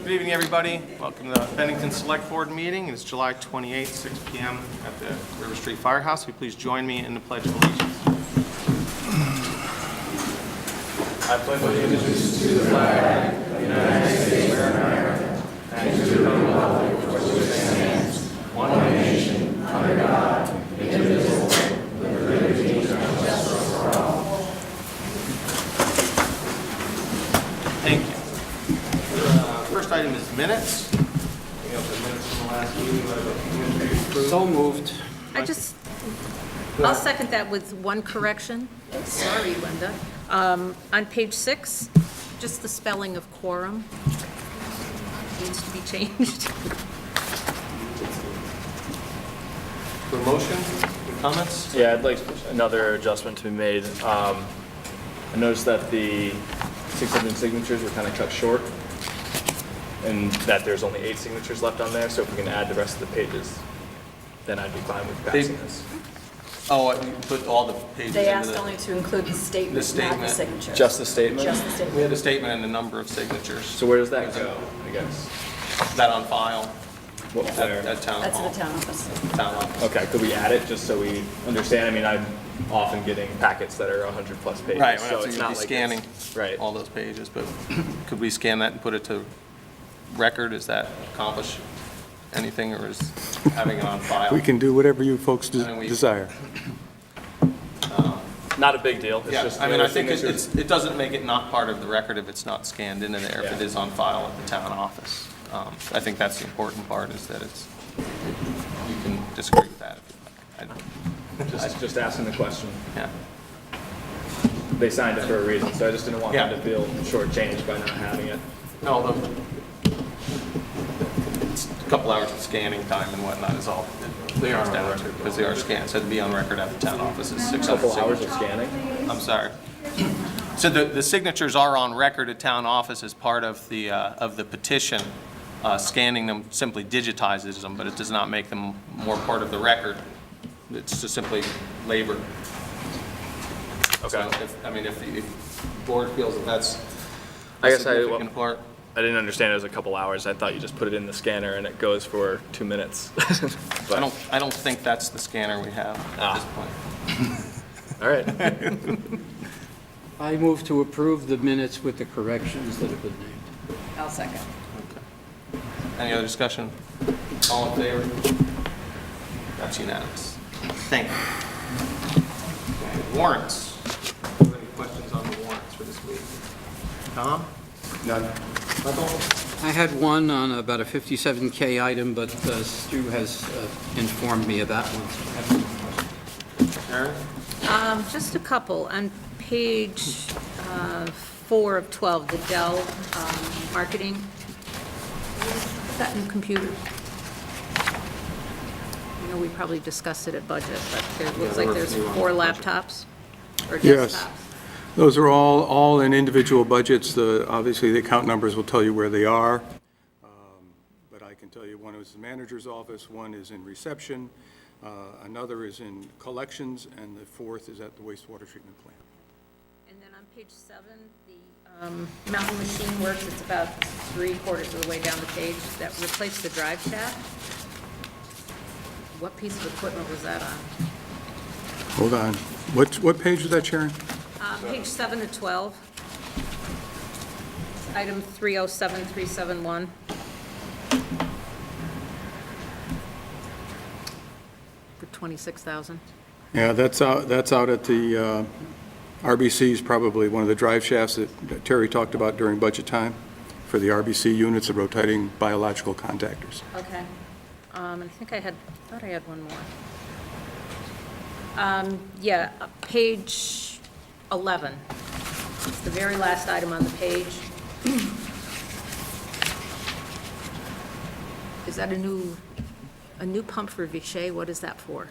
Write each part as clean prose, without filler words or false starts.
Good evening, everybody. Welcome to the Bennington Select Board meeting. It's July 28th, 6 p.m. at the River Street Firehouse. Will you please join me in the Pledge of Allegiance? I pledge allegiance to the flag of the United States of America and to the republic for which it stands, one nation, under God, indivisible, with liberty and justice for all. Thank you. First item is minutes. We have the minutes from the last meeting. So moved. I'll second that with one correction. Sorry, Linda. On page 6, just the spelling of quorum needs to be changed. For motion, comments? Yeah, I'd like another adjustment to be made. I noticed that the 600 signatures were kind of cut short, and that there's only 8 signatures left on there, so if we can add the rest of the pages, then I'd be fine with passing this. Oh, you put all the pages They into asked the... only to include the statement, not the statement. signatures. Just the statement? Just the We statement. had a statement and a number of signatures. So where does that go, I guess? Is that on file What, where? at Town That's Hall? the town office. Town Office. Okay, could we add it, just so we understand? I mean, I'm often getting packets that are 100-plus pages. Right, so so it's you'd not be like scanning right. all those pages, but could we scan that and put it to record? Does that accomplish anything, or is having it on file? We can do whatever you folks And we- desire. Not a big deal. It's Yeah, just I mean, the I think signatures. it doesn't make it not part of the record if it's not scanned into there, if it Yeah. is on file at the town office. I think that's the important part, is that it's, you can disagree with that if you'd like. Just asking the question. Yeah. They signed it for a reason, so I just didn't want Yeah. them to feel shortchanged by not having it. No, it's a couple hours of scanning time and whatnot is all. They are on record. Because they are scanned, so to be on record at the town office is 600 Couple hours of signatures. scanning? I'm sorry. So the signatures are on record at town office as part of the petition. Scanning them simply digitizes them, but it does not make them more part of the record. It's just simply labor. Okay. So if the board feels that that's I a guess significant part. I didn't understand it was a couple hours. I thought you just put it in the scanner and it goes for 2 minutes. But, I don't think that's the scanner we have at this point. all right. I move to approve the minutes with the corrections that have been made. I'll second. Any other discussion? All in favor? That's unanimous. Thank you. Okay, warrants. Any questions on the warrants for this week? Tom? None. I had one on about a 57K item, but Stu has informed me of that one. Aaron? Just a couple. On page 4 of 12, the Dell marketing. Is that new computer? I know we probably discussed it at budget, but it looks like there's 4 laptops or Yes. desktops. Those are all in individual budgets. Obviously, the account numbers will tell you where they are. But I can tell you one is the manager's office, one is in reception, another is in collections, and the 4th is at the wastewater treatment plant. And then on page 7, the Mountain Machine Works, it's about 3/4 of the way down the page, that replaced the drive shaft. What piece of equipment was that on? Hold on. What page is that, Sharon? Page 7 to 12. Item 307371. For $26,000. Yeah, that's out at the RBC's, probably one of the drive shafts that Terry talked about during budget time for the RBC units, the rotating biological contactors. Okay. And I think thought I had one more. Yeah, page 11. It's the very last item on the page. Is that a new pump for Vichy? What is that for?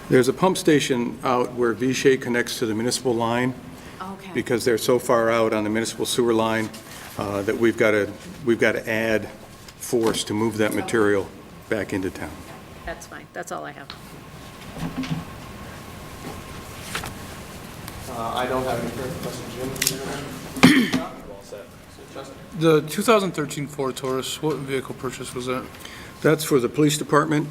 There's a pump station out where Vichy connects to the municipal line, Okay. because they're so far out on the municipal sewer line that we've got to add force to move that material back into town. That's fine. That's all I have. I don't have any further questions. Jim? Well set. The 2013 Ford Taurus, what vehicle purchase was that? That's for the police department.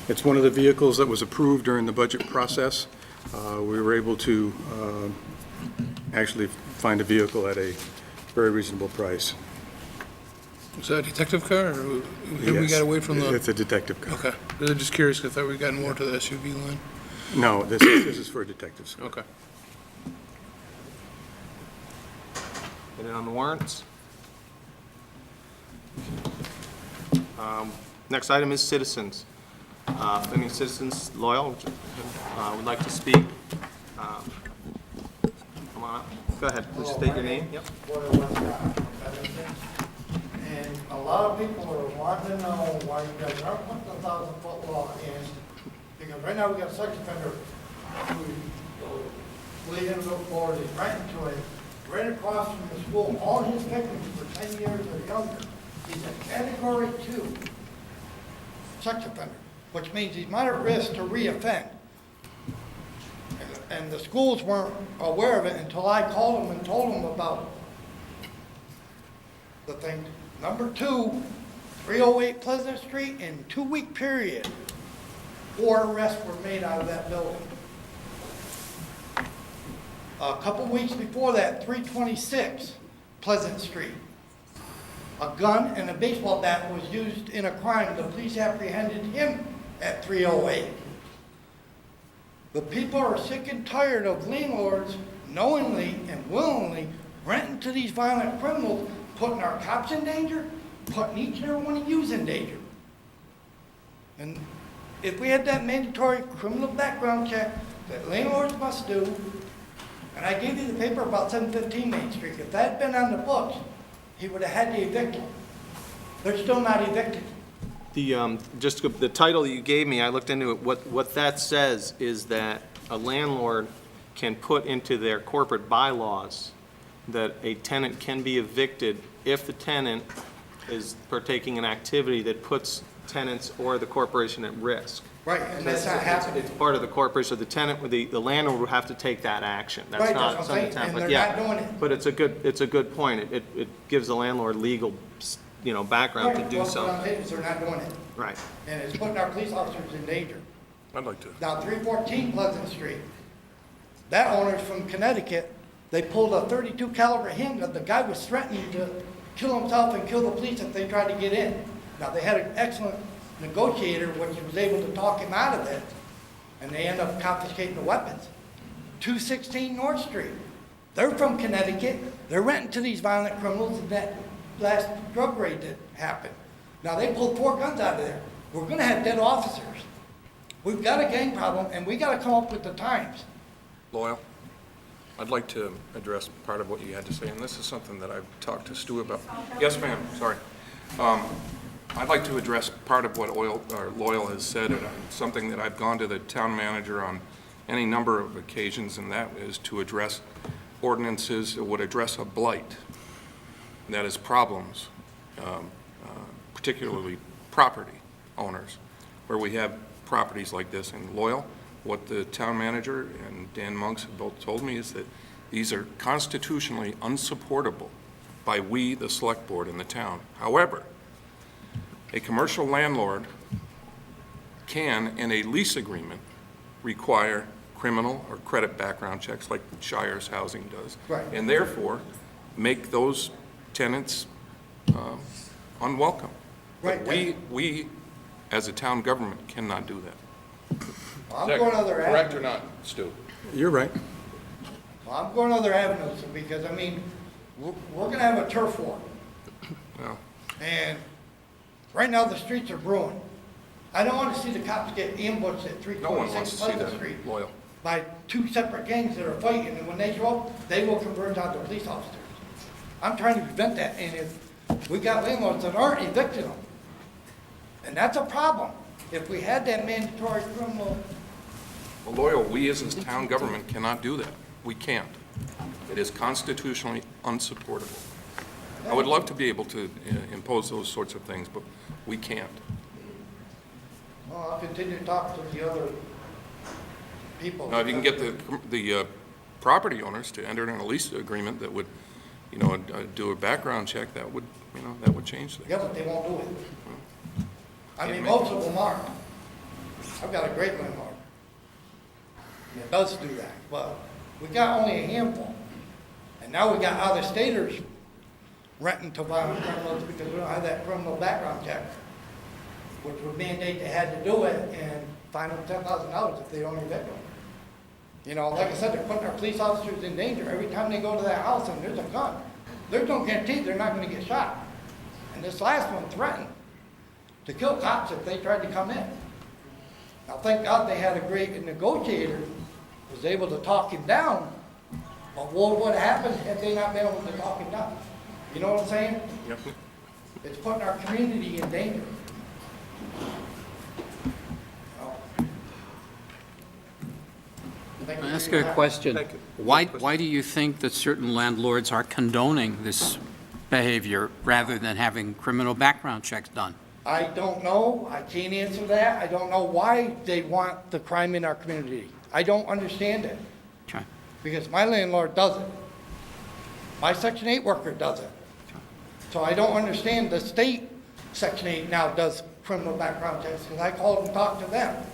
It's one of the vehicles that was approved during the budget process. We were able to actually find a vehicle at a very reasonable price. Was that a detective car, or have we Yes, got away from the? It's a detective car. Okay, I'm just curious, 'cause I thought we'd gotten more to the SUV line. No, this is for a detective's car. Okay. Any on the warrants? Next item is citizens. If any citizens loyal would like to speak, come on up. Go ahead, please state your name. Yep. And a lot of people are wanting to know why you guys aren't putting the 1,000-foot law in, because right now we got a sex offender who laid in the board, he's renting to it, right across from the school, all his victims for 10 years or younger. He's a category 2 sex offender, which means he's not at risk to reoffend. And the schools weren't aware of it until I called them and told them about the thing. Number 2, 308 Pleasant Street, in 2-week period, 4 arrests were made out of that building. A couple weeks before that, 326 Pleasant Street. A gun and a baseball bat was used in a crime. The police apprehended him at 308. The people are sick and tired of landlords knowingly and willingly renting to these violent criminals, putting our cops in danger, putting each and every one of you in danger. And if we had that mandatory criminal background check that landlords must do, and I gave you the paper about 715 Main Street, if that had been on the books, he would have had to evict them. They're still not evicted. The title that you gave me, I looked into it. What that says is that a landlord can put into their corporate bylaws that a tenant can be evicted if the tenant is partaking in activity that puts tenants or the corporation at risk. Right, and that's not happening. It's part of the corporation. The tenant, the landlord would have to take that action. That's Right, not that's what I'm something saying, and but they're yeah. not doing it. But it's a good point. It gives the landlord legal, background to Right, do well, what something. I'm saying is they're not doing it. Right. And it's putting our police officers in danger. I'd like to. Now, 314 Pleasant Street, that owner's from Connecticut. They pulled a 32 caliber handgun. The guy was threatening to kill himself and kill the police if they tried to get in. Now, they had an excellent negotiator, which was able to talk him out of it, and they end up confiscating the weapons. 216 North Street, they're from Connecticut. They're renting to these violent criminals in that last drug raid that happened. Now, they pulled 4 guns out of there. We're gonna have dead officers. We've got a gang problem, and we gotta come up with the times. Loyal, I'd like to address part of what you had to say, and this is something that I've talked to Stu about. Yes, ma'am, sorry. I'd like to address part of what Loyal has said, and something that I've gone to the town manager on any number of occasions, and that is to address ordinances that would address a blight, that is problems, particularly property owners, where we have properties like this. And Loyal, what the town manager and Dan Monks have both told me is that these are constitutionally unsupportable by we, the select board in the town. However, a commercial landlord can, in a lease agreement, require criminal or credit background checks like Shire's Housing does. Right. And therefore, make those tenants unwelcome. Right. But we, as a town government, cannot do that. I'm going other Correct or avenues. not, Stu? You're right. I'm going other avenues, because, I mean, we're gonna have a turf war. Well, And right now, the streets are ruined. I don't want to see the cops get ambushed at no one wants 326 to see Pleasant Street that, Loyal. by 2 separate gangs that are fighting, and when they show up, they will convert on the police officers. I'm trying to prevent that, and if we got landlords that aren't evicting them, and that's a problem. If we had that mandatory criminal, Well, Loyal, we as a town government cannot do that. We can't. It is constitutionally unsupportable. I would love to be able to impose those sorts of things, but we can't. well, I'll continue to talk to the other people. Now, if you can get the property owners to enter in a lease agreement that would do a background check, that would, that would change things. Yeah, but they won't do it. I mean, Can't most of them aren't. I've got a great landlord. And it does do that, but we got only a handful. And now we got out-of-staters renting to violent criminals because we don't have that criminal background check, which would mandate they had to do it and fine them $10,000 if they don't evict them. Like I said, they're putting our police officers in danger every time they go to that house and there's a gun. There's no guarantee they're not gonna get shot. And this last one threatened to kill cops if they tried to come in. Now, thank God they had a great negotiator, was able to talk him down, but what would happen if they not been able to talk him down? You know what I'm saying? Yep. It's putting our community in danger. Can I ask you a question? Why do you think that certain landlords are condoning this behavior rather than having criminal background checks done? I don't know. I can't answer that. I don't know why they want the crime in our community. I don't understand it. Okay. Because my landlord does it. My Section 8 worker does it. So I don't understand. The state Section 8 now does criminal background checks, because I called and talked to them.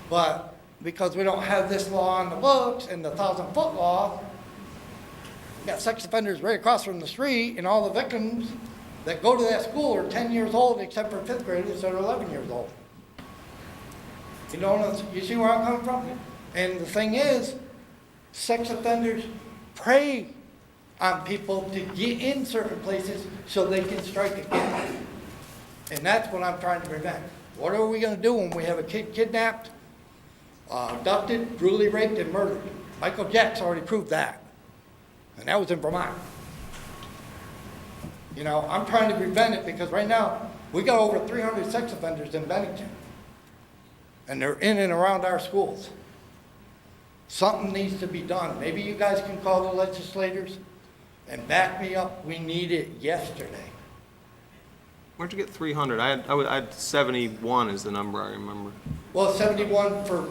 But because we don't have this law on the books and the 1,000-foot law, we got sex offenders right across from the street, and all the victims that go to that school are 10 years old, except for 5th graders that are 11 years old. You see where I'm coming from? And the thing is, sex offenders prey on people to get in certain places so they can strike again. And that's what I'm trying to prevent. What are we going to do when we have a kid kidnapped, abducted, brutally raped, and murdered? Michael Jackson already proved that. And that was in Vermont. I'm trying to prevent it because right now, we got over 300 sex offenders in Bennington. And they're in and around our schools. Something needs to be done. Maybe you guys can call the legislators and back me up. We need it yesterday. Where'd you get 300? I had 71 is the number I remember. Well, 71 for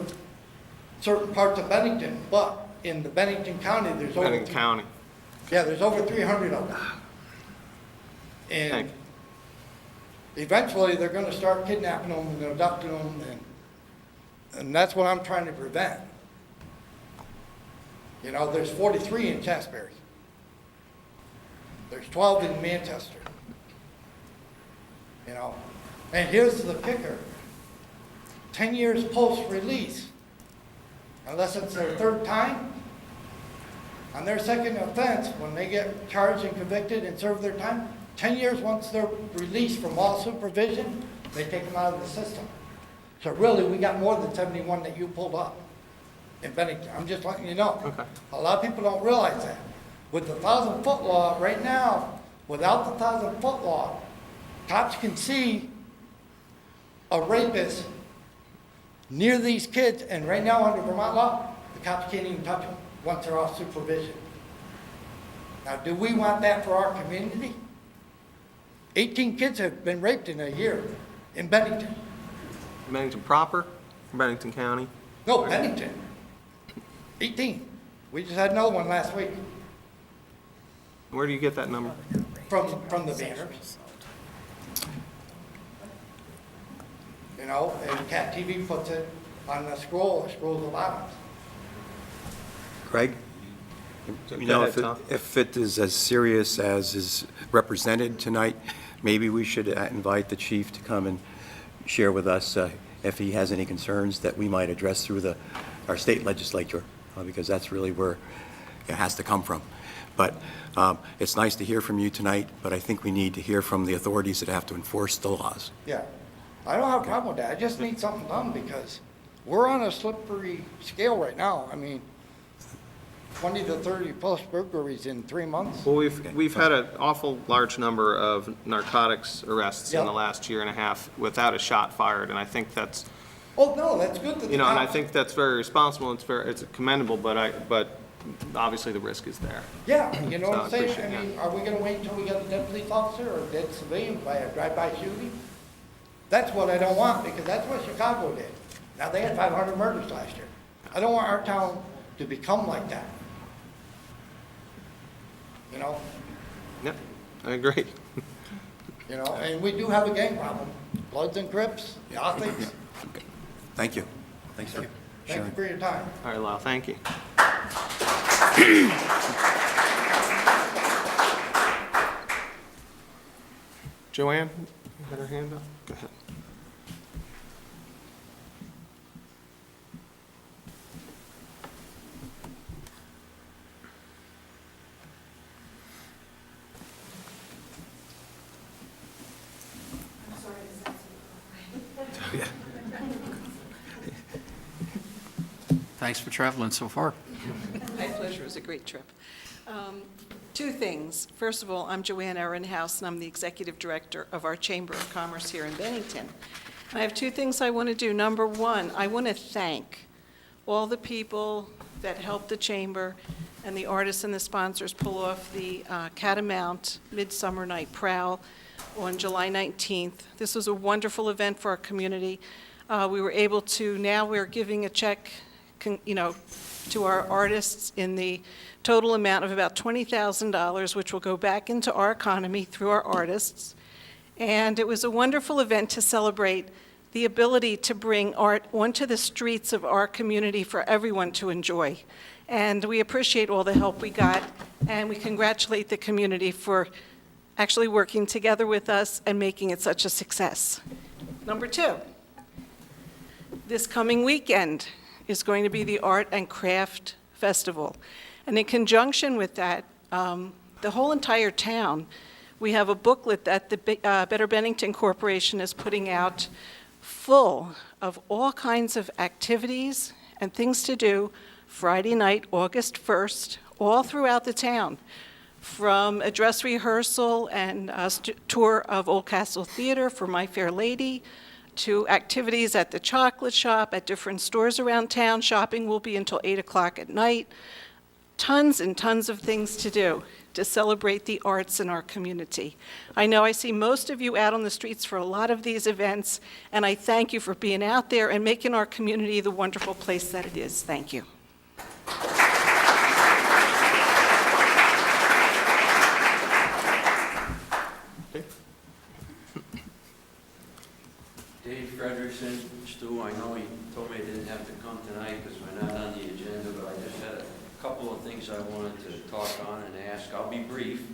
certain parts of Bennington, but in the Bennington County, there's over Bennington County. Yeah, there's over 300 of them. And Thank you. eventually, they're going to start kidnapping them and abducting them, and that's what I'm trying to prevent. There's 43 in Chatsbury. There's 12 in Manchester. And here's the kicker. 10 years post-release, unless it's their third time, on their second offense, when they get charged and convicted and serve their time, 10 years once they're released from all supervision, they take them out of the system. So really, we got more than 71 that you pulled up in Bennington. I'm just letting you know. Okay. A lot of people don't realize that. With the 1,000-foot law, right now, without the 1,000-foot law, cops can see a rapist near these kids, and right now under Vermont law, the cops can't even touch them once they're off supervision. Now, do we want that for our community? 18 kids have been raped in a year in Bennington. Bennington proper, Bennington County. No, Bennington. 18. We just had another one last week Where do you get that number? from the banners. And Cat TV puts it on the scroll of violence. Craig? Go ahead, Tom. If it is as serious as is represented tonight, maybe we should invite the chief to come and share with us if he has any concerns that we might address through our state legislature, because that's really where it has to come from. But it's nice to hear from you tonight, but I think we need to hear from the authorities that have to enforce the laws. Yeah. I don't have a problem with that. I just need something done because we're on a slippery scale right now. I mean, 20 to 30 plus burglaries in 3 months. Well, we've had an awful large number of narcotics arrests in Yeah. the last year and a half without a shot fired, and I think that's, Oh, no, that's good that the and I cops- think that's very responsible. It's commendable, but obviously the risk is there. Yeah, you know what I'm So I saying? appreciate I mean, are we gonna wait until we get a dead police officer or a dead civilian by a drive-by shooting? That's what I don't want, because that's what Chicago did. Now, they had 500 murders last year. I don't want our town to become like that. you know? Yep, I agree. You know, and we do have a gang problem. Bloods and Crips, Gothics. Thank you. Thanks for Thank sharing. you for your time. All right, Lyle, thank you. Joanne, you had her hand up? Go ahead. Thanks for traveling so far. My pleasure. It was a great trip. Two things. First of all, I'm Joanne Ehrenhaus, and I'm the Executive Director of our Chamber of Commerce here in Bennington. I have two things I want to do. Number one, I want to thank all the people that helped the Chamber and the artists and the sponsors pull off the Catamount Midsummer Night Prowl on July 19th. This was a wonderful event for our community. We were able to, now we're giving a check, to our artists in the total amount of about $20,000, which will go back into our economy through our artists. And it was a wonderful event to celebrate the ability to bring art onto the streets of our community for everyone to enjoy. And we appreciate all the help we got, and we congratulate the community for actually working together with us and making it such a success. Number two, this coming weekend is going to be the Art and Craft Festival. And in conjunction with that, the whole entire town, we have a booklet that the Better Bennington Corporation is putting out full of all kinds of activities and things to do Friday night, August 1st, all throughout the town, from a dress rehearsal and a tour of Old Castle Theater for My Fair Lady, to activities at the chocolate shop, at different stores around town. Shopping will be until 8 o'clock at night. Tons and tons of things to do to celebrate the arts in our community. I know I see most of you out on the streets for a lot of these events, and I thank you for being out there and making our community the wonderful place that it is. Thank you. Dave Frederickson, Stu, I know he told me I didn't have to come tonight because we're not on the agenda, but I just had a couple of things I wanted to talk on and ask. I'll be brief.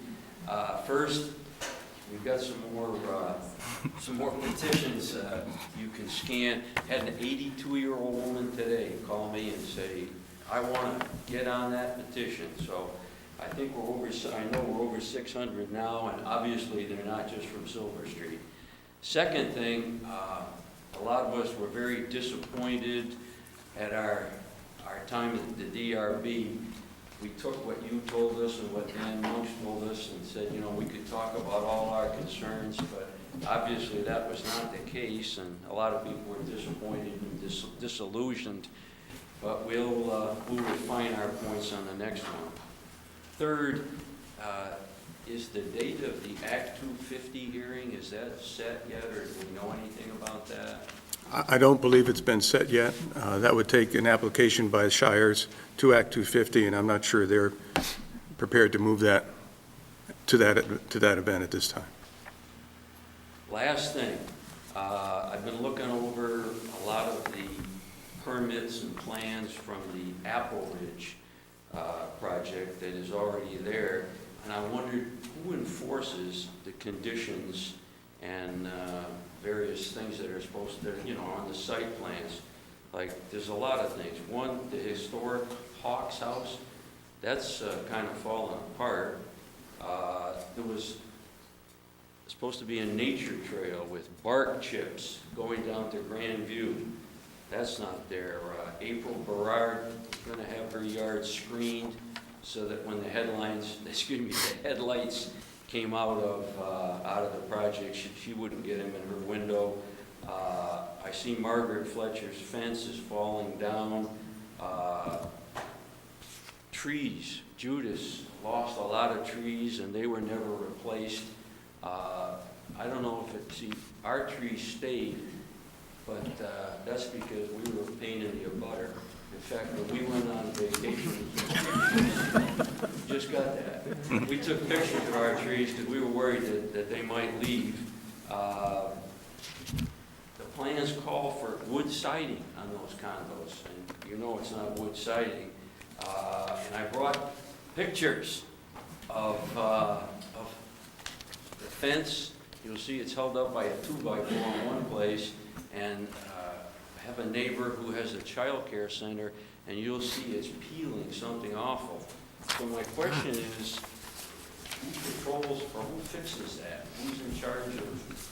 First, we've got some more petitions you can scan. Had an 82-year-old woman today call me and say, I want to get on that petition. So I think I know we're over 600 now, and obviously they're not just from Silver Street. Second thing, a lot of us were very disappointed at our time at the DRB. We took what you told us and what Dan Monks told us and said, we could talk about all our concerns, but obviously that was not the case, and a lot of people were disappointed and disillusioned. But we will refine our points on the next one. Third, is the date of the Act 250 hearing, is that set yet, or do we know anything about that? I don't believe it's been set yet. That would take an application by Shires to Act 250, and I'm not sure they're prepared to move that to that event at this time. Last thing, I've been looking over a lot of the permits and plans from the Apple Ridge project that is already there, and I wondered who enforces the conditions and various things that are supposed to, on the site plans. Like, there's a lot of things. One, the historic Hawks House, that's kind of fallen apart. There was supposed to be a nature trail with bark chips going down to Grand View. That's not there. April Berard is going to have her yard screened so that when the headlights came out of the project, she wouldn't get them in her window. I see Margaret Fletcher's fence is falling down. Trees, Judas lost a lot of trees and they were never replaced. I don't know if our trees stayed, but that's because we were a pain in the butter In fact, when we went on vacation, just got that. We took pictures of our trees because we were worried that they might leave. The plans call for wood siding on those condos, and you know it's not wood siding. And I brought pictures of the fence. You'll see it's held up by a 2x4 in one place, and I have a neighbor who has a child care center, and you'll see it's peeling something awful. So my question is, who controls or who fixes that? Who's in charge of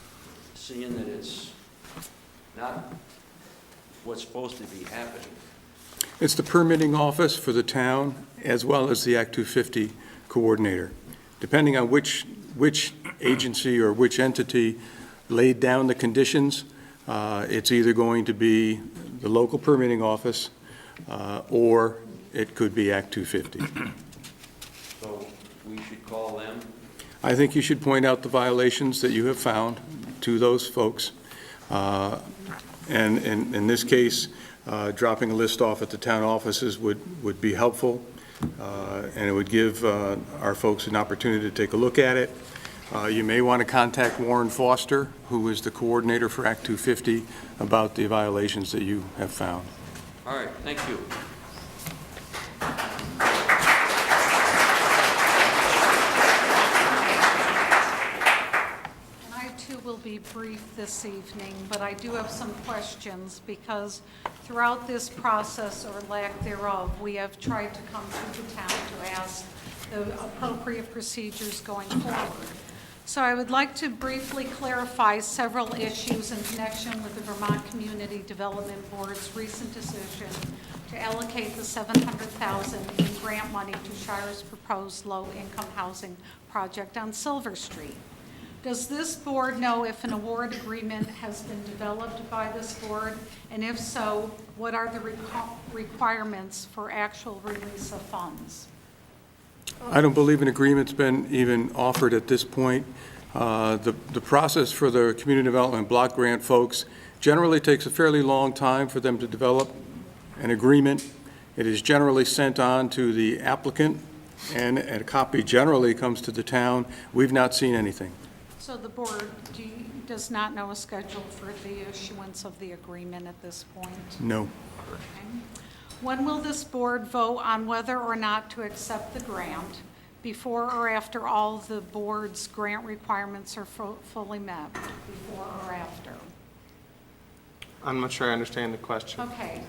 seeing that it's not what's supposed to be happening? It's the permitting office for the town, as well as the Act 250 coordinator. Depending on which agency or which entity laid down the conditions, it's either going to be the local permitting office, or it could be Act 250. So we should call them? I think you should point out the violations that you have found to those folks. And in this case, dropping a list off at the town offices would be helpful, and it would give our folks an opportunity to take a look at it. You may want to contact Warren Foster, who is the coordinator for Act 250, about the violations that you have found. All right, thank you. I too will be brief this evening, but I do have some questions because throughout this process or lack thereof, we have tried to come to the town to ask the appropriate procedures going forward. So I would like to briefly clarify several issues in connection with the Vermont Community Development Board's recent decision to allocate the $700,000 in grant money to Shire's proposed low-income housing project on Silver Street. Does this board know if an award agreement has been developed by this board? And if so, what are the requirements for actual release of funds? I don't believe an agreement's been even offered at this point. The process for the community development block grant folks generally takes a fairly long time for them to develop an agreement. It is generally sent on to the applicant, and a copy generally comes to the town. We've not seen anything. So the board does not know a schedule for the issuance of the agreement at this point? No. Okay. When will this board vote on whether or not to accept the grant, before or after all the board's grant requirements are fully met, before or after? I'm not sure I understand the question. Okay,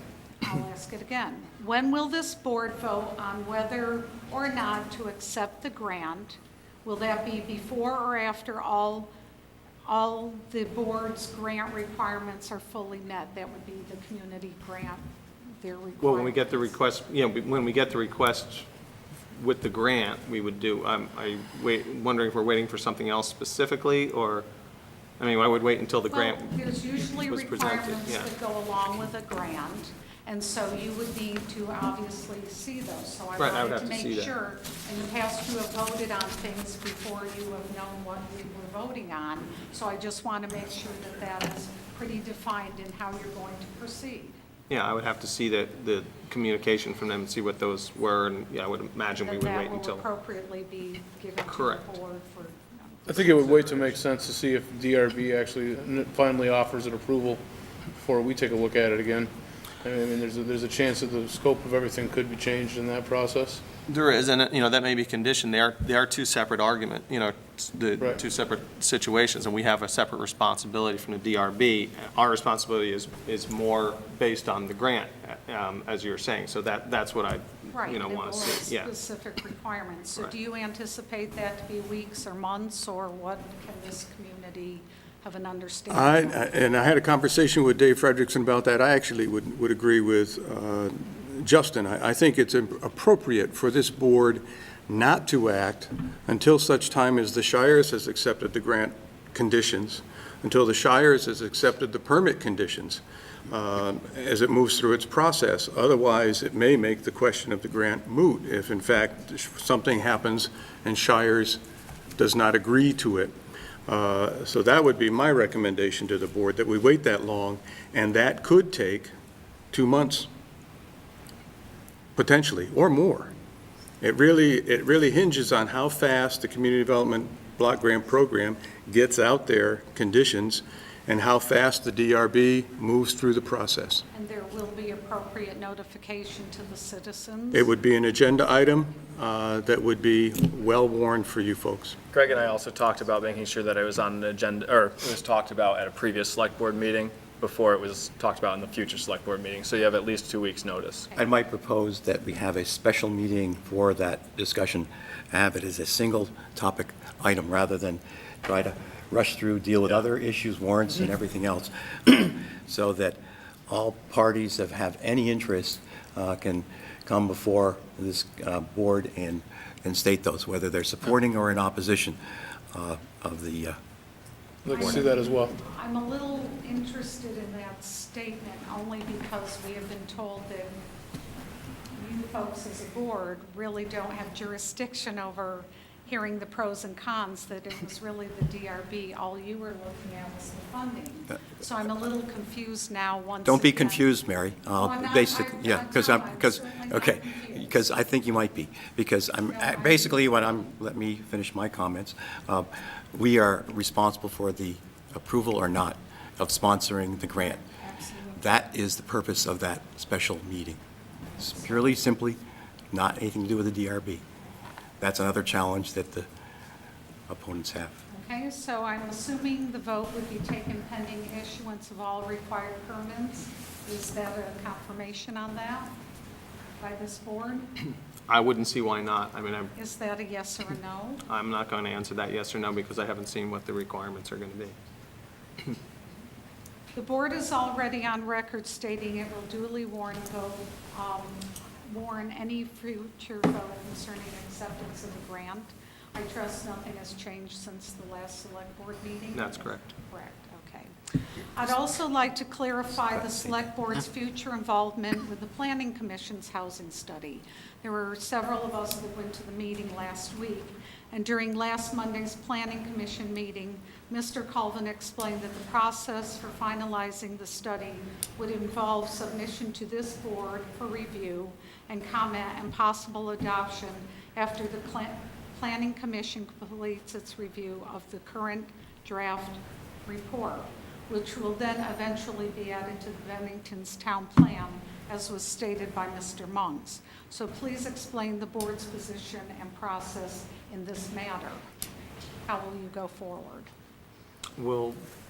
I'll ask it again. When will this board vote on whether or not to accept the grant? Will that be before or after all the board's grant requirements are fully met? That would be the community grant, their requirements. Well, when we get the request, when we get the request with the grant, we would do, I'm wondering if we're waiting for something else specifically, or, I mean, I would wait until the grant was presented. There's usually requirements yeah. that go along with a grant, and so you would need to obviously see those. So I Right, I would wanted have to to see make that. sure, in the past you have voted on things before you have known what we were voting on. So I just want to make sure that that is pretty defined in how you're going to proceed. Yeah, I would have to see the communication from them and see what those were, and yeah, I would imagine we would wait That will until. appropriately be given to Correct. the board for. I think it would wait to make sense to see if DRB actually finally offers an approval before we take a look at it again. I mean, there's a chance that the scope of everything could be changed in that process. There is, and that may be conditioned. They are two separate Right. two separate situations, and we have a separate responsibility from the DRB. Our responsibility is more based on the grant, as you're saying. So that's what I, Right, the want to board's see. Yeah. specific requirements. So Right. do you anticipate that to be weeks or months, or what can this community have an understanding of? And I had a conversation with Dave Frederickson about that. I actually would agree with Justin. I think it's appropriate for this board not to act until such time as the Shires has accepted the grant conditions, until the Shires has accepted the permit conditions as it moves through its process. Otherwise, it may make the question of the grant moot if, in fact, something happens and Shires does not agree to it. So that would be my recommendation to the board, that we wait that long, and that could take 2 months. potentially, or more. It really hinges on how fast the Community Development Block Grant Program gets out there, conditions, and how fast the DRB moves through the process. And there will be appropriate notification to the citizens? It would be an agenda item that would be well-worn for you folks. Greg and I also talked about making sure that it was on an agenda, or it was talked about at a previous select board meeting before it was talked about in the future select board meeting, so you have at least 2 weeks' notice. I might propose that we have a special meeting for that discussion, have it as a single topic item rather than try to rush through, deal with other issues, warrants and everything else, so that all parties that have any interest can come before this board and state those, whether they're supporting or in opposition of the I'd like to see that as well. I'm a little interested in that statement only because we have been told that you folks as a board really don't have jurisdiction over hearing the pros and cons, that it was really the DRB, all you were looking at was the funding. So I'm a little confused now once Don't be again. confused, Mary. I'm not- Basically, yeah, because I'm certainly not okay, confused. because I think you might be. Because basically let me finish my comments. We are responsible for the approval or not of sponsoring the grant. Absolutely. That is the purpose of that special meeting. It's purely, simply, not anything to do with the DRB. That's another challenge that the opponents have. Okay, so I'm assuming the vote would be taken pending issuance of all required permits. Is that a confirmation on that by this board? I wouldn't see why not. I mean, Is that a yes or a no? I'm not going to answer that yes or no because I haven't seen what the requirements are going to be. The board is already on record stating it will duly warn any future vote concerning acceptance of the grant. I trust nothing has changed since the last select board meeting? That's correct. Correct, okay. I'd also like to clarify the select board's future involvement with the Planning Commission's housing study. There were several of us that went to the meeting last week, and during last Monday's Planning Commission meeting, Mr. Colvin explained that the process for finalizing the study would involve submission to this board for review and comment and possible adoption after the Planning Commission completes its review of the current draft report, which will then eventually be added to Bennington's town plan, as was stated by Mr. Monks. So please explain the board's position and process in this matter. How will you go forward?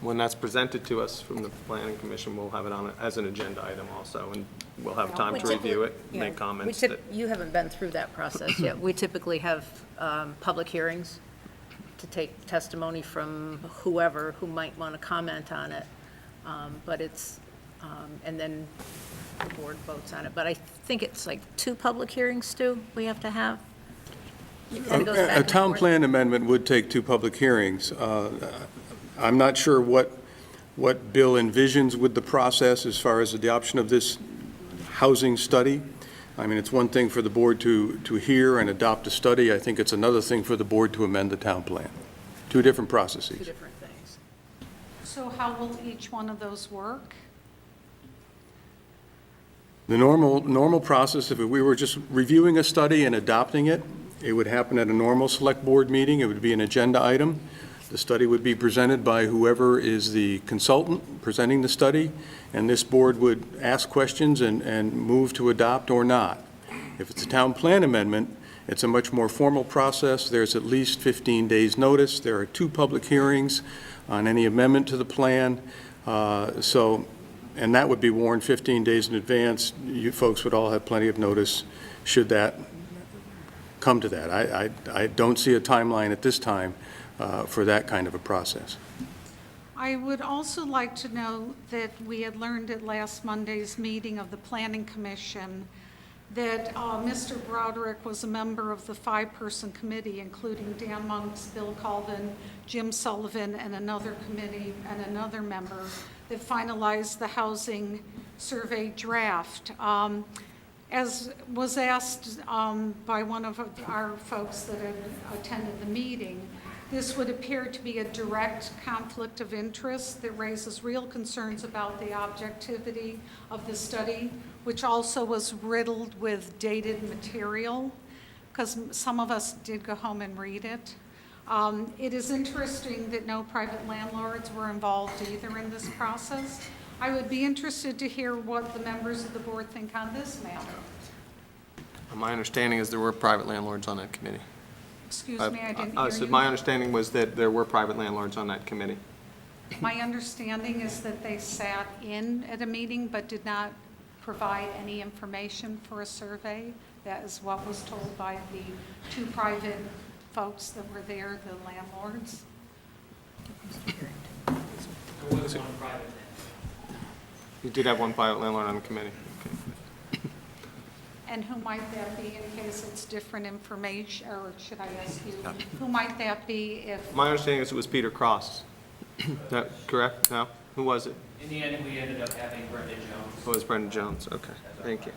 When that's presented to us from the Planning Commission, we'll have it on as an agenda item also, and we'll have time to review it, make comments. You haven't been through that process yet. We typically have public hearings to take testimony from whoever who might want to comment on it, but it's, and then the board votes on it. But I think it's like 2 public hearings, Stu, we have to have? And it goes back A and town forth. plan amendment would take 2 public hearings. I'm not sure what Bill envisions with the process as far as adoption of this housing study. I mean, it's one thing for the board to hear and adopt a study. I think it's another thing for the board to amend the town plan. 2 different processes. 2 different things. So how will each one of those work? The normal process, if we were just reviewing a study and adopting it, it would happen at a normal select board meeting. It would be an agenda item. The study would be presented by whoever is the consultant presenting the study, and this board would ask questions and move to adopt or not. If it's a town plan amendment, it's a much more formal process. There's at least 15 days' notice. There are 2 public hearings on any amendment to the plan. And that would be warned 15 days in advance. You folks would all have plenty of notice should that come to that. I don't see a timeline at this time for that kind of a process. I would also like to know that we had learned at last Monday's meeting of the Planning Commission that Mr. Broderick was a member of the 5-person committee, including Dan Monks, Bill Colvin, Jim Sullivan, and another committee and another member that finalized the housing survey draft. As was asked by one of our folks that had attended the meeting, this would appear to be a direct conflict of interest that raises real concerns about the objectivity of the study. which also was riddled with dated material, because some of us did go home and read it. It is interesting that no private landlords were involved either in this process. I would be interested to hear what the members of the board think on this matter. My understanding is there were private landlords on that committee. Excuse me, I didn't I hear said you. my understanding was that there were private landlords on that committee. My understanding is that they sat in at a meeting but did not provide any information for a survey. That is what was told by the two private folks that were there, the landlords. You did have one private landlord on the committee. And who might that be in case it's different information, or should I ask you, who might that be if, My understanding is it was Peter Cross. Is that correct? No? Who was it? In the end, we ended up having Brenda Jones. Oh, it was Brendan Jones. Okay, thank you.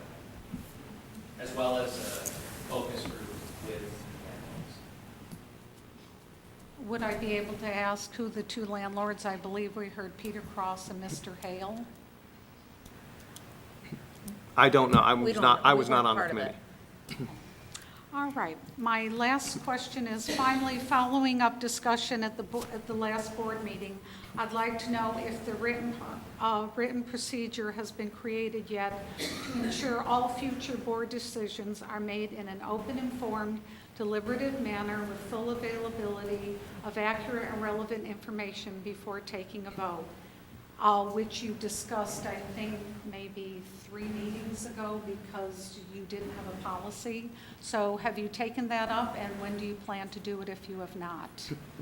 As well as a focus group with landlords. would I be able to ask who the two landlords, I believe we heard Peter Cross and Mr. Hale? I don't know. I We was don't not, know. I We was not weren't on the part of committee. it. All right. My last question is, finally, following up discussion at the last board meeting, I'd like to know if the written procedure has been created yet to ensure all future board decisions are made in an open, informed, deliberative manner with full availability of accurate and relevant information before taking a vote, which you discussed, I think, maybe 3 meetings ago because you didn't have a policy. So have you taken that up, and when do you plan to do it if you have not?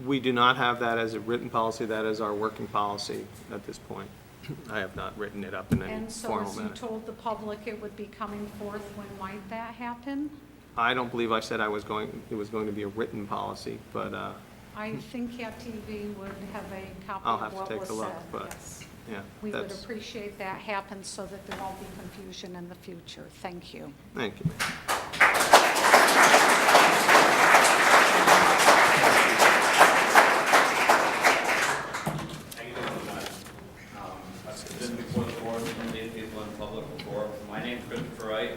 We do not have that as a written policy. That is our working policy at this point. I have not written it up in any And so formal as you manner. told the public it would be coming forth, when might that happen? I don't believe I said it was going to be a written policy, but I think Cat TV would have a copy I'll of have to what take was a look, said, but, yes. yeah, We would that's, appreciate that happens so that there won't be confusion in the future. Thank you. thank you. How you doing tonight? I've been before the board, many people in public before. My name's Christopher Wright.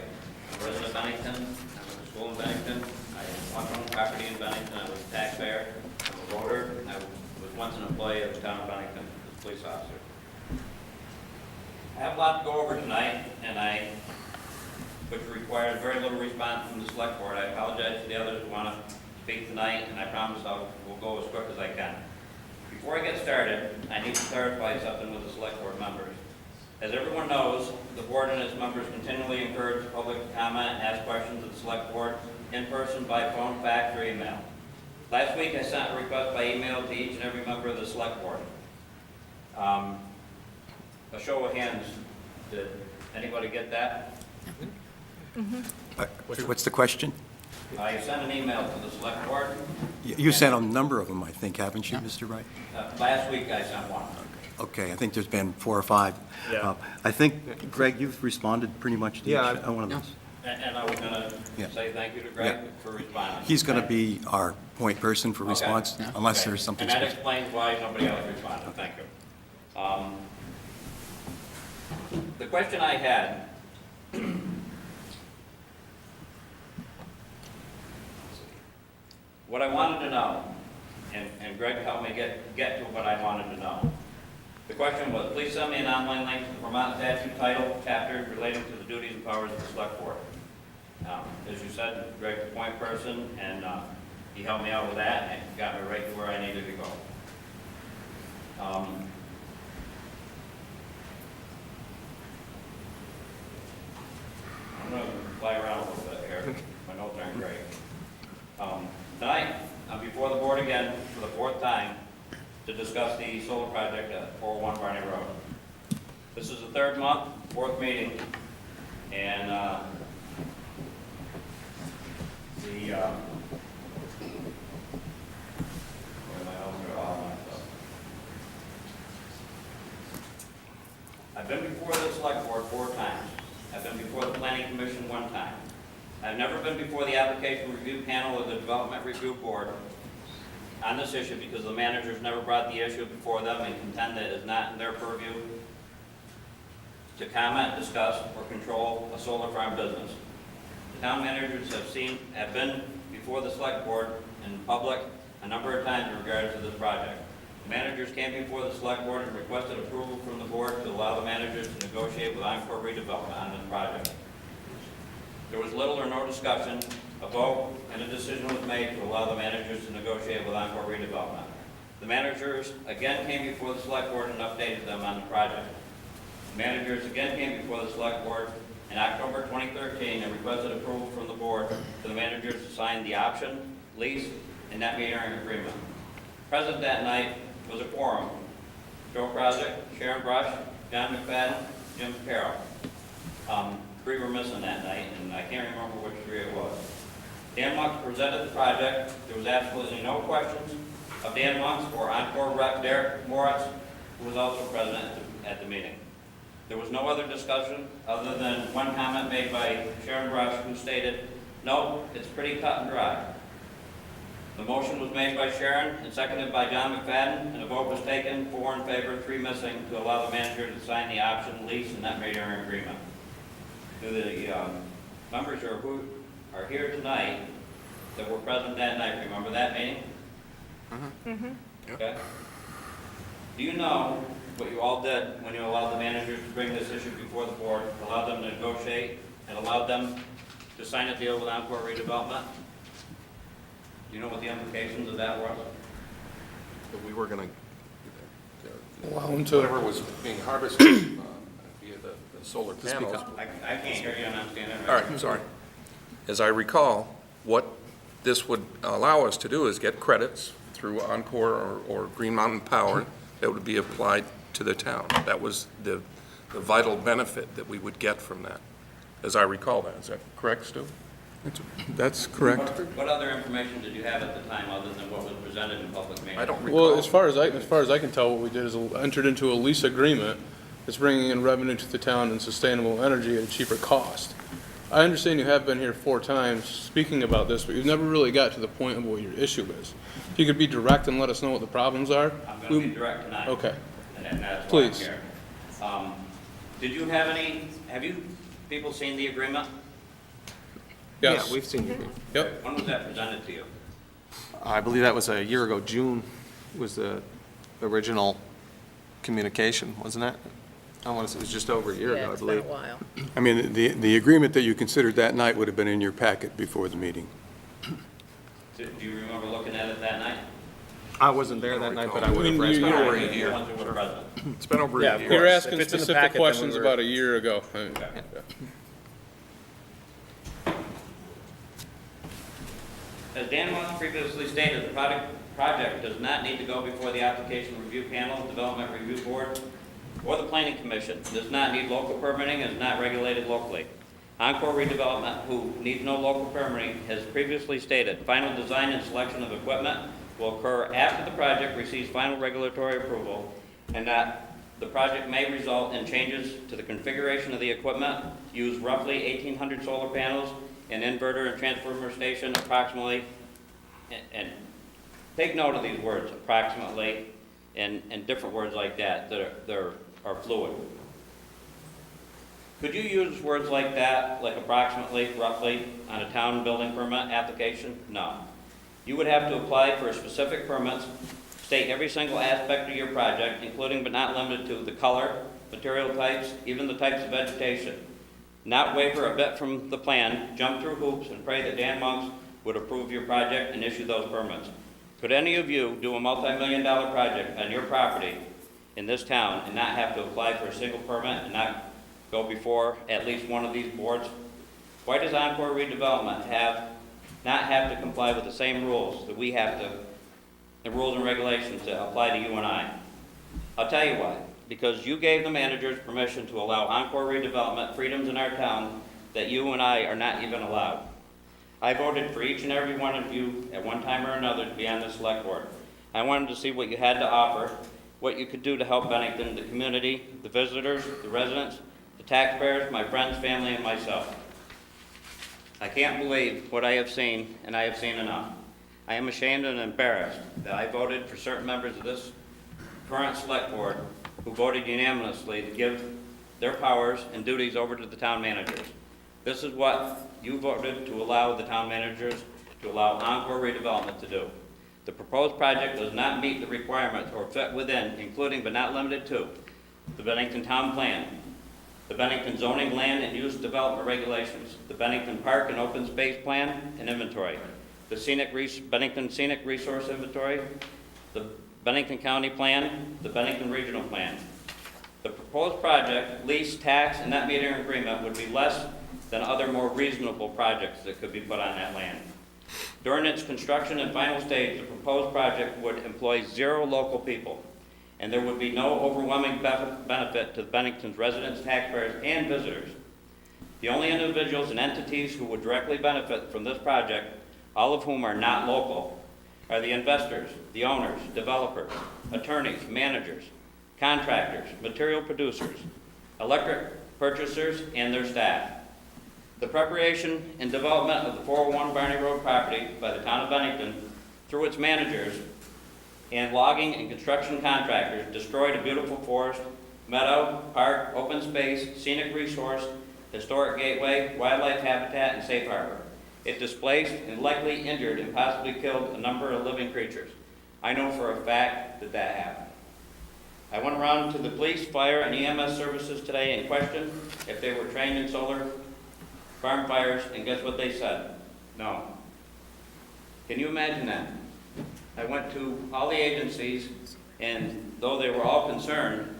I'm a resident of Bennington. I went to school in Bennington. I own property in Bennington. I was a taxpayer. I'm a voter. I was once an employee of the town of Bennington as a police officer. I have a lot to go over tonight, which requires very little response from the select board. I apologize to the others who want to speak tonight, and I promise we'll go as quick as I can. Before I get started, I need to clarify something with the select board members. As everyone knows, the board and its members continually encourage the public to comment and ask questions of the select board in person, by phone, fax, or email. Last week, I sent a request by email to each and every member of the select board. A show of hands, did anybody get that? What's the question? I sent an email to the select board. You sent a number of them, I think, haven't you, Mr. Wright? Last week, I sent one. Okay, I think there's been 4 or 5. Yeah. I think, Greg, you've responded pretty much to Yeah, each one of those. And I was going to Yeah. say thank you to Greg Yeah. for responding. He's going to be our point person for Okay. response, unless Okay. there's something And that special. explains why nobody else responded. Thank you. The question I had, what I wanted to know, and Greg helped me get to what I wanted to know. The question was, please send me an online link to the Vermont statute title, chapter relating to the duties and powers of the select board. As you said, Greg's the point person, and he helped me out with that, and got me right to where I needed to go. I'm going to fly around a little bit here. My notes aren't great. Tonight, I'm before the board again for the 4th time to discuss the solar project at 401 Barney Road. This is the 3rd month, 4th meeting, and where am I over all my stuff? I've been before the select board 4 times. I've been before the planning commission 1 time. I've never been before the application review panel of the development review board on this issue because the managers never brought the issue before them and contend that it is not in their purview to comment, discuss, or control a solar farm business. The town managers have been before the select board in public a number of times in regards to this project. The managers came before the select board and requested approval from the board to allow the managers to negotiate with Encore Redevelopment on this project. There was little or no discussion, a vote, and a decision was made to allow the managers to negotiate with Encore Redevelopment. The managers again came before the select board and updated them on the project. The managers again came before the select board in October 2013 and requested approval from the board for the managers to sign the option, lease, and net metering agreement. Present that night was a quorum: Joe Krosick, Sharon Brush, John McFadden, Jim Carroll. 3 were missing that night, and I can't remember which 3 it was. Dan Monks presented the project. There was absolutely no questions of Dan Monks or Encore rep Derek Moritz, who was also present at the meeting. There was no other discussion other than one comment made by Sharon Brush, who stated, "No, it's pretty cut and dry." The motion was made by Sharon and seconded by John McFadden, and a vote was taken, 4 in favor, 3 missing, to allow the manager to sign the option, lease, and net metering agreement. Do the members who are here tonight that were present that night remember that meeting? Okay. Do you know what you all did when you allowed the managers to bring this issue before the board, allowed them to negotiate, and allowed them to sign a deal with Encore Redevelopment? Do you know what the implications of that were? That we were going to, Allow them to, whatever was being harvested via the solar panels. I can't hear you and I'm standing right All right, I'm sorry. As I recall, what this would allow us to do is get credits through Encore or Green Mountain Power that would be applied to the town. That was the vital benefit that we would get from that, as I recall that. Is that correct, Stu? That's correct. What other information did you have at the time other than what was presented in public meeting? I don't recall. well, as far as I can tell, what we did is entered into a lease agreement that's bringing in revenue to the town and sustainable energy at a cheaper cost. I understand you have been here 4 times speaking about this, but you've never really got to the point of what your issue is. If you could be direct and let us know what the problems are. I'm going to be direct tonight. Okay. And that's why Please. I'm here. Did you have you people seen the agreement? Yes. Yeah, we've seen you. Yep. When was that presented to you? I believe that was a year ago. June was the original communication, wasn't it? I want to say it was just over a year ago, I it's been a believe. while. I mean, the agreement that you considered that night would have been in your packet before the meeting. Do you remember looking at it that night? I wasn't there that night, but I would have I mean, read you- it. over a The year. ones who were present. It's been over Yeah, a of year. course. You're If asking it's in the specific packet, then questions we were- about a year ago. As Dan Monks previously stated, the project does not need to go before the application review panel, development review board, or the planning commission. It does not need local permitting and is not regulated locally. Encore Redevelopment, who needs no local permitting, has previously stated final design and selection of equipment will occur after the project receives final regulatory approval, and that the project may result in changes to the configuration of the equipment, use roughly 1,800 solar panels, an inverter and transformer station approximately, and take note of these words, approximately, and different words like that are fluid. Could you use words like that, like approximately, roughly, on a town building permit application? No. You would have to apply for specific permits, state every single aspect of your project, including but not limited to the color, material types, even the types of vegetation. Not waver a bit from the plan, jump through hoops, and pray that Dan Monks would approve your project and issue those permits. Could any of you do a multi-million-dollar project on your property in this town and not have to apply for a single permit and not go before at least one of these boards? Why does Encore Redevelopment not have to comply with the same rules that we have to, the rules and regulations that apply to you and I? I'll tell you why. Because you gave the managers permission to allow Encore Redevelopment freedoms in our town that you and I are not even allowed. I voted for each and every one of you at one time or another to be on the select board. I wanted to see what you had to offer, what you could do to help Bennington, the community, the visitors, the residents, the taxpayers, my friends, family, and myself. I can't believe what I have seen, and I have seen enough. I am ashamed and embarrassed that I voted for certain members of this current select board who voted unanimously to give their powers and duties over to the town managers. This is what you voted to allow the town managers to allow Encore redevelopment to do. The proposed project does not meet the requirements or fit within, including but not limited to, the Bennington Town Plan, the Bennington Zoning Land and Use Development Regulations, the Bennington Park and Open Space Plan and Inventory, the Bennington Scenic Resource Inventory, the Bennington County Plan, the Bennington Regional Plan. The proposed project, lease, tax, and net metering agreement would be less than other more reasonable projects that could be put on that land. During its construction and final stage, the proposed project would employ 0 local people, and there would be no overwhelming benefit to Bennington's residents, taxpayers, and visitors. The only individuals and entities who would directly benefit from this project, all of whom are not local, are the investors, the owners, developers, attorneys, managers, contractors, material producers, electric purchasers, and their staff. The preparation and development of the 401 Barney Road property by the town of Bennington through its managers and logging and construction contractors destroyed a beautiful forest, meadow, park, open space, scenic resource, historic gateway, wildlife habitat, and safe harbor. It displaced and likely injured and possibly killed a number of living creatures. I know for a fact that that happened. I went around to the police, fire, and EMS services today and questioned if they were trained in solar farm fires, and guess what they said? No. Can you imagine that? I went to all the agencies, and though they were all concerned,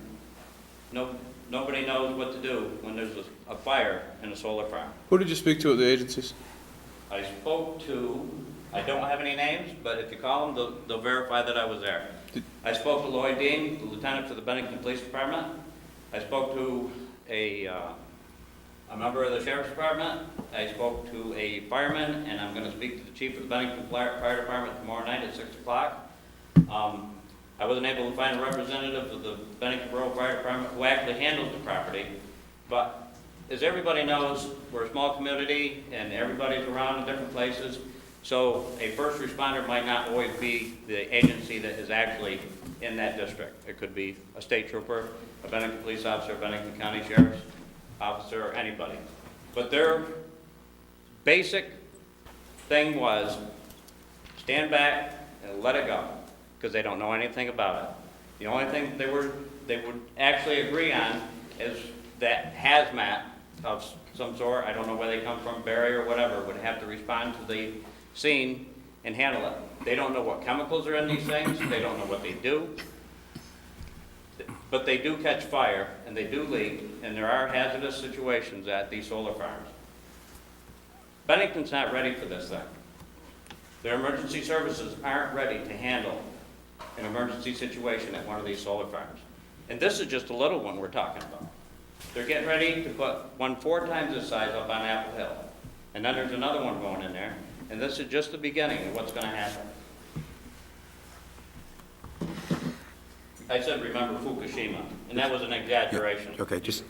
nobody knows what to do when there's a fire in a solar farm. Who did you speak to at the agencies? I spoke to, I don't have any names, but if you call them, they'll verify that I was there. I spoke to Lloyd Dean, the lieutenant for the Bennington Police Department. I spoke to a member of the Sheriff's Department. I spoke to a fireman, and I'm going to speak to the chief of the Bennington Fire Department tomorrow night at 6 o'clock. I wasn't able to find a representative of the Bennington Borough Fire Department who actually handles the property, but as everybody knows, we're a small community and everybody's around in different places, so a first responder might not always be the agency that is actually in that district. It could be a state trooper, a Bennington police officer, a Bennington County Sheriff's officer, or anybody. But their basic thing was stand back and let it go, because they don't know anything about it. The only thing they would actually agree on is that hazmat of some sort, I don't know where they come from, Barry or whatever, would have to respond to the scene and handle it. They don't know what chemicals are in these things, they don't know what they do, but they do catch fire and they do leak, and there are hazardous situations at these solar farms. Bennington's not ready for this thing. Their emergency services aren't ready to handle an emergency situation at one of these solar farms. And this is just a little one we're talking about. They're getting ready to put one 4 times this size up on Apple Hill. And then there's another one going in there. And this is just the beginning of what's going to happen. I said remember Fukushima, and that was an exaggeration. Okay, just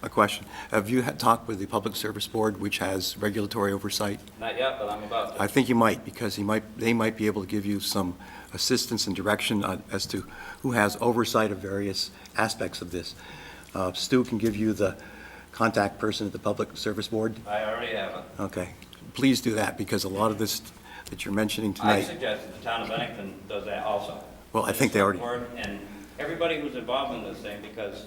a question. Have you talked with the Public Service Board, which has regulatory oversight? Not yet, but I'm about to. I think you might, because they might be able to give you some assistance and direction as to who has oversight of various aspects of this. Stu can give you the contact person at the Public Service Board. I already have it. Okay. Please do that, because a lot of this that you're mentioning I tonight. suggested the town of Bennington does that also. Well, I think they already. And everybody who's involved in this thing, because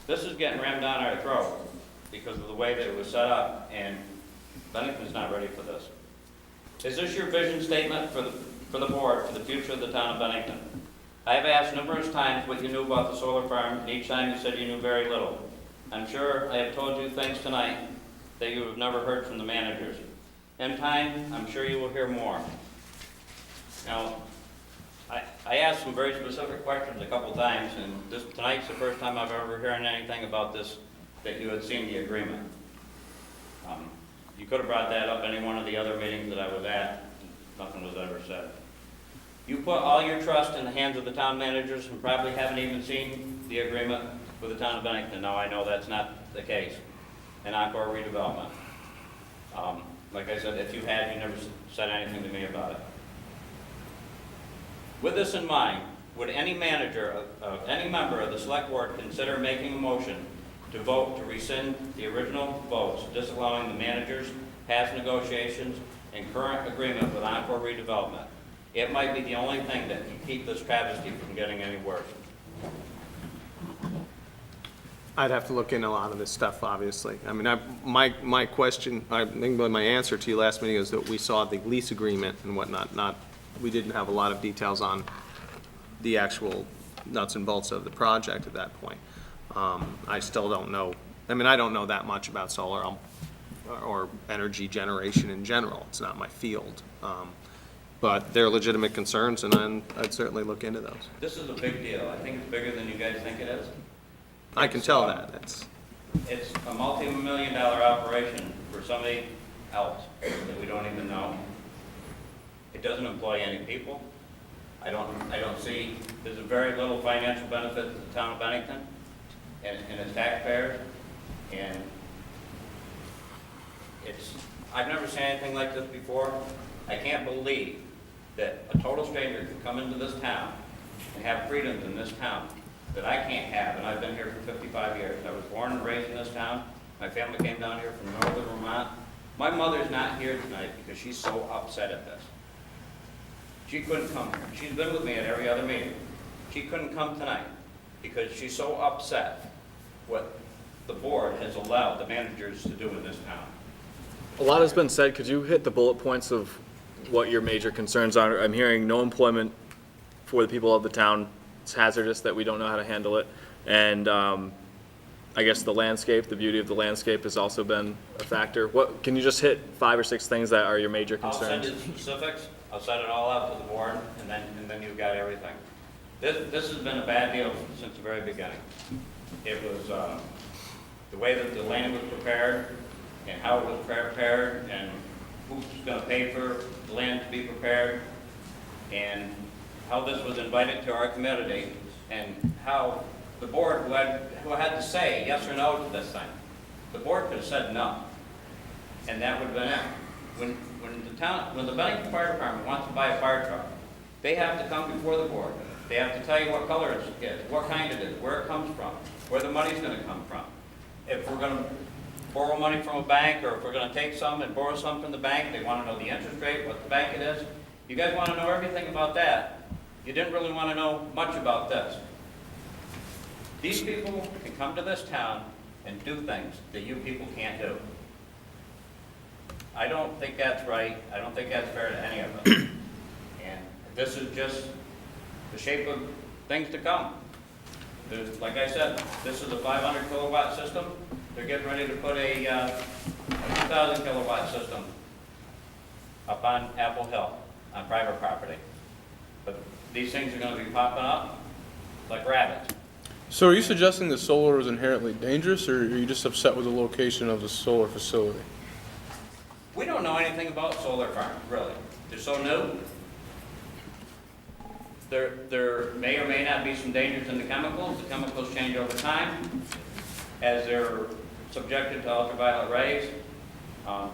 this is getting rammed down our throat because of the way that it was set up, and Bennington's not ready for this. Is this your vision statement for the board for the future of the town of Bennington? I have asked numerous times what you knew about the solar farm, and each time you said you knew very little. I'm sure I have told you things tonight that you have never heard from the managers. In time, I'm sure you will hear more. Now, I asked some very specific questions a couple times, and tonight's the first time I've ever heard anything about this, that you had seen the agreement. You could have brought that up any one of the other meetings that I was at. Nothing was ever said. You put all your trust in the hands of the town managers and probably haven't even seen the agreement with the town of Bennington. Now, I know that's not the case in Encore redevelopment. Like I said, if you had, you never said anything to me about it. With this in mind, would any manager, any member of the select board consider making a motion to vote to rescind the original votes, disallowing the manager's past negotiations and current agreement with Encore Redevelopment. It might be the only thing that can keep this travesty from getting any worse. I'd have to look into a lot of this stuff, obviously. I mean, my question, I think my answer to you last meeting is that we saw the lease agreement and whatnot, we didn't have a lot of details on the actual nuts and bolts of the project at that point. I still don't know, I mean, I don't know that much about solar or energy generation in general. It's not my field. But they're legitimate concerns, and I'd certainly look into those. This is a big deal. I think it's bigger than you guys think it is. I can tell that. It's a multi-million-dollar operation for somebody else that we don't even know. It doesn't employ any people. I don't see, there's a very little financial benefit to the town of Bennington and its taxpayers. And I've never seen anything like this before. I can't believe that a total stranger could come into this town and have freedoms in this town that I can't have, and I've been here for 55 years. I was born and raised in this town. My family came down here from northern Vermont. My mother's not here tonight because she's so upset at this. She couldn't come here. She's been with me at every other meeting. She couldn't come tonight because she's so upset what the board has allowed the managers to do in this town. A lot has been said. Could you hit the bullet points of what your major concerns are? I'm hearing no employment for the people of the town. It's hazardous that we don't know how to handle it. And I guess the landscape, the beauty of the landscape has also been a factor. What, can you just hit 5 or 6 things that are your major concerns? I'll send you specifics. I'll send it all out to the board, and then you've got everything. This has been a bad deal since the very beginning. It was the way that the land was prepared and how it was prepared and who's going to pay for the land to be prepared and how this was invited to our community and how the board who had to say yes or no to this thing. The board could have said no, and that would have been it. When the Bennington Fire Department wants to buy a fire truck, they have to come before the board. They have to tell you what color it is, what kind it is, where it comes from, where the money's going to come from. If we're going to borrow money from a bank, or if we're going to take some and borrow some from the bank, they want to know the interest rate, what the bank it is. You guys want to know everything about that. You didn't really want to know much about this. These people can come to this town and do things that you people can't do. I don't think that's right. I don't think that's fair to any of us. And this is just the shape of things to come. Like I said, this is a 500 kilowatt system. They're getting ready to put a 2,000 kilowatt system up on Apple Hill on private property. But these things are going to be popping up like rabbits. So are you suggesting that solar is inherently dangerous, or are you just upset with the location of the solar facility? We don't know anything about solar farms, really. They're so new. There may or may not be some dangers in the chemicals. The chemicals change over time as they're subjected to ultraviolet rays.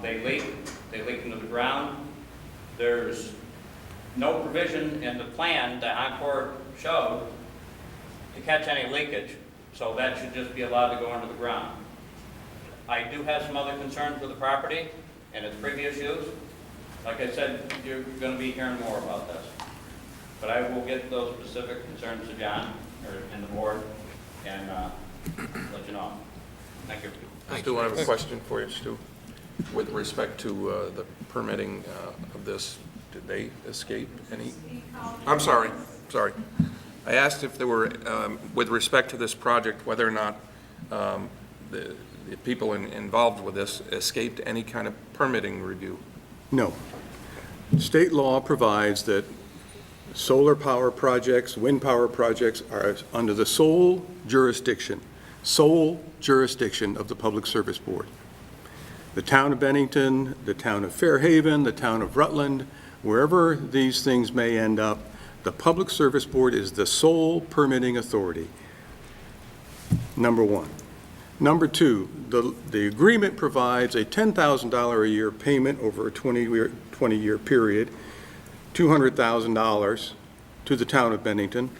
They leak into the ground. There's no provision in the plan that Encore showed to catch any leakage, so that should just be allowed to go into the ground. I do have some other concerns with the property and its previous use. Like I said, you're going to be hearing more about this. But I will get those specific concerns to John and the board and let you know. Thank you. Stu, I have a question for you, Stu. With respect to the permitting of this, did they escape any? I'm sorry. I asked if there were, with respect to this project, whether or not the people involved with this escaped any kind of permitting review. No. State law provides that solar power projects, wind power projects are under the sole jurisdiction of the Public Service Board. The town of Bennington, the town of Fairhaven, the town of Rutland, wherever these things may end up, the Public Service Board is the sole permitting authority, number one. Number two, the agreement provides a $10,000 a year payment over a 20-year period, $200,000 to the town of Bennington.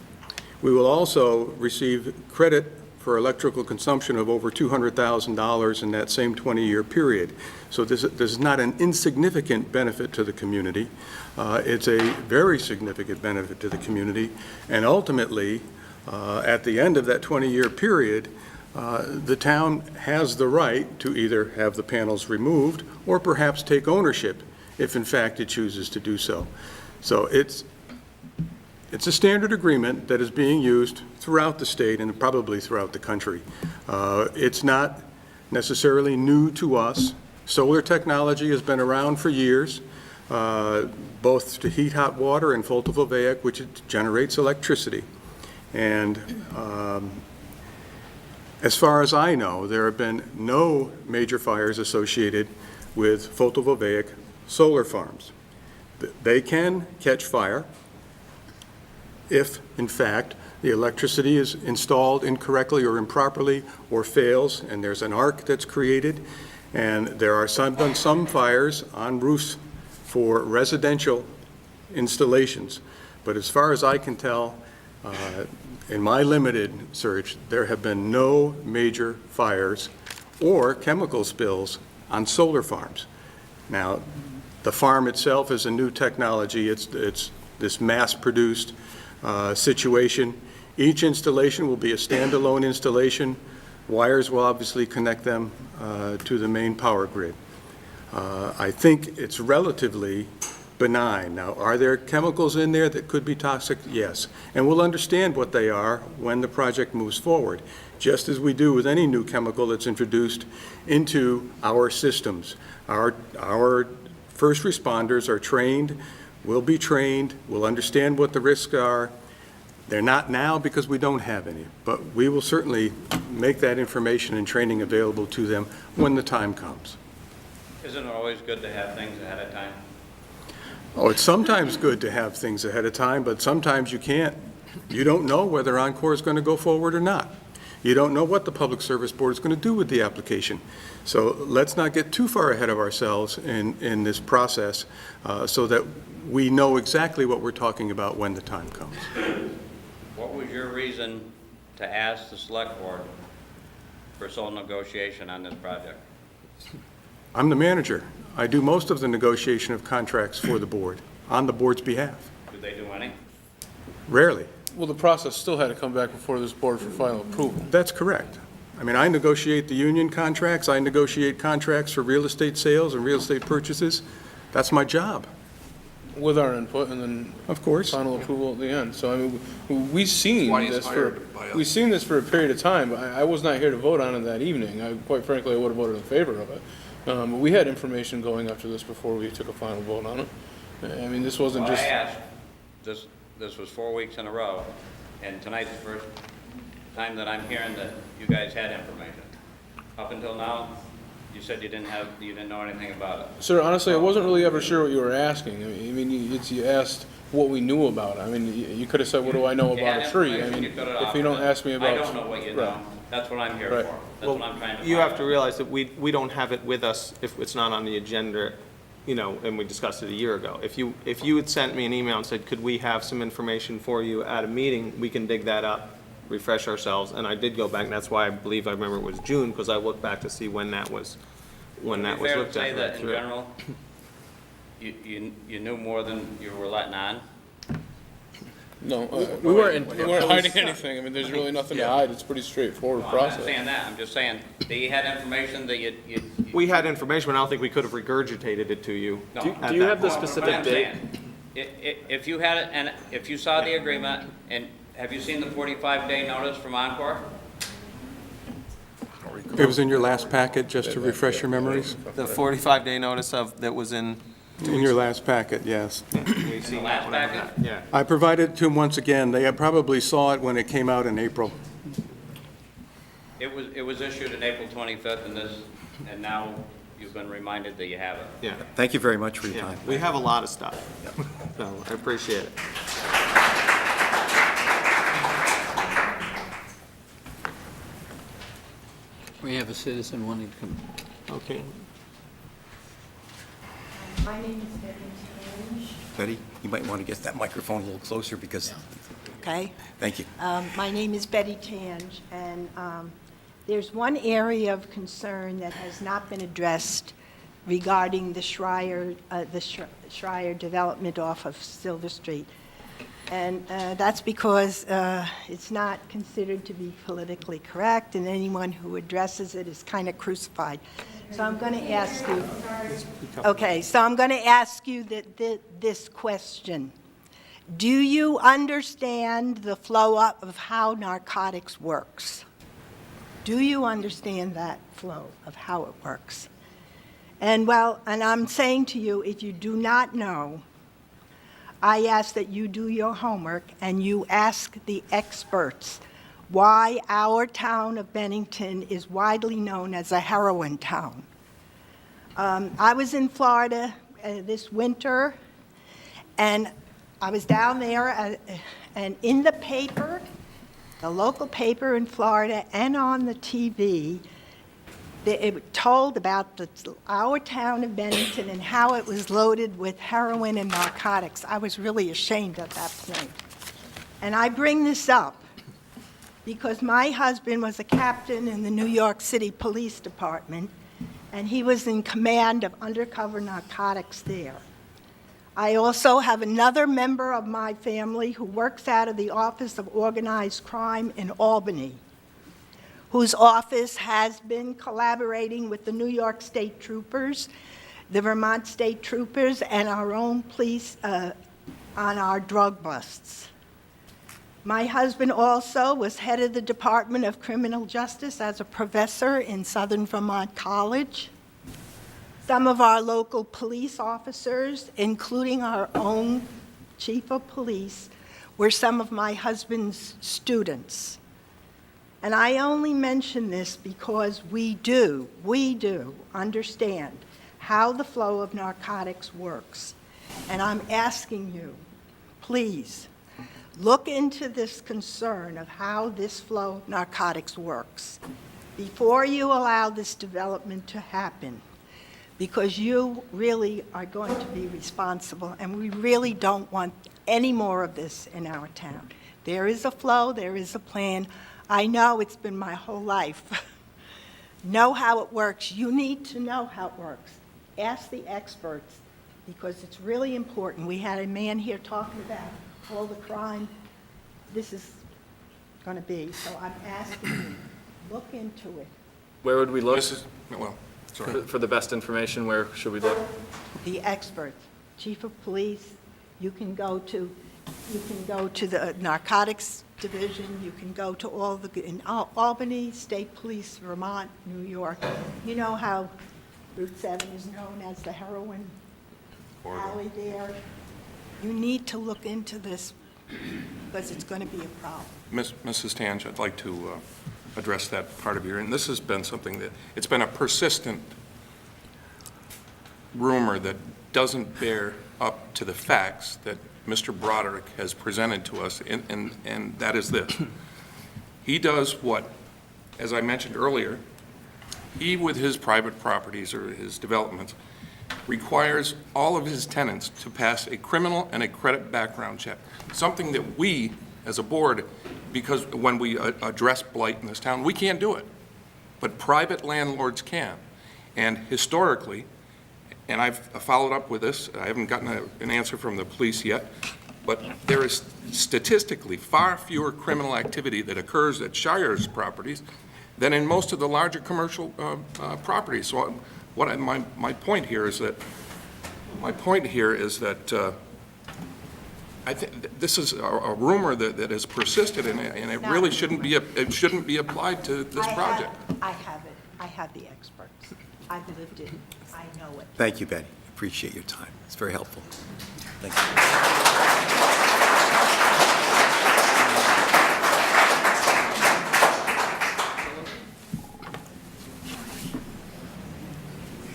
We will also receive credit for electrical consumption of over $200,000 in that same 20-year period. So this is not an insignificant benefit to the community. It's a very significant benefit to the community. And ultimately, at the end of that 20-year period, the town has the right to either have the panels removed or perhaps take ownership if in fact it chooses to do so. So it's a standard agreement that is being used throughout the state and probably throughout the country. It's not necessarily new to us. Solar technology has been around for years, both to heat hot water and photovoltaic, which generates electricity. And as far as I know, there have been no major fires associated with photovoltaic solar farms. They can catch fire if, in fact, the electricity is installed incorrectly or improperly or fails, and there's an arc that's created. And there are some fires on roofs for residential installations. But as far as I can tell, in my limited search, there have been no major fires or chemical spills on solar farms. Now, the farm itself is a new technology. It's this mass-produced situation. Each installation will be a standalone installation. Wires will obviously connect them to the main power grid. I think it's relatively benign. Now, are there chemicals in there that could be toxic? Yes. And we'll understand what they are when the project moves forward, just as we do with any new chemical that's introduced into our systems. Our first responders are trained, will be trained, will understand what the risks are. They're not now because we don't have any, but we will certainly make that information and training available to them when the time comes. Isn't it always good to have things ahead of time? Oh, it's sometimes good to have things ahead of time, but sometimes you can't. You don't know whether Encore is going to go forward or not. You don't know what the Public Service Board is going to do with the application. So let's not get too far ahead of ourselves in this process so that we know exactly what we're talking about when the time comes. What was your reason to ask the Select Board for sole negotiation on this project? I'm the manager. I do most of the negotiation of contracts for the board, on the board's behalf. Did they do any? Rarely. Well, the process still had to come back before this board for final approval. That's correct. I mean, I negotiate the union contracts. I negotiate contracts for real estate sales and real estate purchases. That's my job. With our input and then. Of course. Final approval at the end. So, I mean, we've seen Why he's this hired by us. we've seen this for a period of time, but I was not here to vote on it that evening. Quite frankly, I would have voted in favor of it. But we had information going after this before we took a final vote on it. I mean, this wasn't Well, just. I asked, this was 4 weeks in a row, and tonight's the first time that I'm hearing that you guys had information. Up until now, you said you didn't know anything about it. Sir, honestly, I wasn't really ever sure what you were asking. I mean, you asked what we knew about it. I mean, you could have said, what do I know You about had a tree? I information, mean, you could have if you don't offered it. ask me about. I don't know what you know. That's what I'm here Right. for. That's what I'm trying to You find have to out. realize that we don't have it with us if it's not on the agenda, you know, and we discussed it a year ago. If you had sent me an email and said, could we have some information for you at a meeting, we can dig that up, refresh ourselves, and I did go back, and that's why I believe I remember it was June, because I looked back to see when that was Would it be looked fair at. to say that right in through. general, you knew more than you were letting on? No, we weren't hiding anything. I mean, there's really nothing to hide. It's a pretty straightforward No, I'm not process. saying that, I'm just saying, that you had information that you. We had information, but I don't think we could have regurgitated it to you. No. at Do you that have the point. specific But I'm saying, if you had it, and if you saw the agreement, and have you seen the 45-day notice from Encore? It was in your last packet, just to refresh your memories? The 45-day notice that was in. In your last packet, yes. We've seen last that one. packet? Yeah. I provided it to them once again. They probably saw it when it came out in April. It was issued on April 25th, and now you've been reminded that you have it. Yeah. Thank you very much for your Yeah, time. we have a lot of stuff. So I appreciate it. We have a citizen wanting to come. Okay. My name is Bennington. Betty, you might want to get that microphone a little closer because, okay? Thank you. My name is Betty Tange, and there's one area of concern that has not been addressed regarding the Schreier development off of Silver Street. And that's because it's not considered to be politically correct, and anyone who addresses it is kind of crucified. So I'm going to ask you, this question. Do you understand the flow up of how narcotics works? Do you understand that flow of how it works? And I'm saying to you, if you do not know, I ask that you do your homework and you ask the experts why our town of Bennington is widely known as a heroin town. I was in Florida this winter, and I was down there, and in the paper, the local paper in Florida, and on the TV, it told about our town of Bennington and how it was loaded with heroin and narcotics. I was really ashamed at that point. And I bring this up because my husband was a captain in the New York City Police Department, and he was in command of undercover narcotics there. I also have another member of my family who works out of the Office of Organized Crime in Albany, whose office has been collaborating with the New York State Troopers, the Vermont State Troopers, and our own police on our drug busts. My husband also was head of the Department of Criminal Justice as a professor in Southern Vermont College. Some of our local police officers, including our own chief of police, were some of my husband's students. And I only mention this because we do understand how the flow of narcotics works. And I'm asking you, please, look into this concern of how this flow of narcotics works before you allow this development to happen, because you really are going to be responsible, and we really don't want any more of this in our town. There is a flow, there is a plan. I know, it's been my whole life. Know how it works. You need to know how it works. Ask the experts, because it's really important. We had a man here talking about all the crime this is going to be. So I'm asking you, look into it. Where would we look? Sorry. For the best information, where should we look? The experts, chief of police, you can go to the narcotics division, you can go to in Albany, State Police, Vermont, New York. You know how Route 7 is known as the heroin alley there? You need to look into this because it's going to be a problem. Mrs. Tange, I'd like to address that part of your, and this has been something that, it's been a persistent rumor that doesn't bear up to the facts that Mr. Broderick has presented to us, and that is this. He does what, as I mentioned earlier, he, with his private properties or his developments, requires all of his tenants to pass a criminal and a credit background check, something that we, as a board, because when we address blight in this town, we can't do it, but private landlords can. And historically, and I've followed up with this, I haven't gotten an answer from the police yet, but there is statistically far fewer criminal activity that occurs at Shire's properties than in most of the larger commercial properties. So my point here is that I think this is a rumor that has persisted, and it really shouldn't be applied to this project. I have it. I have the experts. I've lived it. I know it. Thank you, Betty. Appreciate your time. It's very helpful. Thank you.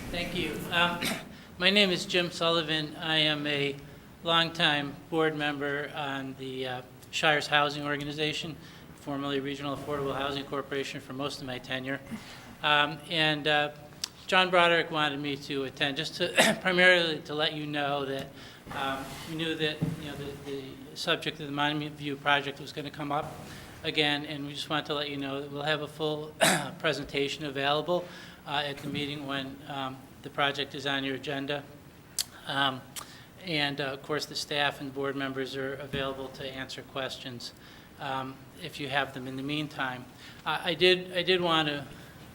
Thank you. My name is Jim Sullivan. I am a longtime board member on the Shire's Housing Organization, formerly Regional Affordable Housing Corporation, for most of my tenure. John Broderick wanted me to attend just to primarily to let you know that We knew that, the subject of the Monument View project was going to come up again, and we just wanted to let you know that we'll have a full presentation available at the meeting when the project is on your agenda. And of course, the staff and board members are available to answer questions if you have them in the meantime. I did want to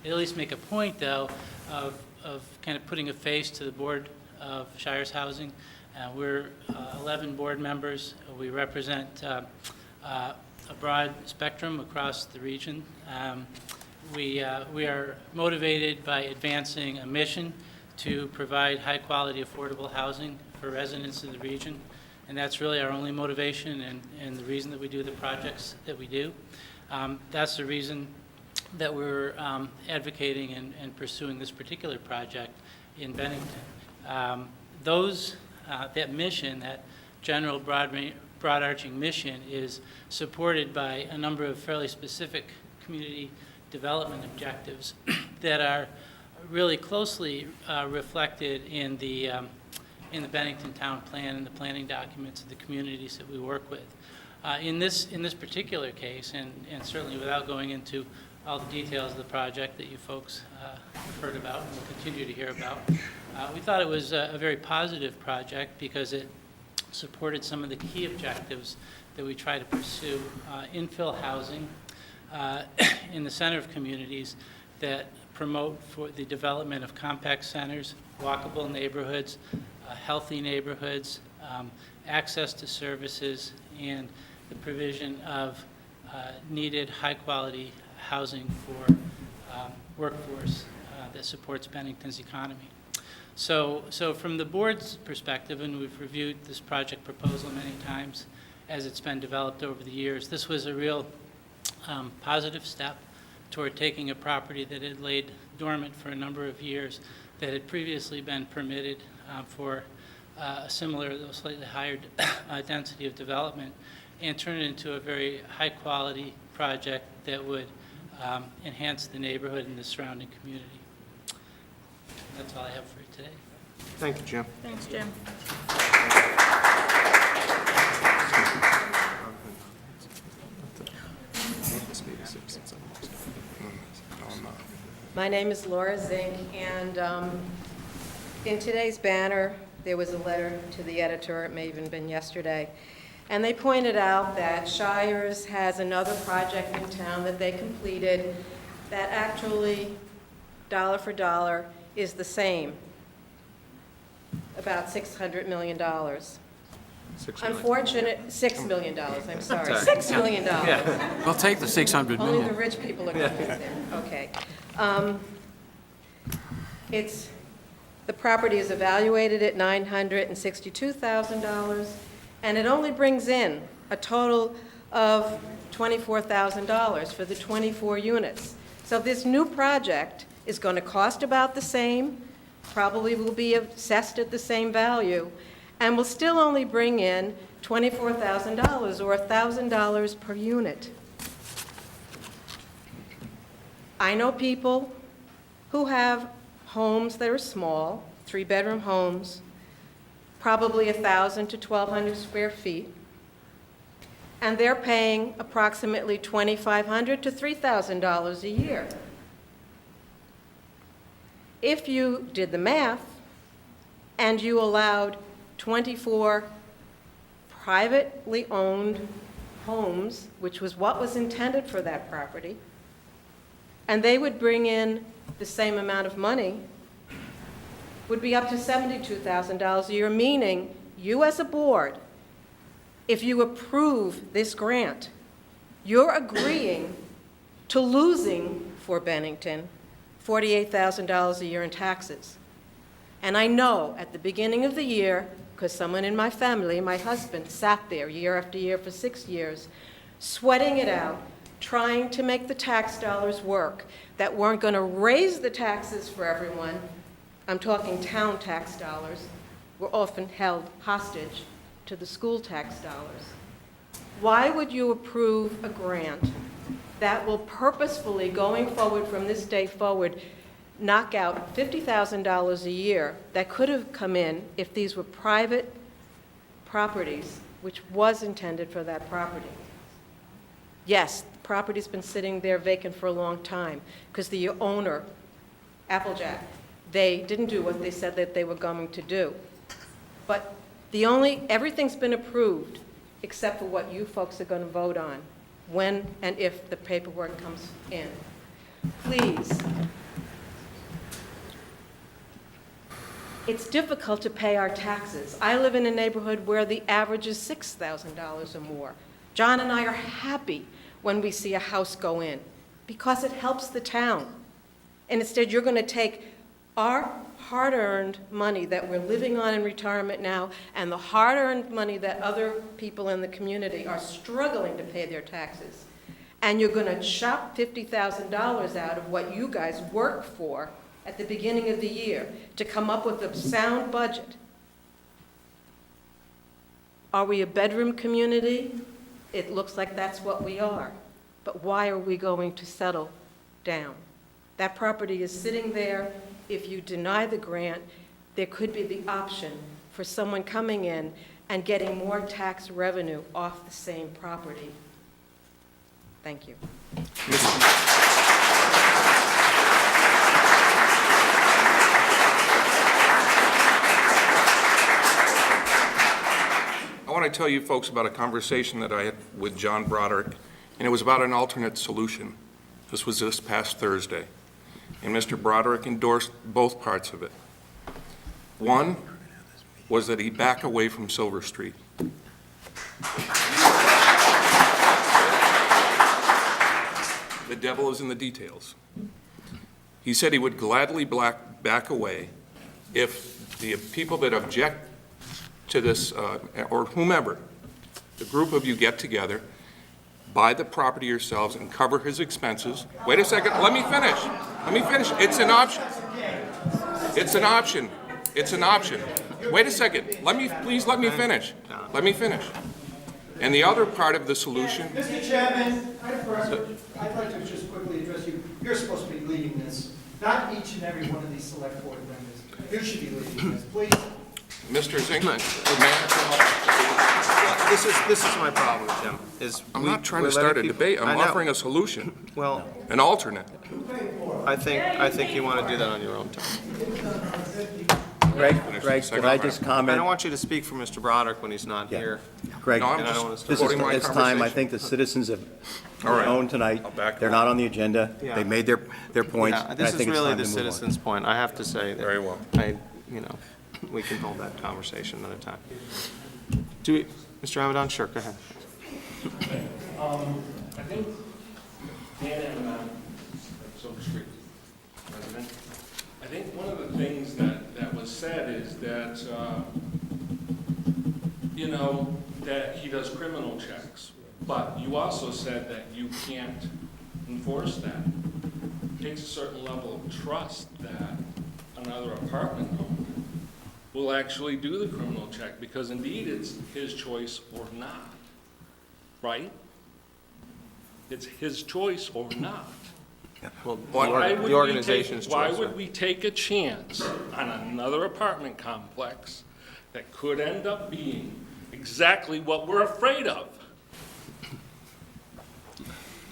at least make a point, though, of kind of putting a face to the Board of Shires Housing. We're 11 board members. We represent a broad spectrum across the region. We are motivated by advancing a mission to provide high-quality, affordable housing for residents of the region, and that's really our only motivation and the reason that we do the projects that we do. That's the reason that we're advocating and pursuing this particular project in Bennington. That mission, that general broad-arching mission, is supported by a number of fairly specific community development objectives that are really closely reflected in the Bennington Town Plan and the planning documents of the communities that we work with. In this particular case, and certainly without going into all the details of the project that you folks have heard about and will continue to hear about, we thought it was a very positive project because it supported some of the key objectives that we try to pursue. Infill housing in the center of communities that promote for the development of compact centers, walkable neighborhoods, healthy neighborhoods, access to services, and the provision of needed high-quality housing for workforce that supports Bennington's economy. So from the board's perspective, and we've reviewed this project proposal many times as it's been developed over the years, this was a real positive step toward taking a property that had laid dormant for a number of years, that had previously been permitted for a similar, though slightly higher density of development, and turn it into a very high-quality project that would enhance the neighborhood and the surrounding community. That's all I have for you today. Thank you, Jim. Thanks, Jim. My name is Laura Zink, and in today's banner, there was a letter to the editor, it may have even been yesterday, and they pointed out that Shires has another project in town that they completed that actually, dollar for dollar, is the same, about $600 million. Unfortunate, $6 million, I'm sorry, $6 million. Yeah. We'll take the 600 Only million. the rich people are going to use it. Okay. The property is evaluated at $962,000, and it only brings in a total of $24,000 for the 24 units. So this new project is going to cost about the same, probably will be assessed at the same value, and will still only bring in $24,000 or $1,000 per unit. I know people who have homes that are small, 3-bedroom homes, probably 1,000 to 1,200 square feet, and they're paying approximately $2,500 to $3,000 a year. If you did the math and you allowed 24 privately owned homes, which was what was intended for that property, and they would bring in the same amount of money, would be up to $72,000 a year, meaning you as a board, if you approve this grant, you're agreeing to losing for Bennington $48,000 a year in taxes. And I know at the beginning of the year, because someone in my family, my husband, sat there year after year for 6 years, sweating it out, trying to make the tax dollars work that weren't going to raise the taxes for everyone. I'm talking town tax dollars. We're often held hostage to the school tax dollars. Why would you approve a grant that will purposefully, going forward from this day forward, knock out $50,000 a year that could have come in if these were private properties, which was intended for that property. Yes, the property's been sitting there vacant for a long time because the owner, Applejack, they didn't do what they said that they were going to do. But everything's been approved except for what you folks are going to vote on when and if the paperwork comes in. Please. It's difficult to pay our taxes. I live in a neighborhood where the average is $6,000 or more. John and I are happy when we see a house go in because it helps the town. And instead, you're going to take our hard-earned money that we're living on in retirement now and the hard-earned money that other people in the community are struggling to pay their taxes, and you're going to chop $50,000 out of what you guys work for at the beginning of the year to come up with a sound budget. Are we a bedroom community? It looks like that's what we are. But why are we going to settle down? That property is sitting there. If you deny the grant, there could be the option for someone coming in and getting more tax revenue off the same property. Thank you. I want to tell you folks about a conversation that I had with John Broderick, and it was about an alternate solution. This was this past Thursday, and Mr. Broderick endorsed both parts of it. One was that he back away from Silver Street. The devil is in the details. He said he would gladly back away if the people that object to this, or whomever, the group of you get together, buy the property yourselves and cover his expenses. Wait a second, let me finish. It's an option. It's an option. It's an option. Wait a second, please let me finish. Let me finish. And the other part of the solution. Mr. Chairman, I'd like to just quickly address you. You're supposed to be leading this, not each and every one of these select board members. You should be leading this, please. Mr. Zinkman, This is my problem, Jim, is I'm not trying to start a debate. I'm offering a solution. Well, an alternate. I think you want to do that on your own time. Greg, could I just comment? I don't want you to speak for Mr. Broderick when he's not here. Greg, No, I'm just this quoting my is time. I conversation. think the citizens have All right. their own tonight. I'll back They're that. not on the agenda. Yeah. They made their points. Yeah, and I this is think it's really time the to move on. citizen's point. I have to say that. Very well. We can hold that conversation another time. Mr. Ramadan, sure, go ahead. I think Dan and Silver Street resident, I think one of the things that was said is that, that he does criminal checks. But you also said that you can't enforce that. It takes a certain level of trust that another apartment owner will actually do the criminal check, because indeed it's his choice or not, right? It's his choice or not. Well, Why the organization's choice. Why would we take a chance on another apartment complex that could end up being exactly what we're afraid of?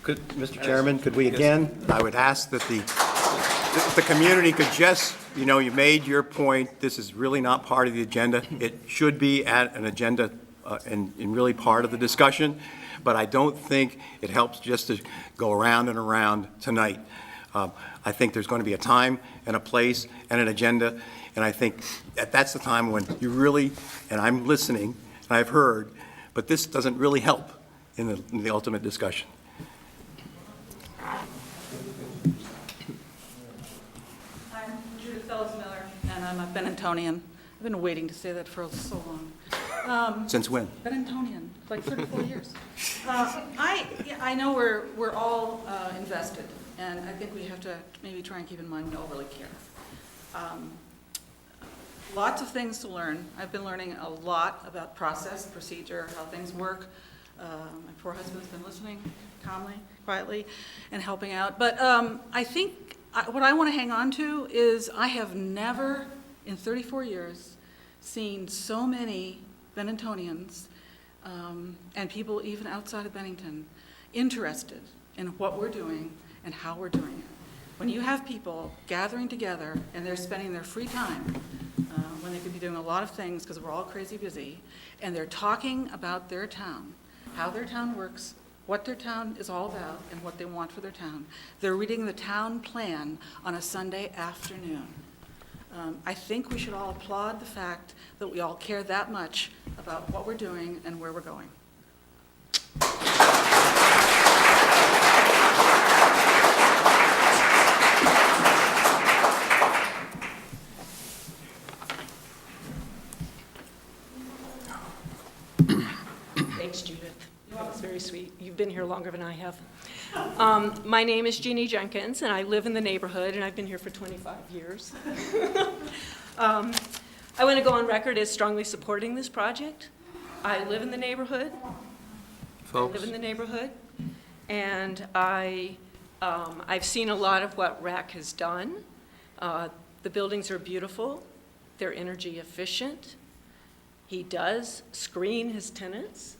Mr. Chairman, could we again, I would ask that the community could just, you made your point, this is really not part of the agenda. It should be at an agenda and really part of the discussion, but I don't think it helps just to go around and around tonight. I think there's going to be a time and a place and an agenda, and I think that's the time when you really, and I'm listening, and I've heard, but this doesn't really help in the ultimate discussion. I'm Judith Fellows-Miller, and I'm a Benningtonian. I've been waiting to say that for so long. Since when? Benningtonian, like 34 years. I know we're all invested, and I think we have to maybe try and keep in mind we all really care. Lots of things to learn. I've been learning a lot about process, procedure, how things work. My poor husband's been listening calmly, quietly, and helping out. But I think what I want to hang on to is I have never, in 34 years, seen so many Benningtonians, and people even outside of Bennington interested in what we're doing and how we're doing it. When you have people gathering together and they're spending their free time, when they could be doing a lot of things because we're all crazy busy, and they're talking about their town, how their town works, what their town is all about, and what they want for their town. They're reading the town plan on a Sunday afternoon. I think we should all applaud the fact that we all care that much about what we're doing and where we're going. Thanks, Judith. That's very sweet. You've been here longer than I have. My name is Jeannie Jenkins, and I live in the neighborhood, and I've been here for 25 years. I want to go on record as strongly supporting this project. I live in the neighborhood. Folks. I live in the neighborhood, and I've seen a lot of what RAC has done. The buildings are beautiful. They're energy efficient. He does screen his tenants.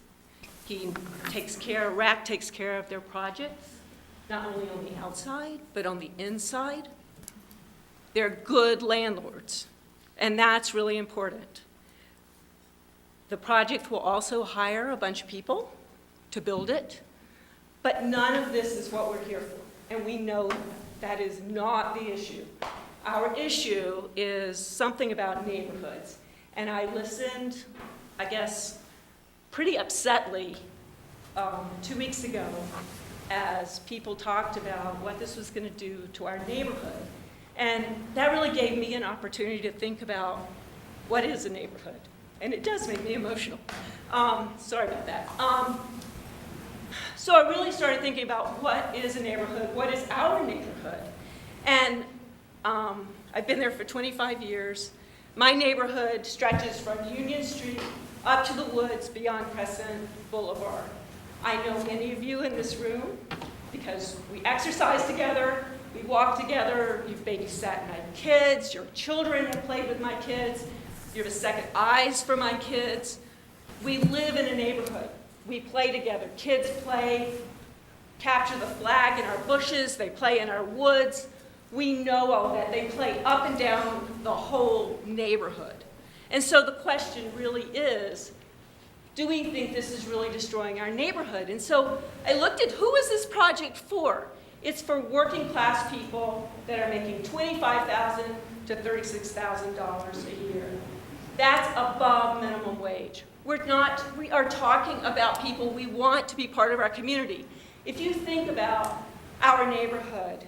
He takes care, RAC takes care of their projects, not only on the outside, but on the inside. They're good landlords, and that's really important. The project will also hire a bunch of people to build it, but none of this is what we're here for, and we know that is not the issue. Our issue is something about neighborhoods, and I listened, I guess, pretty upsetly 2 weeks ago as people talked about what this was going to do to our neighborhood. And that really gave me an opportunity to think about what is a neighborhood. And it does make me emotional. Sorry about that. So I really started thinking about what is a neighborhood, what is our neighborhood. And I've been there for 25 years. My neighborhood stretches from Union Street up to the woods beyond Crescent Boulevard. I know many of you in this room because we exercise together, we walk together, you've babysat my kids, your children have played with my kids, you're the second eyes for my kids. We live in a neighborhood. We play together. Kids play, capture the flag in our bushes, they play in our woods. We know all that. They play up and down the whole neighborhood. And so the question really is, do we think this is really destroying our neighborhood? And so I looked at who is this project for? It's for working class people that are making $25,000 to $36,000 a year. That's above minimum wage. We are talking about people we want to be part of our community. If you think about our neighborhood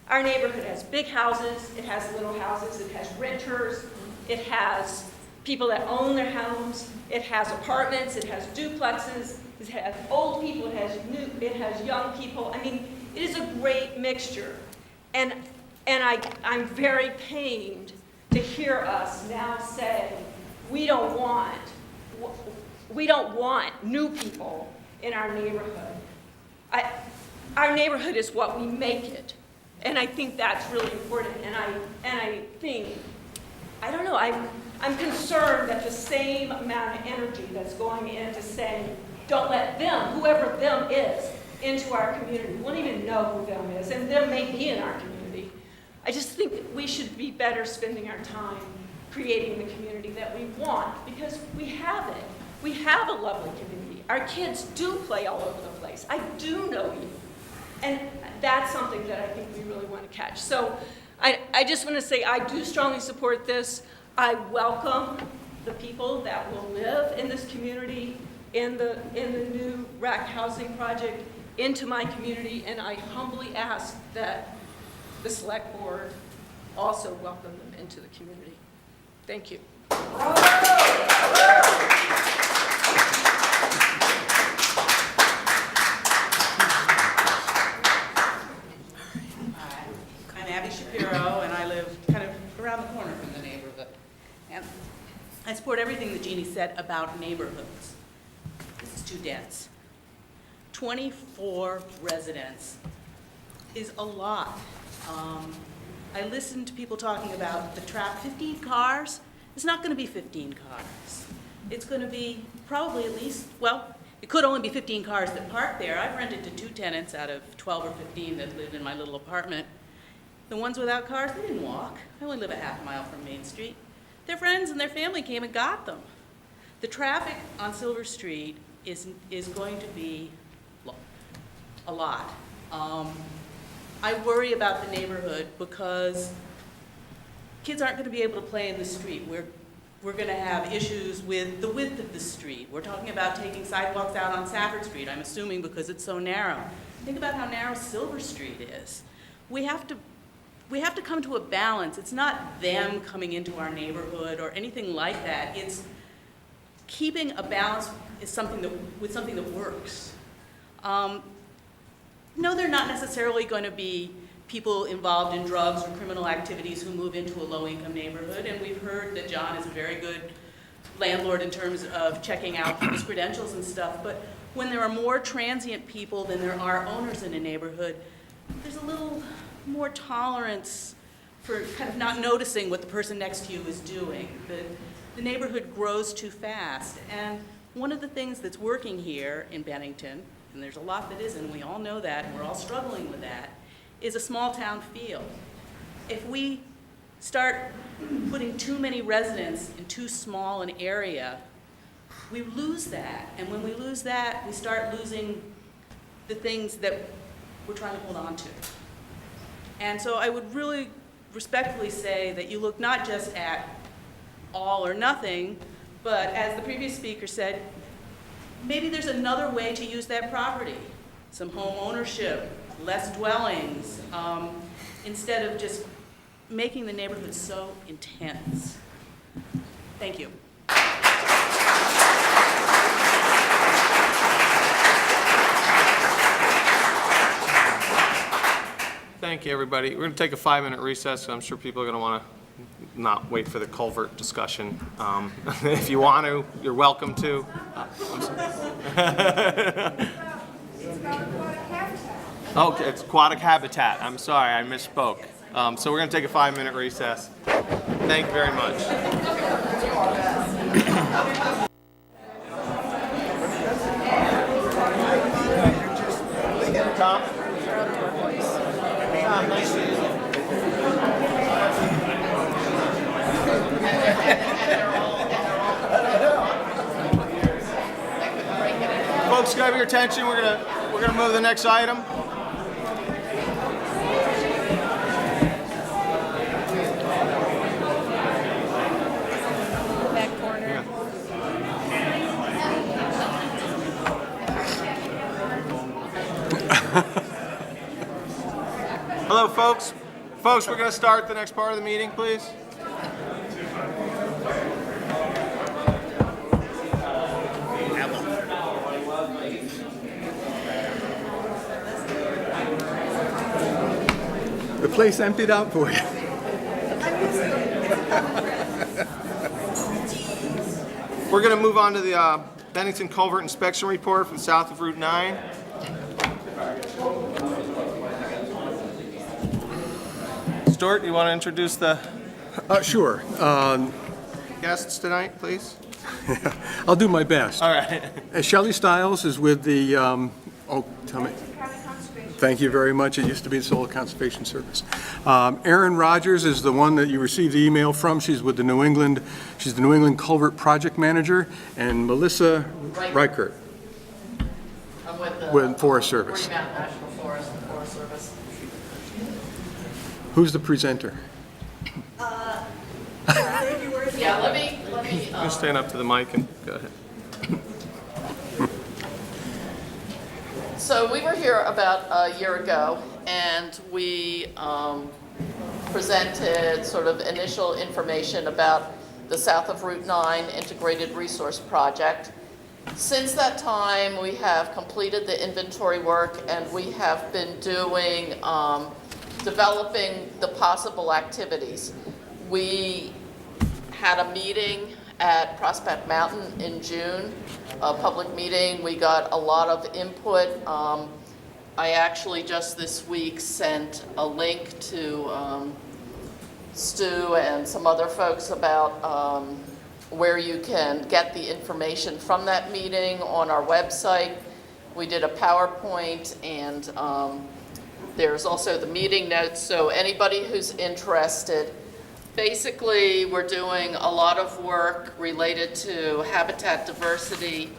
has big houses, it has little houses, it has renters, it has people that own their homes, it has apartments, it has duplexes, it has old people, it has young people. I mean, it is a great mixture. And I'm very pained to hear us now say, we don't want new people in our neighborhood. Our neighborhood is what we make it. And I think that's really important. And I think, I don't know, I'm concerned that the same amount of energy that's going into saying, don't let them, whoever them is, into our community. We won't even know who them is, and them may be in our community. I just think that we should be better spending our time creating the community that we want, because we have it. We have a lovely community. Our kids do play all over the place. I do know you. And that's something that I think we really want to catch. So I just want to say I do strongly support this. I welcome the people that will live in this community, in the new RAC housing project, into my community, and I humbly ask that the select board also welcome them into the community. Thank you. I'm Abby Shapiro, and I live kind of around the corner from the neighborhood. And I support everything that Jeannie said about neighborhoods. This is too dense. 24 residents is a lot. I listened to people talking about the trap, 15 cars. It's not going to be 15 cars. it's going to be probably at least, well, it could only be 15 cars that park there. I've rented to 2 tenants out of 12 or 15 that live in my little apartment. The ones without cars, they didn't walk. I only live a half mile from Main Street. Their friends and their family came and got them. The traffic on Silver Street is going to be a lot. I worry about the neighborhood because kids aren't going to be able to play in the street. We're going to have issues with the width of the street. We're talking about taking sidewalks out on Safford Street, I'm assuming because it's so narrow. Think about how narrow Silver Street is. We have to come to a balance. It's not them coming into our neighborhood or anything like that. It's keeping a balance with something that works. No, they're not necessarily going to be people involved in drugs or criminal activities who move into a low-income neighborhood, and we've heard that John is a very good landlord in terms of checking out his credentials and stuff, but when there are more transient people than there are owners in a neighborhood, there's a little more tolerance for kind of not noticing what the person next to you is doing. The neighborhood grows too fast, and one of the things that's working here in Bennington, and there's a lot that isn't, and we all know that, and we're all struggling with that, is a small town feel. If we start putting too many residents in too small an area, we lose that. And when we lose that, we start losing the things that we're trying to hold on to. And so I would really respectfully say that you look not just at all or nothing, but as the previous speaker said, maybe there's another way to use that property. Some home ownership, less dwellings, instead of just making the neighborhood so intense. Thank you. Thank you, everybody. We're going to take a 5-minute recess. I'm sure people are going to want to not wait for the culvert discussion. If you want to, you're welcome to. Okay, it's aquatic habitat. I'm sorry, I misspoke. So we're going to take a 5-minute recess. Thank you very much. Tom? Nice to meet you. Folks, can I have your attention? We're gonna move to the next item. Back corner. Yeah. Hello, folks. Folks, we're gonna start the next part of the meeting, please. The place emptied out for you. We're going to move on to the Bennington Culvert Inspection Report from south of Route 9. Stuart, you want to introduce the Sure. guests tonight, please? I'll do my best. All right. Shelley Stiles is with the, tell me. Thank you very much. It used to be the Solar Conservation Service. Erin Rogers is the one that you received the email from. She's with the New England Culvert Project Manager, and Melissa Reichert I'm with with Forest Service. Green Mountain National Forest and Forest Service. Who's the presenter? Yeah, let me. Just stand up to the mic and go ahead. So we were here about a year ago, and we presented sort of initial information about the south of Route 9 Integrated Resource Project. Since that time, we have completed the inventory work, and we have been doing, developing the possible activities. We had a meeting at Prospect Mountain in June, a public meeting. We got a lot of input. I actually just this week sent a link to Stu and some other folks about where you can get the information from that meeting on our website. We did a PowerPoint, and there's also the meeting notes, so anybody who's interested. Basically, we're doing a lot of work related to habitat diversity,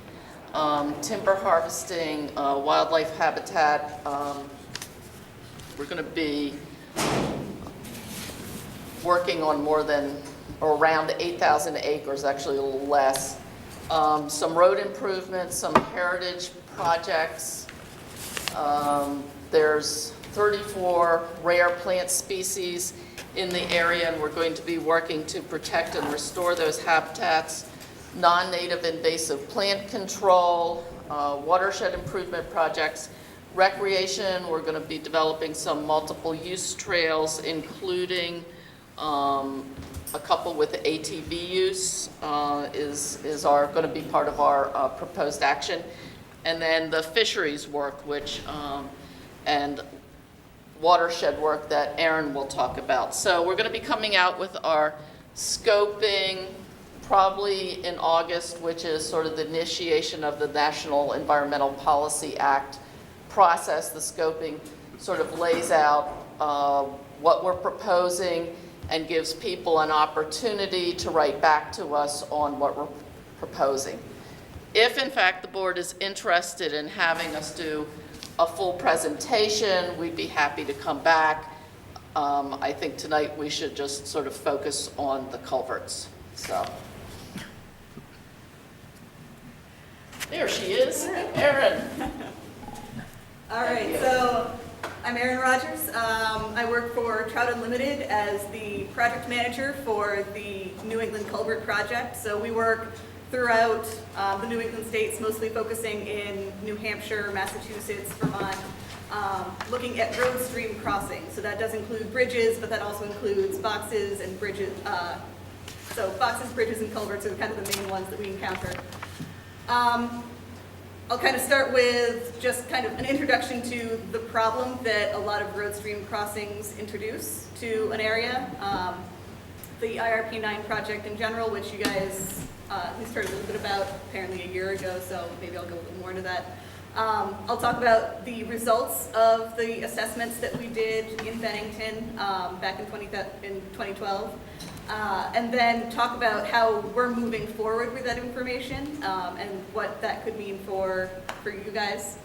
timber harvesting, wildlife habitat. We're going to be working on more than, or around 8,000 acres, actually a little less. Some road improvements, some heritage projects. There's 34 rare plant species in the area, and we're going to be working to protect and restore those habitats. Non-native invasive plant control, watershed improvement projects, recreation. We're going to be developing some multiple use trails, including a couple with ATV use is going to be part of our proposed action. And then the fisheries work, which, and watershed work that Aaron will talk about. So we're going to be coming out with our scoping probably in August, which is sort of the initiation of the National Environmental Policy Act process. The scoping sort of lays out what we're proposing and gives people an opportunity to write back to us on what we're proposing. If in fact the board is interested in having us do a full presentation, we'd be happy to come back. I think tonight we should just sort of focus on the culverts. So there she is, Erin. All right, so I'm Erin Rogers. I work for Trout Unlimited as the project manager for the New England Culvert Project. So we work throughout the New England states, mostly focusing in New Hampshire, Massachusetts, Vermont, looking at road stream crossings. So that does include bridges, but that also includes boxes and bridges. So boxes, bridges, and culverts are kind of the main ones that we encounter. I'll kind of start with just kind of an introduction to the problem that a lot of road stream crossings introduce to an area. The IRP9 project in general, which you guys we started a little bit about apparently a year ago, so maybe I'll go a little more into that. I'll talk about the results of the assessments that we did in Bennington back in 2012. And then talk about how we're moving forward with that information and what that could mean for you guys.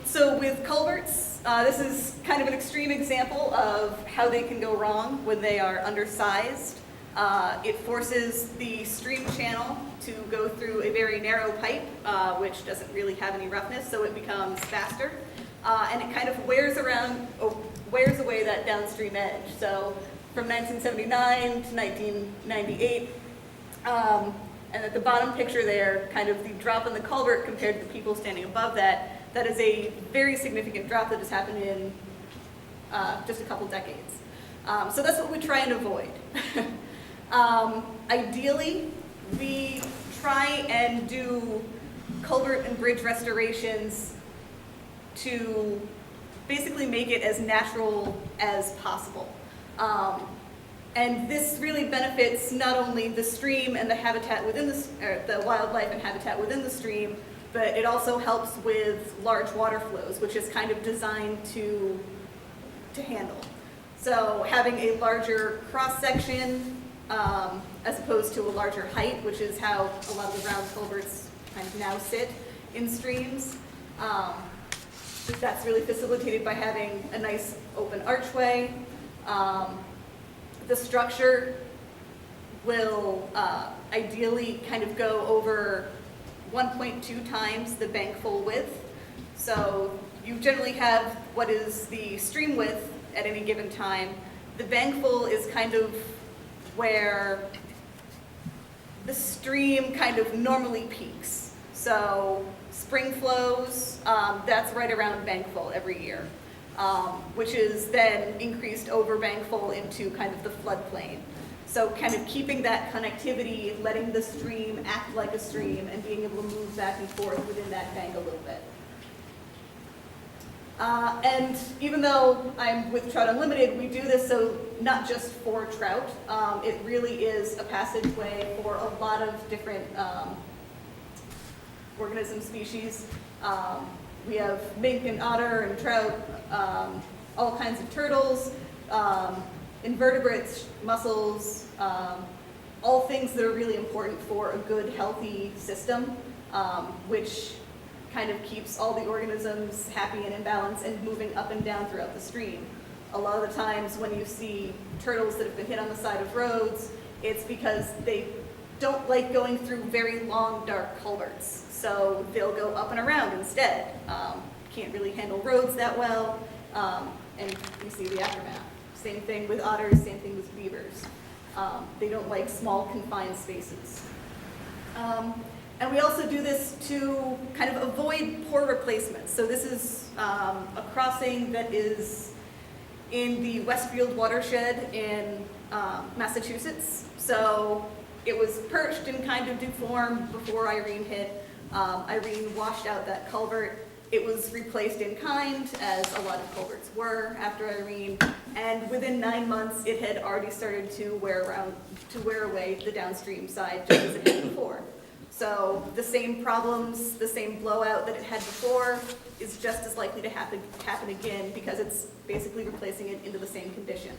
So with culverts, this is kind of an extreme example of how they can go wrong when they are undersized. It forces the stream channel to go through a very narrow pipe, which doesn't really have any roughness, so it becomes faster. And it kind of wears away that downstream edge. So from 1979 to 1998. And at the bottom picture there, kind of the drop in the culvert compared to the people standing above that, that is a very significant drop that has happened in just a couple decades. So that's what we try and avoid. Ideally, we try and do culvert and bridge restorations to basically make it as natural as possible. And this really benefits not only the stream and the habitat within the wildlife and habitat within the stream, but it also helps with large water flows, which is kind of designed to handle. So having a larger cross-section as opposed to a larger height, which is how a lot of the round culverts kind of now sit in streams. That's really facilitated by having a nice open archway. The structure will ideally kind of go over 1.2 times the bank full width. So you generally have what is the stream width at any given time. The bank full is kind of where the stream kind of normally peaks. So spring flows, that's right around bank full every year. Which is then increased over bank full into kind of the floodplain. So kind of keeping that connectivity, letting the stream act like a stream and being able to move back and forth within that bank a little bit. And even though I'm with Trout Unlimited, we do this so not just for trout. It really is a passageway for a lot of different organism species. We have mink and otter and trout, all kinds of turtles, invertebrates, mussels, all things that are really important for a good, healthy system, which kind of keeps all the organisms happy and in balance and moving up and down throughout the stream. A lot of the times when you see turtles that have been hit on the side of roads, it's because they don't like going through very long, dark culverts. So they'll go up and around instead. Can't really handle roads that well, and you see the aftermath. Same thing with otters, same thing with beavers. They don't like small, confined spaces. And we also do this to kind of avoid poor replacements. So this is a crossing that is in the Westfield watershed in Massachusetts. So it was perched in kind of due form before Irene hit. Irene washed out that culvert. It was replaced in kind, as a lot of culverts were after Irene, and within 9 months, it had already started to wear away the downstream side, just as it had before. So the same problems, the same blowout that it had before is just as likely to happen again, because it's basically replacing it into the same condition.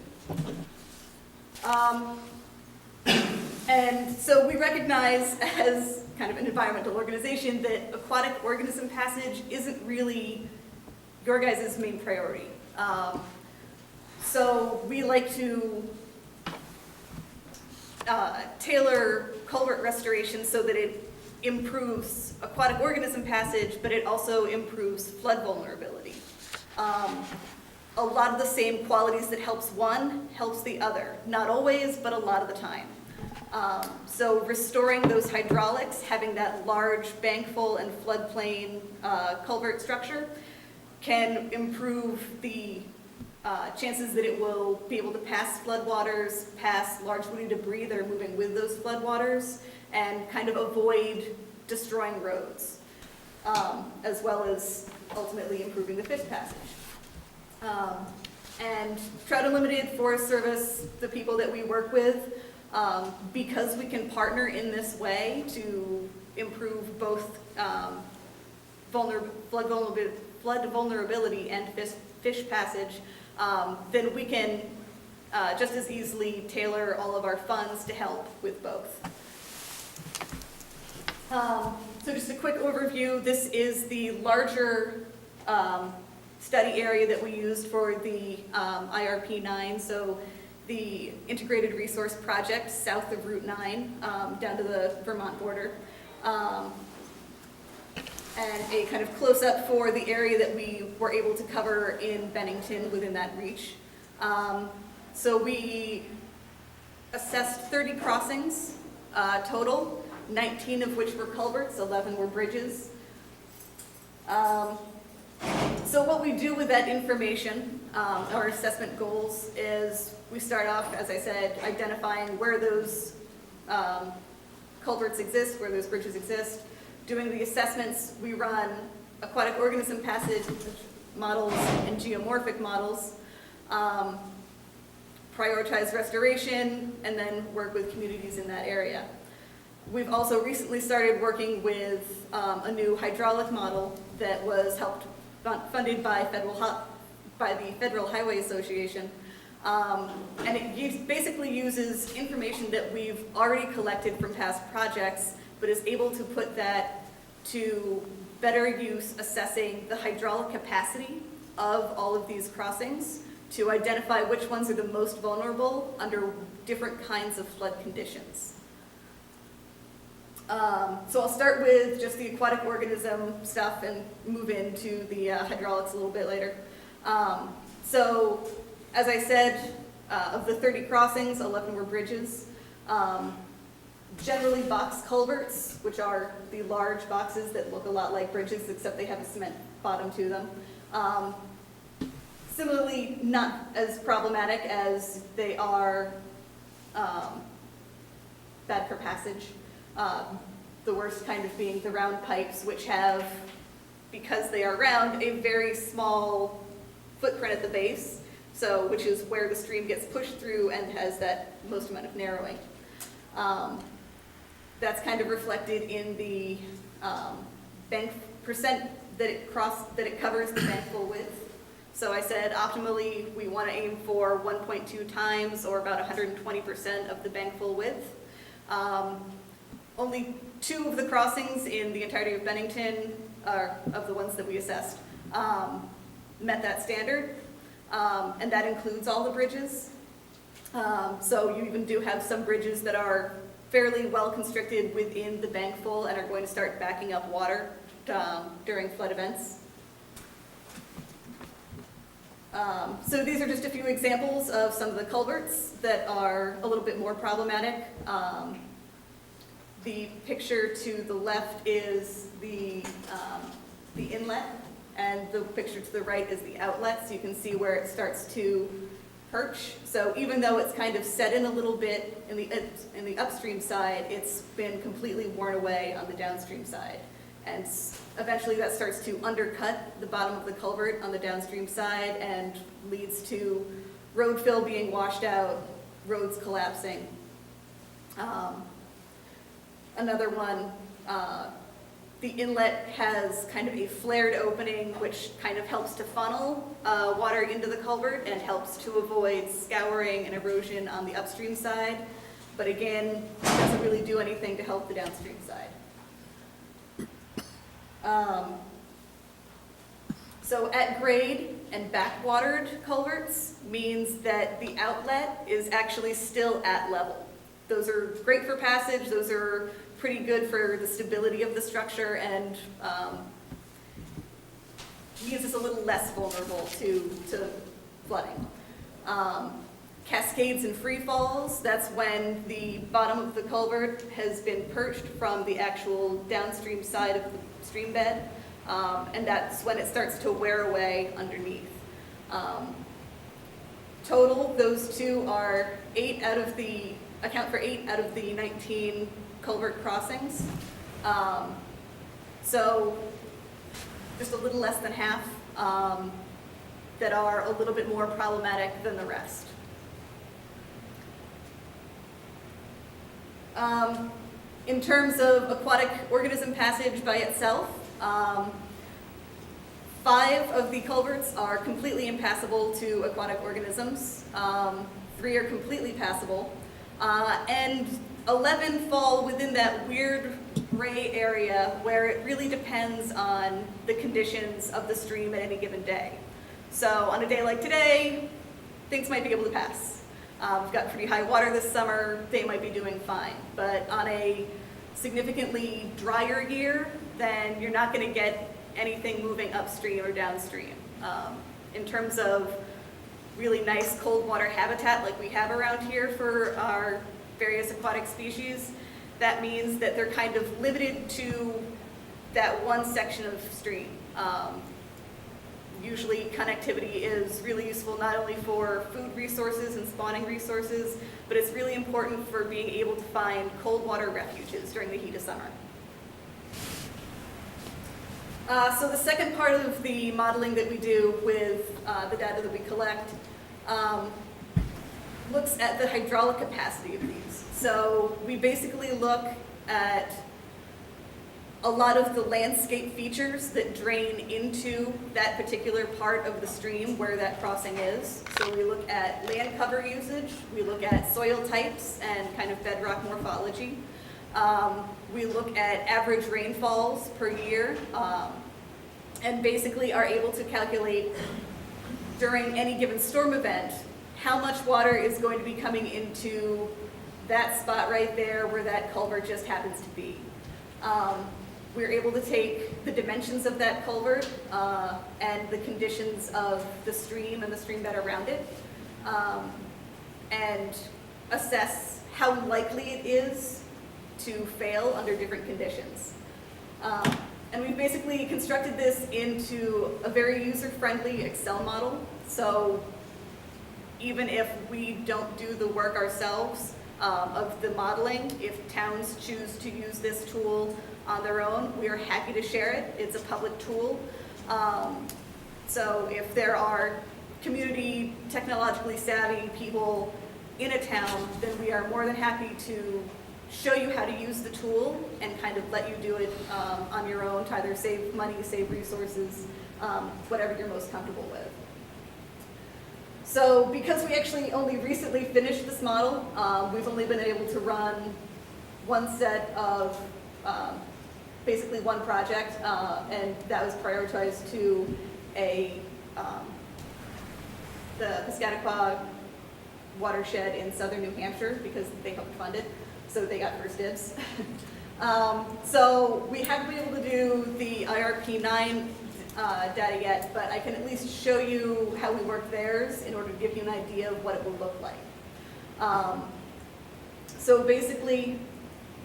And so we recognize, as kind of an environmental organization, that aquatic organism passage isn't really your guys' main priority. So we like to tailor culvert restoration so that it improves aquatic organism passage, but it also improves flood vulnerability. A lot of the same qualities that helps one helps the other. Not always, but a lot of the time. So restoring those hydraulics, having that large bankful and floodplain culvert structure can improve the chances that it will be able to pass floodwaters, pass large woody debris that are moving with those floodwaters, and kind of avoid destroying roads, as well as ultimately improving the fish passage. And Trout Unlimited, Forest Service, the people that we work with, because we can partner in this way to improve both flood vulnerability and fish passage, then we can just as easily tailor all of our funds to help with both. So just a quick overview, this is the larger study area that we used for the IRP 9. So the Integrated Resource Project south of Route 9 down to the Vermont border. And a kind of close-up for the area that we were able to cover in Bennington within that reach. So we assessed 30 crossings total, 19 of which were culverts, 11 were bridges. So what we do with that information, our assessment goals, is we start off, as I said, identifying where those culverts exist, where those bridges exist. Doing the assessments, we run aquatic organism passage models and geomorphic models, prioritize restoration, and then work with communities in that area. We've also recently started working with a new hydraulic model that was funded by the Federal Highway Association. And it basically uses information that we've already collected from past projects, but is able to put that to better use assessing the hydraulic capacity of all of these crossings to identify which ones are the most vulnerable under different kinds of flood conditions. So I'll start with just the aquatic organism stuff and move into the hydraulics a little bit later. So as I said, of the 30 crossings, 11 were bridges. Generally box culverts, which are the large boxes that look a lot like bridges except they have a cement bottom to them. Similarly, not as problematic as they are bad for passage. The worst kind of being the round pipes, which have because they are round, a very small footprint at the base, so which is where the stream gets pushed through and has that most amount of narrowing. That's kind of reflected in the bank percent that it covers the bank full width. So I said optimally we want to aim for 1.2 times or about 120% of the bank full width. Only 2 of the crossings in the entirety of Bennington, of the ones that we assessed, met that standard, and that includes all the bridges. So you even do have some bridges that are fairly well constricted within the bank full and are going to start backing up water during flood events. So these are just a few examples of some of the culverts that are a little bit more problematic. The picture to the left is the inlet, and the picture to the right is the outlet, so you can see where it starts to perch. So even though it's kind of set in a little bit in the upstream side, it's been completely worn away on the downstream side. And eventually that starts to undercut the bottom of the culvert on the downstream side and leads to road fill being washed out, roads collapsing. Another one, the inlet has kind of a flared opening which kind of helps to funnel water into the culvert and helps to avoid scouring and erosion on the upstream side. But again, it doesn't really do anything to help the downstream side. So at grade and backwatered culverts means that the outlet is actually still at level. Those are great for passage, those are pretty good for the stability of the structure, and means it's a little less vulnerable to flooding. Cascades and free falls, that's when the bottom of the culvert has been perched from the actual downstream side of the stream bed, and that's when it starts to wear away underneath. Total, those two are account for 8 out of the 19 culvert crossings. So just a little less than half that are a little bit more problematic than the rest. In terms of aquatic organism passage by itself, 5 of the culverts are completely impassable to aquatic organisms. 3 are completely passable. And 11 fall within that weird gray area where it really depends on the conditions of the stream at any given day. So on a day like today, things might be able to pass. We've got pretty high water this summer, they might be doing fine. But on a significantly drier year, then you're not going to get anything moving upstream or downstream. In terms of really nice cold water habitat like we have around here for our various aquatic species, that means that they're kind of limited to that one section of stream. Usually connectivity is really useful not only for food resources and spawning resources, but it's really important for being able to find cold water refuges during the heat of summer. So the second part of the modeling that we do with the data that we collect looks at the hydraulic capacity of these. So we basically look at a lot of the landscape features that drain into that particular part of the stream where that crossing is. So we look at land cover usage, we look at soil types and kind of bedrock morphology. We look at average rainfalls per year, and basically are able to calculate during any given storm event how much water is going to be coming into that spot right there where that culvert just happens to be. We're able to take the dimensions of that culvert and the conditions of the stream and the stream bed around it, and assess how likely it is to fail under different conditions. And we've basically constructed this into a very user-friendly Excel model. So even if we don't do the work ourselves of the modeling, if towns choose to use this tool, on their own, we are happy to share it. It's a public tool. So if there are community, technologically savvy people in a town, then we are more than happy to show you how to use the tool and kind of let you do it on your own to either save money, save resources, whatever you're most comfortable with. So because we actually only recently finished this model, we've only been able to run one set of basically one project, and that was prioritized to the Piscataqua watershed in southern New Hampshire because they helped fund it, so they got first dibs. So we haven't been able to do the IRP9 data yet, but I can at least show you how we work theirs in order to give you an idea of what it will look like. So basically,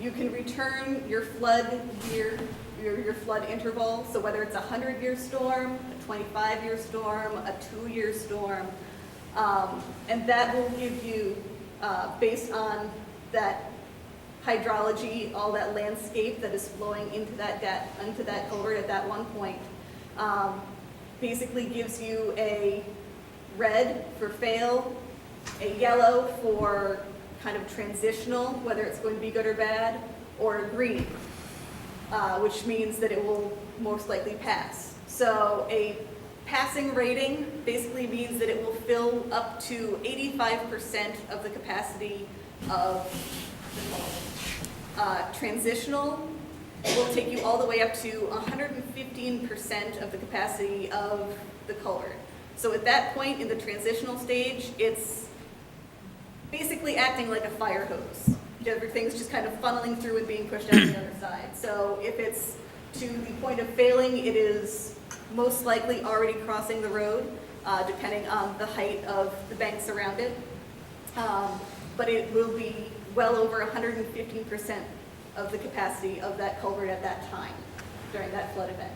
you can return your flood year, your flood interval, so whether it's a 100-year storm, a 25-year storm, a 2-year storm, and that will give you, based on that hydrology, all that landscape that is flowing into that culvert at that one point, basically gives you a red for fail, a yellow for kind of transitional, whether it's going to be good or bad, or a green, which means that it will most likely pass. So a passing rating basically means that it will fill up to 85% of the capacity of the culvert. Transitional will take you all the way up to 115% of the capacity of the culvert. So at that point in the transitional stage, it's basically acting like a fire hose. Everything's just kind of funneling through and being pushed out the other side. So if it's to the point of failing, it is most likely already crossing the road, depending on the height of the banks around it. But it will be well over 115% of the capacity of that culvert at that time during that flood event.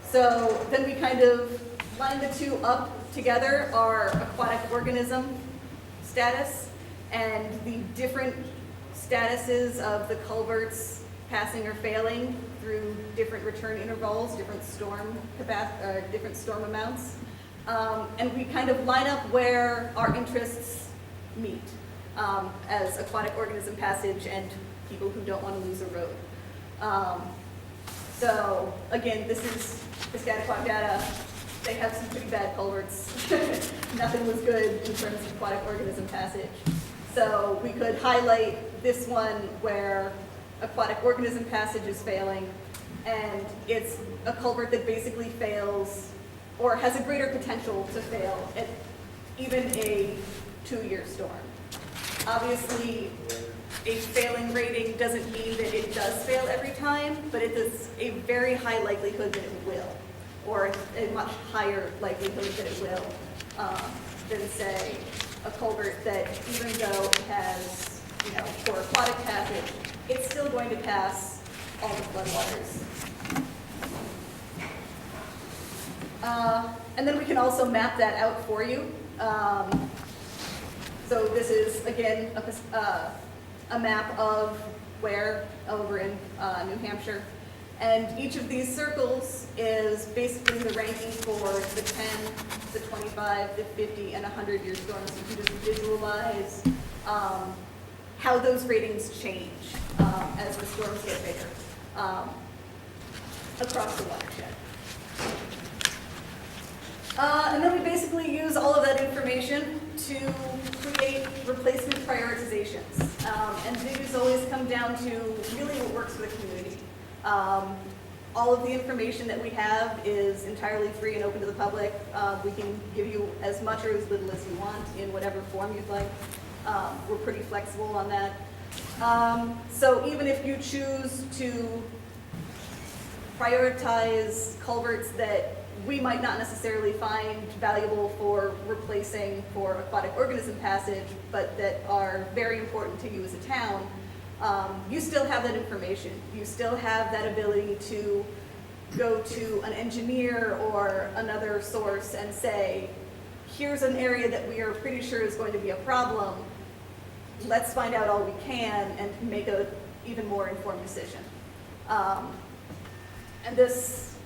So then we kind of line the two up together, our aquatic organism status and the different statuses of the culverts passing or failing through different return intervals, different storm amounts. And we kind of line up where our interests meet as aquatic organism passage and people who don't want to lose a road. So again, this is Piscataqua data. They have some pretty bad culverts. Nothing was good in terms of aquatic organism passage. So we could highlight this one where aquatic organism passage is failing, and it's a culvert that basically fails or has a greater potential to fail at even a 2-year storm. Obviously, a failing rating doesn't mean that it does fail every time, but it is a very high likelihood that it will, or a much higher likelihood that it will than, say, a culvert that even though it has, for aquatic passage, it's still going to pass all the floodwaters. And then we can also map that out for you. So this is, again, a map of where over in New Hampshire. And each of these circles is basically the ranking for the 10, the 25, the 50, and 100-year storms. You can just visualize how those ratings change as the storms get bigger across the watershed. And then we basically use all of that information to create replacement prioritizations. And these always come down to really what works for the community. All of the information that we have is entirely free and open to the public. We can give you as much or as little as you want in whatever form you'd like. We're pretty flexible on that. So even if you choose to prioritize culverts that we might not necessarily find valuable for replacing for aquatic organism passage, but that are very important to you as a town, you still have that information. You still have that ability to go to an engineer or another source and say, here's an area that we are pretty sure is going to be a problem. let's find out all we can and make a even more informed decision. And this,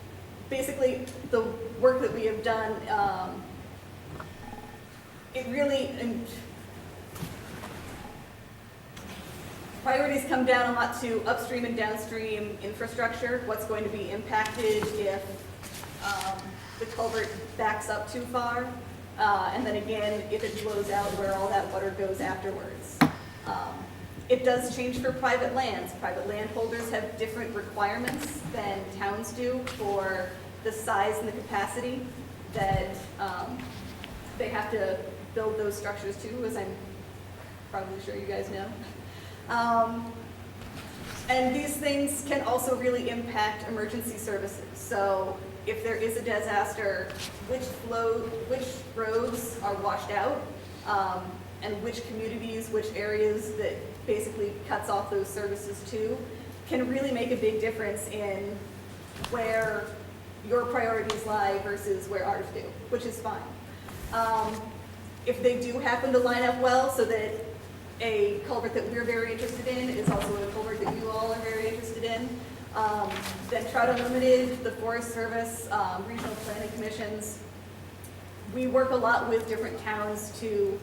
basically, the work that we have done, it really, priorities come down a lot to upstream and downstream infrastructure, what's going to be impacted if the culvert backs up too far, and then again, if it blows out, where all that water goes afterwards. It does change for private lands. Private landholders have different requirements than towns do for the size and the capacity that they have to build those structures to, as I'm probably sure you guys know. And these things can also really impact emergency services. So if there is a disaster, which roads are washed out, and which communities, which areas that basically cuts off those services to, can really make a big difference in where your priorities lie versus where ours do, which is fine. If they do happen to line up well so that a culvert that we're very interested in is also a culvert that you all are very interested in, then Trout Unlimited, the Forest Service, regional planning commissions, we work a lot with different towns to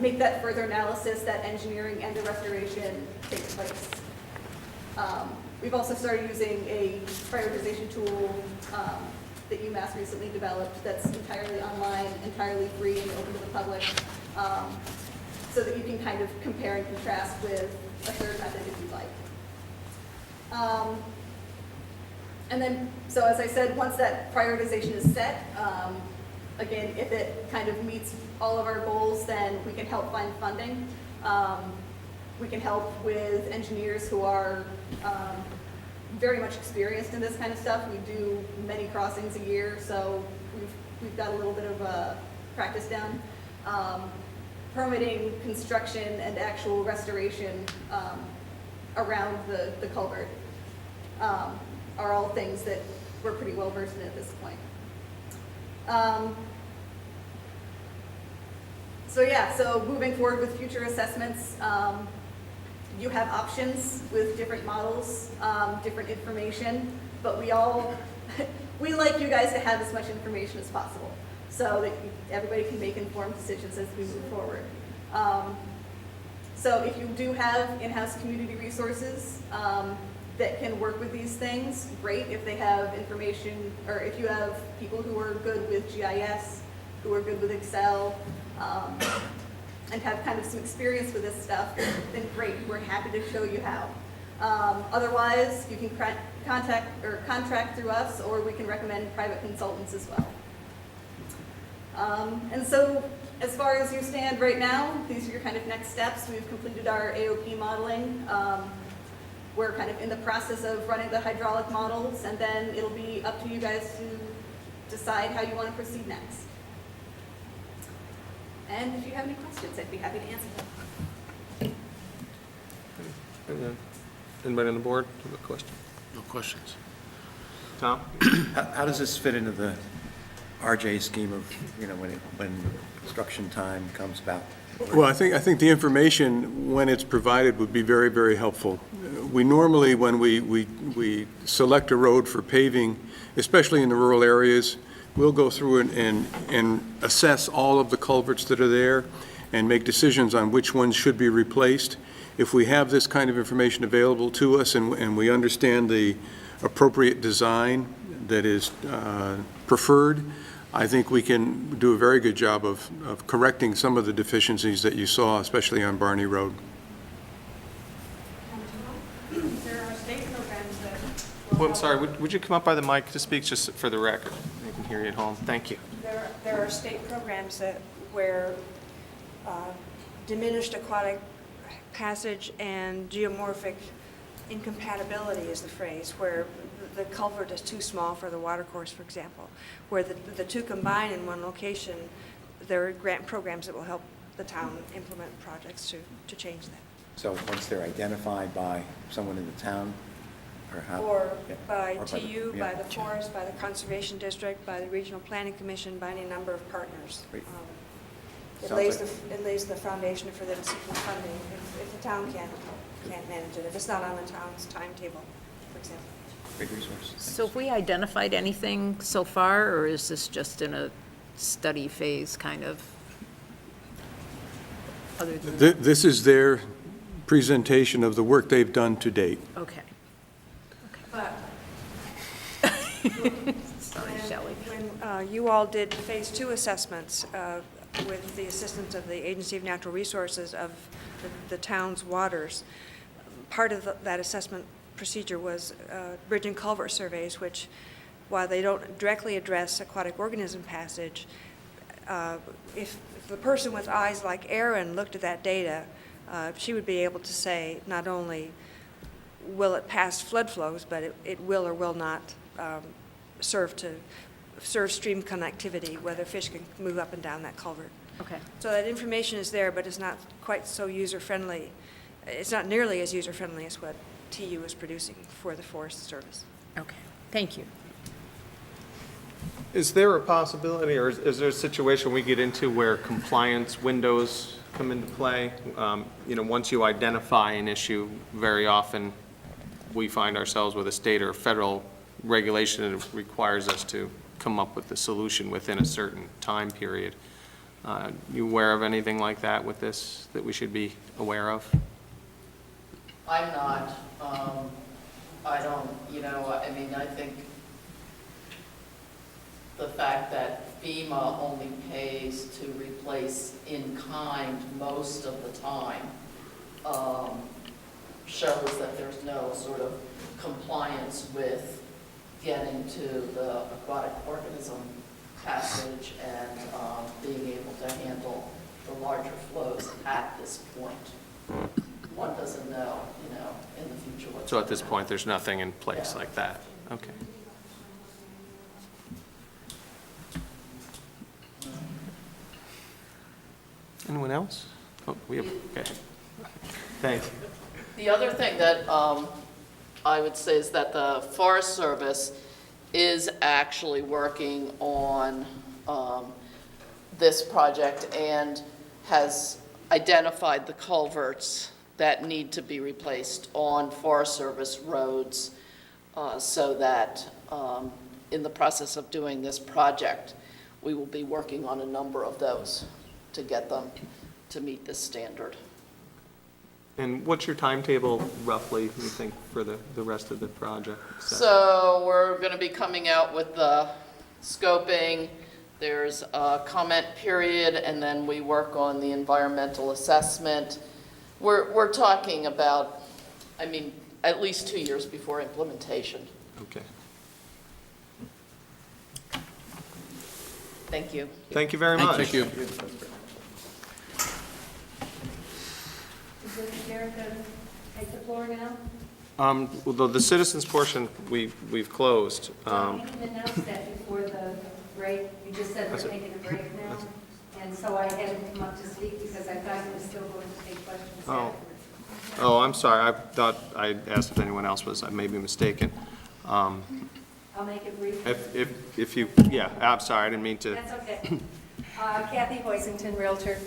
make that further analysis, that engineering and the restoration take place. We've also started using a prioritization tool that UMass recently developed that's entirely online, entirely free and open to the public, so that you can kind of compare and contrast with a third method if you'd like. And then, so as I said, once that prioritization is set, again, if it kind of meets all of our goals, then we can help find funding. We can help with engineers who are very much experienced in this kind of stuff. We do many crossings a year, so we've got a little bit of practice down. Permitting, construction, and actual restoration around the culvert are all things that we're pretty well versed in at this point. So yeah, so moving forward with future assessments, you have options with different models, different information, but we like you guys to have as much information as possible so that everybody can make informed decisions as we move forward. So if you do have in-house community resources that can work with these things, great. If they have information, or if you have people who are good with GIS, who are good with Excel, and have kind of some experience with this stuff, then great, we're happy to show you how. Otherwise, you can contact or contract through us, or we can recommend private consultants as well. And so, as far as you stand right now, these are your kind of next steps. We've completed our AOP modeling. We're kind of in the process of running the hydraulic models, and then it'll be up to you guys to decide how you want to proceed next. And if you have any questions, I'd be happy to answer them. Anybody on the board have a question? No questions. Tom? How does this fit into the RJ scheme of, when construction time comes about? Well, I think the information, when it's provided, would be very, very helpful. We normally, when we select a road for paving, especially in the rural areas, we'll go through and assess all of the culverts that are there and make decisions on which ones should be replaced. If we have this kind of information available to us and we understand the appropriate design that is preferred, I think we can do a very good job of correcting some of the deficiencies that you saw, especially on Barney Road. There are state programs that... Well, I'm sorry, would you come up by the mic to speak just for the record? They can hear you at home. Thank you. There are state programs where diminished aquatic passage and geomorphic incompatibility is the phrase, where the culvert is too small for the watercourse, for example, where the two combine in one location. There are grant programs that will help the town implement projects to change that. So once they're identified by someone in the town, or how? Or Yeah. by Or TU, yeah. by the forest, by the Conservation District, by the Regional Planning Commission, by any number of partners. Great. It Sounds lays the foundation for them seeking funding if the town can't manage it, if it's not on the town's timetable, for example. Big resource. So have we identified anything so far, or is this just in a study phase, kind of? Other than, This is their presentation of the work they've done to date. okay. But Sorry, Shelley. when you all did Phase 2 assessments with the assistance of the Agency of Natural Resources of the town's waters, part of that assessment procedure was bridge and culvert surveys, which, while they don't directly address aquatic organism passage, if the person with eyes like Erin looked at that data, she would be able to say not only will it pass flood flows, but it will or will not serve stream connectivity, whether fish can move up and down that culvert. Okay. So that information is there, but it's not quite so user-friendly. It's not nearly as user-friendly as what TU is producing for the Forest Service. Okay, thank you. Is there a possibility, or is there a situation we get into where compliance windows come into play? Once you identify an issue, very often we find ourselves with a state or federal regulation that requires us to come up with the solution within a certain time period. You aware of anything like that with this that we should be aware of? I'm not. I don't, I think the fact that FEMA only pays to replace in kind most of the time shows that there's no sort of compliance with getting to the aquatic organism passage and being able to handle the larger flows at this point. One doesn't know, in the future what's So at this point, there's nothing in place like that? Okay. Anyone else? Oh, we have, okay. Thank you. The other thing that I would say is that the Forest Service is actually working on this project and has identified the culverts that need to be replaced on Forest Service roads so that in the process of doing this project, we will be working on a number of those to get them to meet this standard. And what's your timetable roughly, you think, for the rest of the project? So we're going to be coming out with the scoping. There's a comment period, and then we work on the environmental assessment. We're talking about, at least 2 years before implementation. Okay. Thank you. Thank you very much. Thank you. Is it fair to take the floor now? Well, the citizens portion, we've closed. You didn't announce that before the break. You just said we're taking a break now. And so I hadn't come up to speak because I thought you were still going to take questions afterwards. Oh, I'm sorry. I thought I asked if anyone else was. I may be mistaken. I'll make it brief. If you, yeah, I'm sorry. I didn't mean to. That's okay. Kathy Hoisington, Realtor.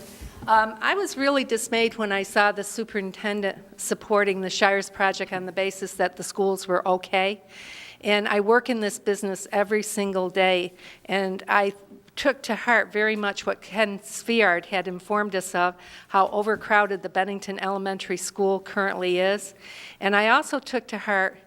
I was really dismayed when I saw the superintendent supporting the Shires project on the basis that the schools were okay. And I work in this business every single day, and I took to heart very much what Ken Sviard had informed us of, how overcrowded the Bennington Elementary School currently is. And I also took to heart,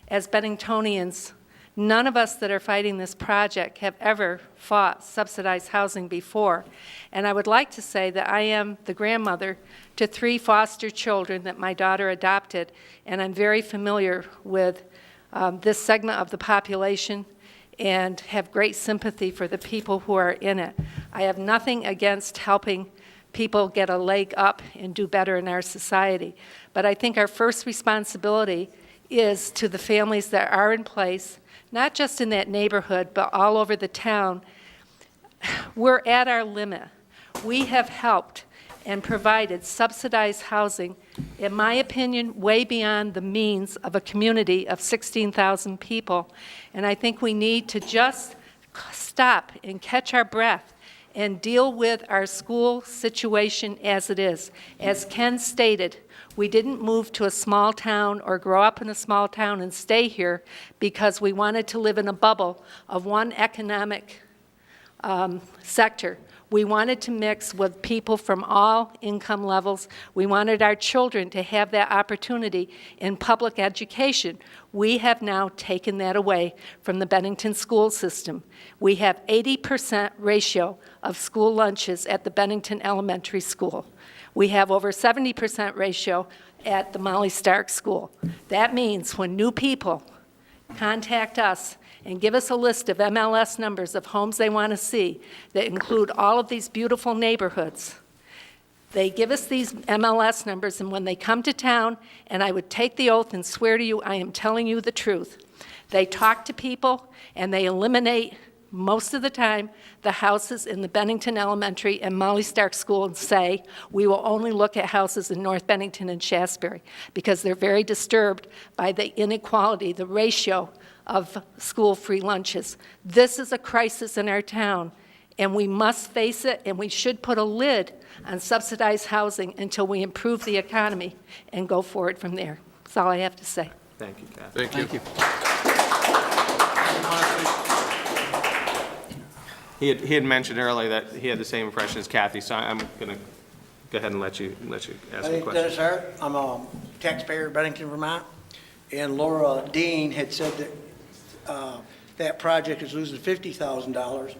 as Benningtonians, none of us that are fighting this project have ever fought subsidized housing before. And I would like to say that I am the grandmother to 3 foster children that my daughter adopted, and I'm very familiar with this segment of the population and have great sympathy for the people who are in it. I have nothing against helping people get a leg up and do better in our society. But I think our first responsibility is to the families that are in place, not just in that neighborhood, but all over the town. We're at our limit. We have helped and provided subsidized housing, in my opinion, way beyond the means of a community of 16,000 people. And I think we need to just stop and catch our breath and deal with our school situation as it is. As Ken stated, we didn't move to a small town or grow up in a small town and stay here because we wanted to live in a bubble of one economic sector. We wanted to mix with people from all income levels. We wanted our children to have that opportunity in public education. We have now taken that away from the Bennington school system. We have 80% ratio of school lunches at the Bennington Elementary School. We have over 70% ratio at the Molly Stark School. That means when new people contact us and give us a list of MLS numbers of homes they want to see that include all of these beautiful neighborhoods. They give us these MLS numbers, and when they come to town, and I would take the oath and swear to you, I am telling you the truth. They talk to people, and they eliminate, most of the time, the houses in the Bennington Elementary and Molly Stark School and say, we will only look at houses in North Bennington and Shasberry, because they're very disturbed by the inequality, the ratio of school-free lunches. This is a crisis in our town, and we must face it, and we should put a lid on subsidized housing until we improve the economy and go forward from there. That's all I have to say. Thank you, Kathy. Thank you. He had mentioned earlier that he had the same impression as Kathy, so I'm going to go ahead and let you ask a question. Dennis Hart, I'm a taxpayer in Bennington, Vermont, and Laura Dean had said that that project is losing $50,000.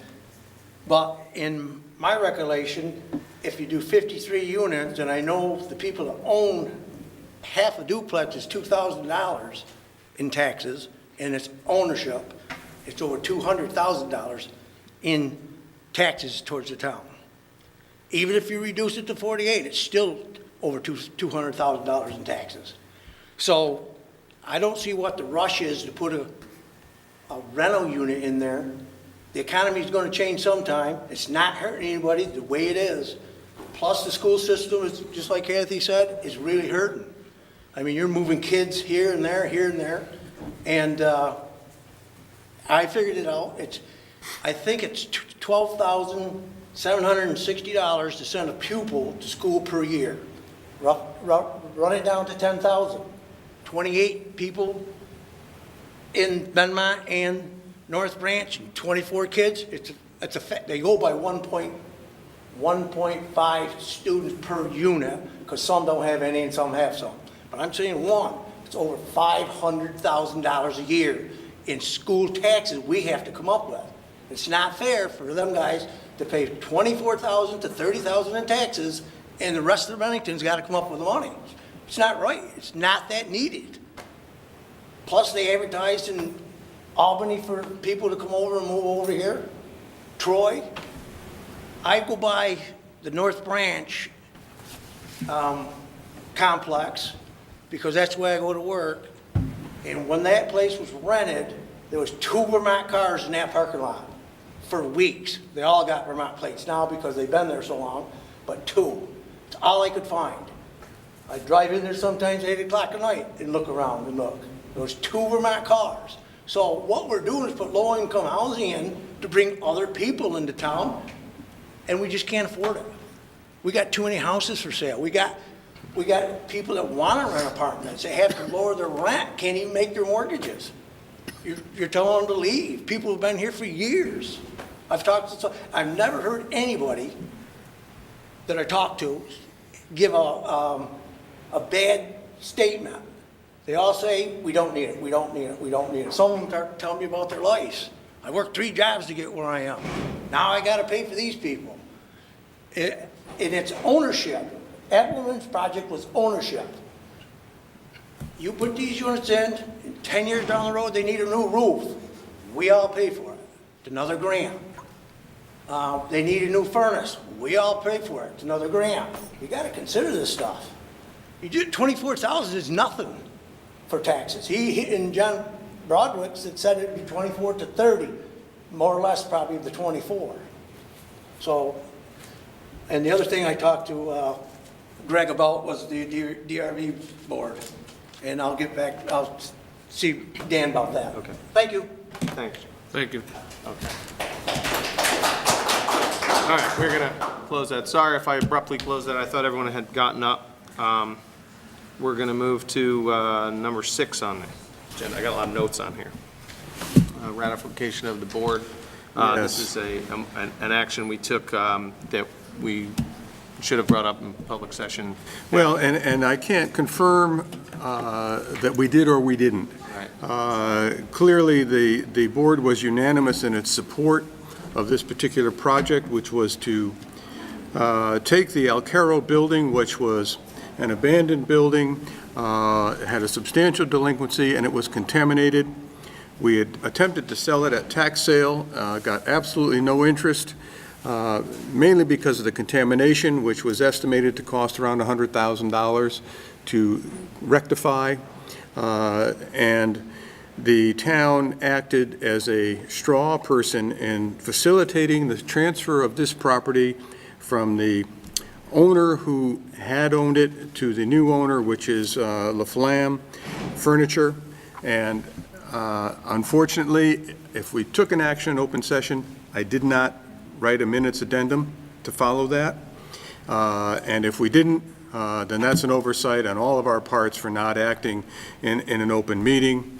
But in my recollection, if you do 53 units, and I know the people that own half a duplex is $2,000 in taxes, and it's ownership, it's over $200,000 in taxes towards the town. Even if you reduce it to 48, it's still over $200,000 in taxes. So I don't see what the rush is to put a rental unit in there. The economy is going to change sometime. It's not hurting anybody the way it is. Plus the school system is, just like Kathy said, is really hurting. I mean, you're moving kids here and there, and I figured it out. I think it's $12,760 to send a pupil to school per year. Run it down to 10,000. 28 people in Benmont and North Branch, and 24 kids. They go by 1.5 students per unit, because some don't have any and some have some. But I'm saying one. It's over $500,000 a year in school taxes we have to come up with. It's not fair for them guys to pay $24,000 to $30,000 in taxes, and the rest of the Bennington's got to come up with the money. It's not right. It's not that needed. Plus, they advertised in Albany for people to come over and move over here. Troy. I go by the North Branch complex because that's where I go to work. And when that place was rented, there was 2 Vermont cars in that parking lot for weeks. They all got Vermont plates now because they've been there so long, but 2. It's all I could find. I drive in there sometimes at 8 o'clock at night and look around and look. There was 2 Vermont cars. So what we're doing is put low-income housing in to bring other people into town, and we just can't afford it. We got too many houses for sale. We got people that want to rent apartments. They have to lower their rent, can't even make their mortgages. You're telling them to leave. People have been here for years. I've never heard anybody that I talked to give a bad statement. They all say, we don't need it, we don't need it, we don't need it. Some of them start telling me about their lives. I worked 3 jobs to get where I am. Now I got to pay for these people. And it's ownership. Appleman's project was ownership. You put these units in 10 years down the road, they need a new roof. We all pay for it. It's another grand. They need a new furnace. We all pay for it. It's another grand. You got to consider this stuff. You do $24,000 is nothing for taxes. He and John Broadwick said it'd be 24 to 30, more or less probably the 24. So, and the other thing I talked to Greg about was the DRV board, and I'll see Dan about that. Okay. Thank you. Thanks. Thank you. Okay. right, we're going to close that. Sorry if I abruptly closed that. I thought everyone had gotten up. We're going to move to number 6 on the agenda. I got a lot of notes on here. Ratification of the board. This is an action we took that we should have brought up in public session. Well, and I can't confirm that we did or we didn't. Clearly, the board was unanimous in its support of this particular project, which was to take the Alcaro building, which was an abandoned building, had a substantial delinquency, and it was contaminated. We had attempted to sell it at tax sale, got absolutely no interest, mainly because of the contamination, which was estimated to cost around $100,000 to rectify. And the town acted as a straw person in facilitating the transfer of this property from the owner who had owned it to the new owner, which is La Flamme Furniture. And unfortunately, if we took an action in open session, I did not write a minutes addendum to follow that. And if we didn't, then that's an oversight on all of our parts for not acting in an open meeting.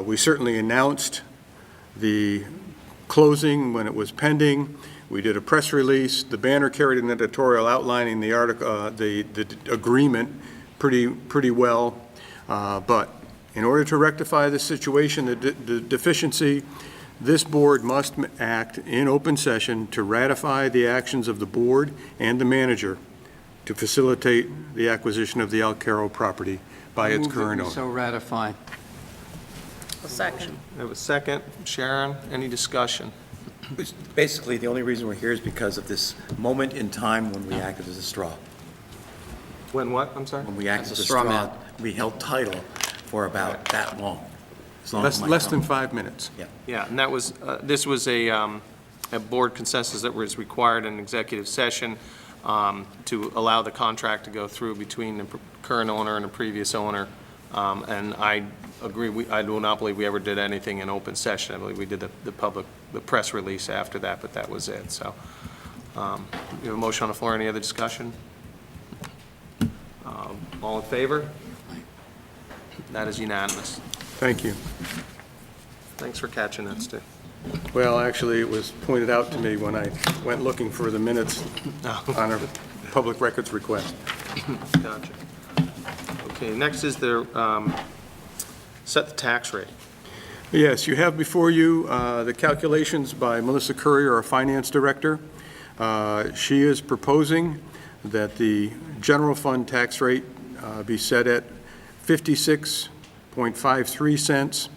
We certainly announced the closing when it was pending. We did a press release. The banner carried an editorial outlining the article, the agreement pretty well. But in order to rectify the situation, the deficiency, this board must act in open session to ratify the actions of the board and the manager to facilitate the acquisition of the Alcaro property by its current owner. So ratified. A second. I have a second. Sharon, any discussion? Basically, the only reason we're here is because of this moment in time when we acted as a straw. When what? I'm sorry? When we acted as a straw straw, man. we held title for about that long. As long as Less than 5 minutes. Yeah. Yeah, and that was, this was a board consensus that was required in executive session to allow the contract to go through between the current owner and the previous owner. And I agree, I do not believe we ever did anything in open session. I believe we did the press release after that, but that was it. So, you have a motion on the floor. Any other discussion? All in favor? That is unanimous. Thank you. Thanks for catching that, Stu. Well, actually, it was pointed out to me when I went looking for the minutes on a public records request. Gotcha. Okay, next is the, set the tax rate. Yes, you have before you the calculations by Melissa Currier, our finance director. She is proposing that the general fund tax rate be set at 56.53 cents,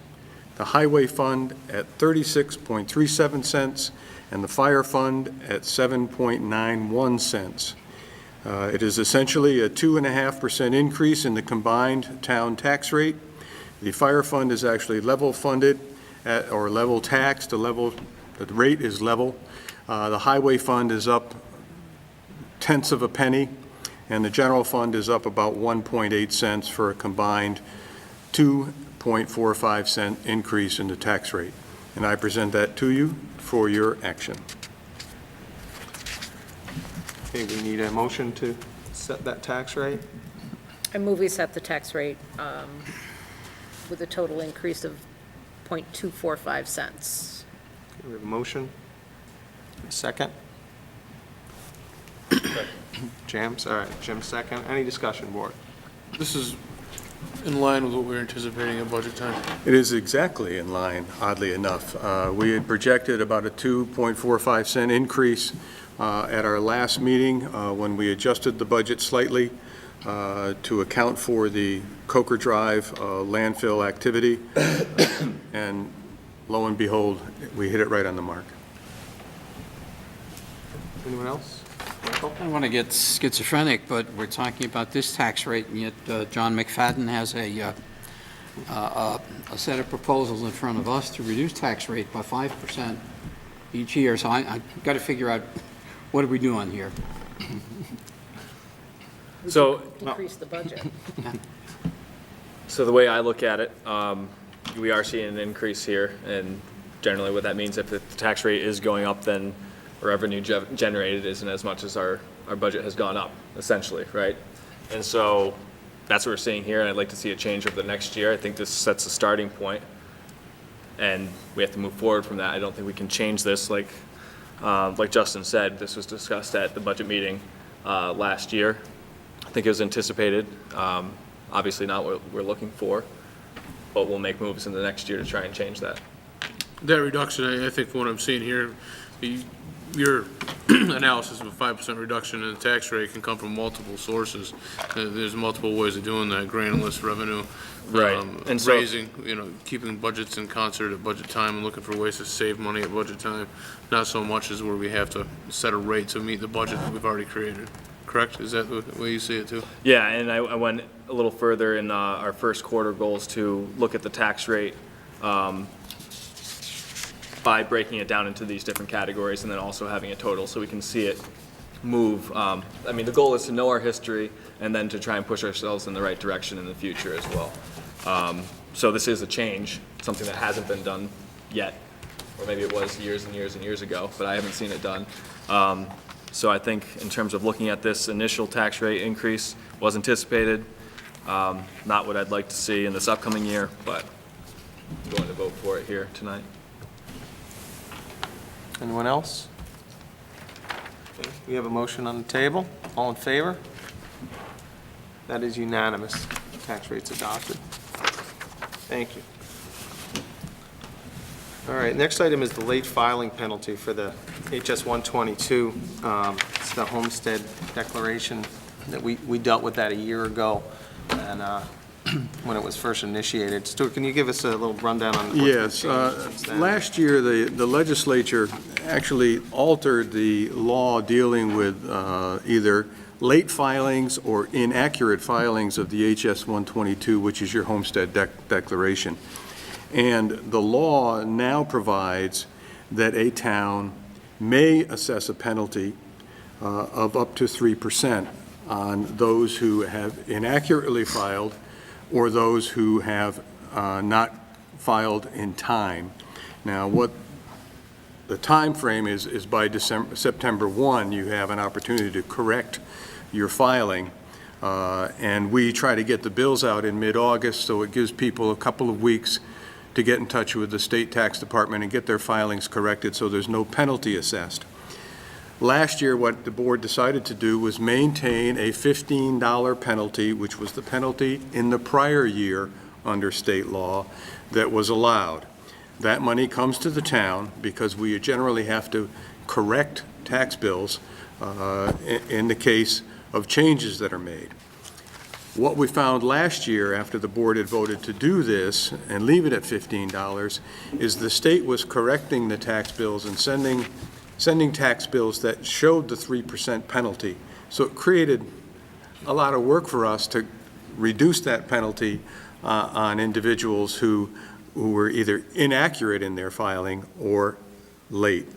the highway fund at 36.37 cents, and the fire fund at 7.91 cents. It is essentially a 2.5% increase in the combined town tax rate. The fire fund is actually level funded or level taxed. The rate is level. The highway fund is up tenths of a penny, and the general fund is up about 1.8 cents for a combined 2.45 cent increase in the tax rate. And I present that to you for your action. Okay, we need a motion to set that tax rate. I move we set the tax rate with a total increase of 0.245 cents. Okay, we have a motion. A second? Jim's, all right, Jim second. Any discussion, board? This is in line with what we were anticipating at budget time. It is exactly in line, oddly enough. We had projected about a 2.45 cent increase at our last meeting when we adjusted the budget slightly to account for the Coker Drive landfill activity. And lo and behold, we hit it right on the mark. Anyone else? Michael? I don't want to get schizophrenic, but we're talking about this tax rate, and yet John McFadden has a set of proposals in front of us to reduce tax rate by 5% each year. So I've got to figure out, what are we doing here? So, Increase the budget. so the way I look at it, we are seeing an increase here, and generally what that means, if the tax rate is going up, then revenue generated isn't as much as our budget has gone up, essentially, right? And so that's what we're seeing here, and I'd like to see a change over the next year. I think this sets a starting point, and we have to move forward from that. I don't think we can change this like Justin said. This was discussed at the budget meeting last year. I think it was anticipated. Obviously not what we're looking for, but we'll make moves in the next year to try and change that. That reduction, I think from what I'm seeing here, your analysis of a 5% reduction in the tax rate can come from multiple sources. There's multiple ways of doing that, granulous revenue. Right. And so, raising, keeping budgets in concert at budget time and looking for ways to save money at budget time. Not so much as where we have to set a rate to meet the budget that we've already created. Correct? Is that the way you see it too? yeah, and I went a little further in our first quarter goals to look at the tax rate by breaking it down into these different categories and then also having a total so we can see it move. I mean, the goal is to know our history and then to try and push ourselves in the right direction in the future as well. So this is a change, something that hasn't been done yet, or maybe it was years and years and years ago, but I haven't seen it done. So I think in terms of looking at this initial tax rate increase was anticipated, not what I'd like to see in this upcoming year, but I'm going to vote for it here tonight. Anyone else? Okay, we have a motion on the table. All in favor? That is unanimous. Tax rate's adopted. Thank you. All right, next item is the late filing penalty for the HS 122. It's the homestead declaration that we dealt with that a year ago, and when it was first initiated. Stuart, can you give us a little rundown on what's been Yes. changed since then? Last year, the legislature actually altered the law dealing with either late filings or inaccurate filings of the HS 122, which is your homestead declaration. And the law now provides that a town may assess a penalty of up to 3% on those who have inaccurately filed or those who have not filed in time. Now, what the time frame is by September 1, you have an opportunity to correct your filing, and we try to get the bills out in mid-August, so it gives people a couple of weeks to get in touch with the state tax department and get their filings corrected so there's no penalty assessed. Last year, what the board decided to do was maintain a $15 penalty, which was the penalty in the prior year under state law that was allowed. That money comes to the town because we generally have to correct tax bills in the case of changes that are made. What we found last year after the board had voted to do this and leave it at $15 is the state was correcting the tax bills and sending tax bills that showed the 3% penalty. So it created a lot of work for us to reduce that penalty on individuals who were either inaccurate in their filing or late.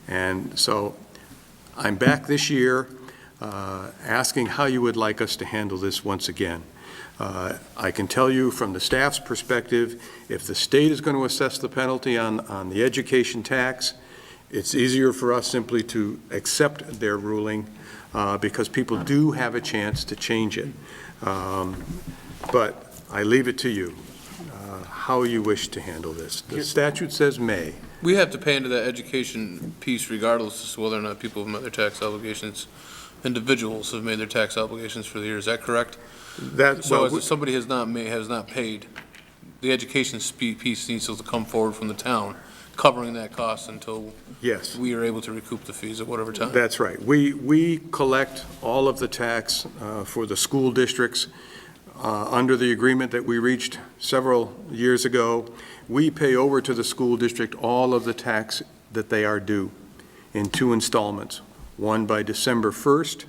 And so I'm back this year asking how you would like us to handle this once again. I can tell you from the staff's perspective, if the state is going to assess the penalty on the education tax, it's easier for us simply to accept their ruling because people do have a chance to change it. But I leave it to you, how you wish to handle this. The statute says may. We have to pay into that education piece regardless as to whether or not people have met their tax obligations. Individuals have made their tax obligations for the year. Is that correct? So if somebody has not paid, the education piece needs to come forward from the town, covering that cost until we are able to recoup the fees at whatever time. That's right. We collect all of the tax for the school districts under the agreement that we reached several years ago. We pay over to the school district all of the tax that they are due in 2 installments. One by December 1st,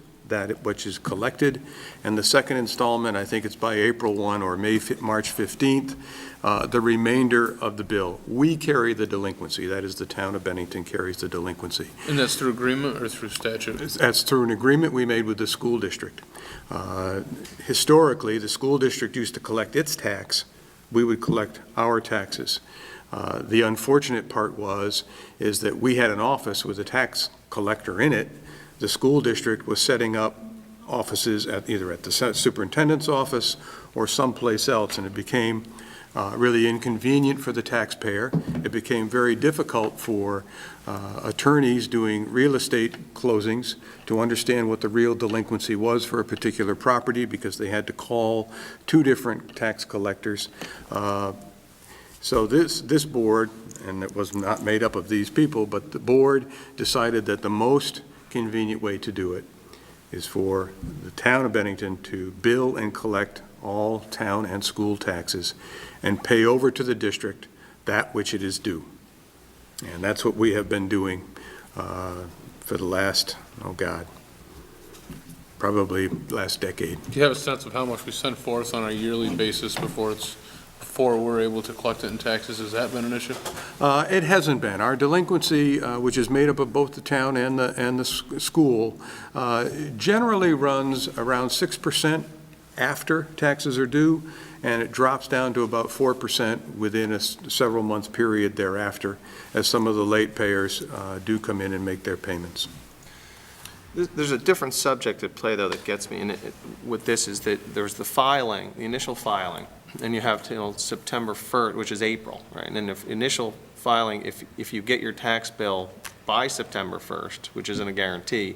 which is collected, and the second installment, I think it's by April 1 or March 15th, the remainder of the bill. We carry the delinquency. That is, the town of Bennington carries the delinquency. And that's through agreement or through statute? That's through an agreement we made with the school district. Historically, the school district used to collect its tax. We would collect our taxes. The unfortunate part is that we had an office with a tax collector in it. The school district was setting up offices either at the superintendent's office or someplace else, and it became really inconvenient for the taxpayer. It became very difficult for attorneys doing real estate closings to understand what the real delinquency was for a particular property because they had to call 2 different tax collectors. So this board, and it was not made up of these people, but the board decided that the most convenient way to do it is for the town of Bennington to bill and collect all town and school taxes and pay over to the district that which it is due. And that's what we have been doing for the last, probably last decade. Do you have a sense of how much we send forth on a yearly basis before we're able to collect it in taxes? Has that been an issue? It hasn't been. Our delinquency, which is made up of both the town and the school, generally runs around 6% after taxes are due, and it drops down to about 4% within a several month period thereafter, as some of the late payers do come in and make their payments. There's a different subject at play, though, that gets me, and with this is that there's the filing, the initial filing, and you have till September 1st, which is April, right? And then the initial filing, if you get your tax bill by September 1st, which isn't a guarantee,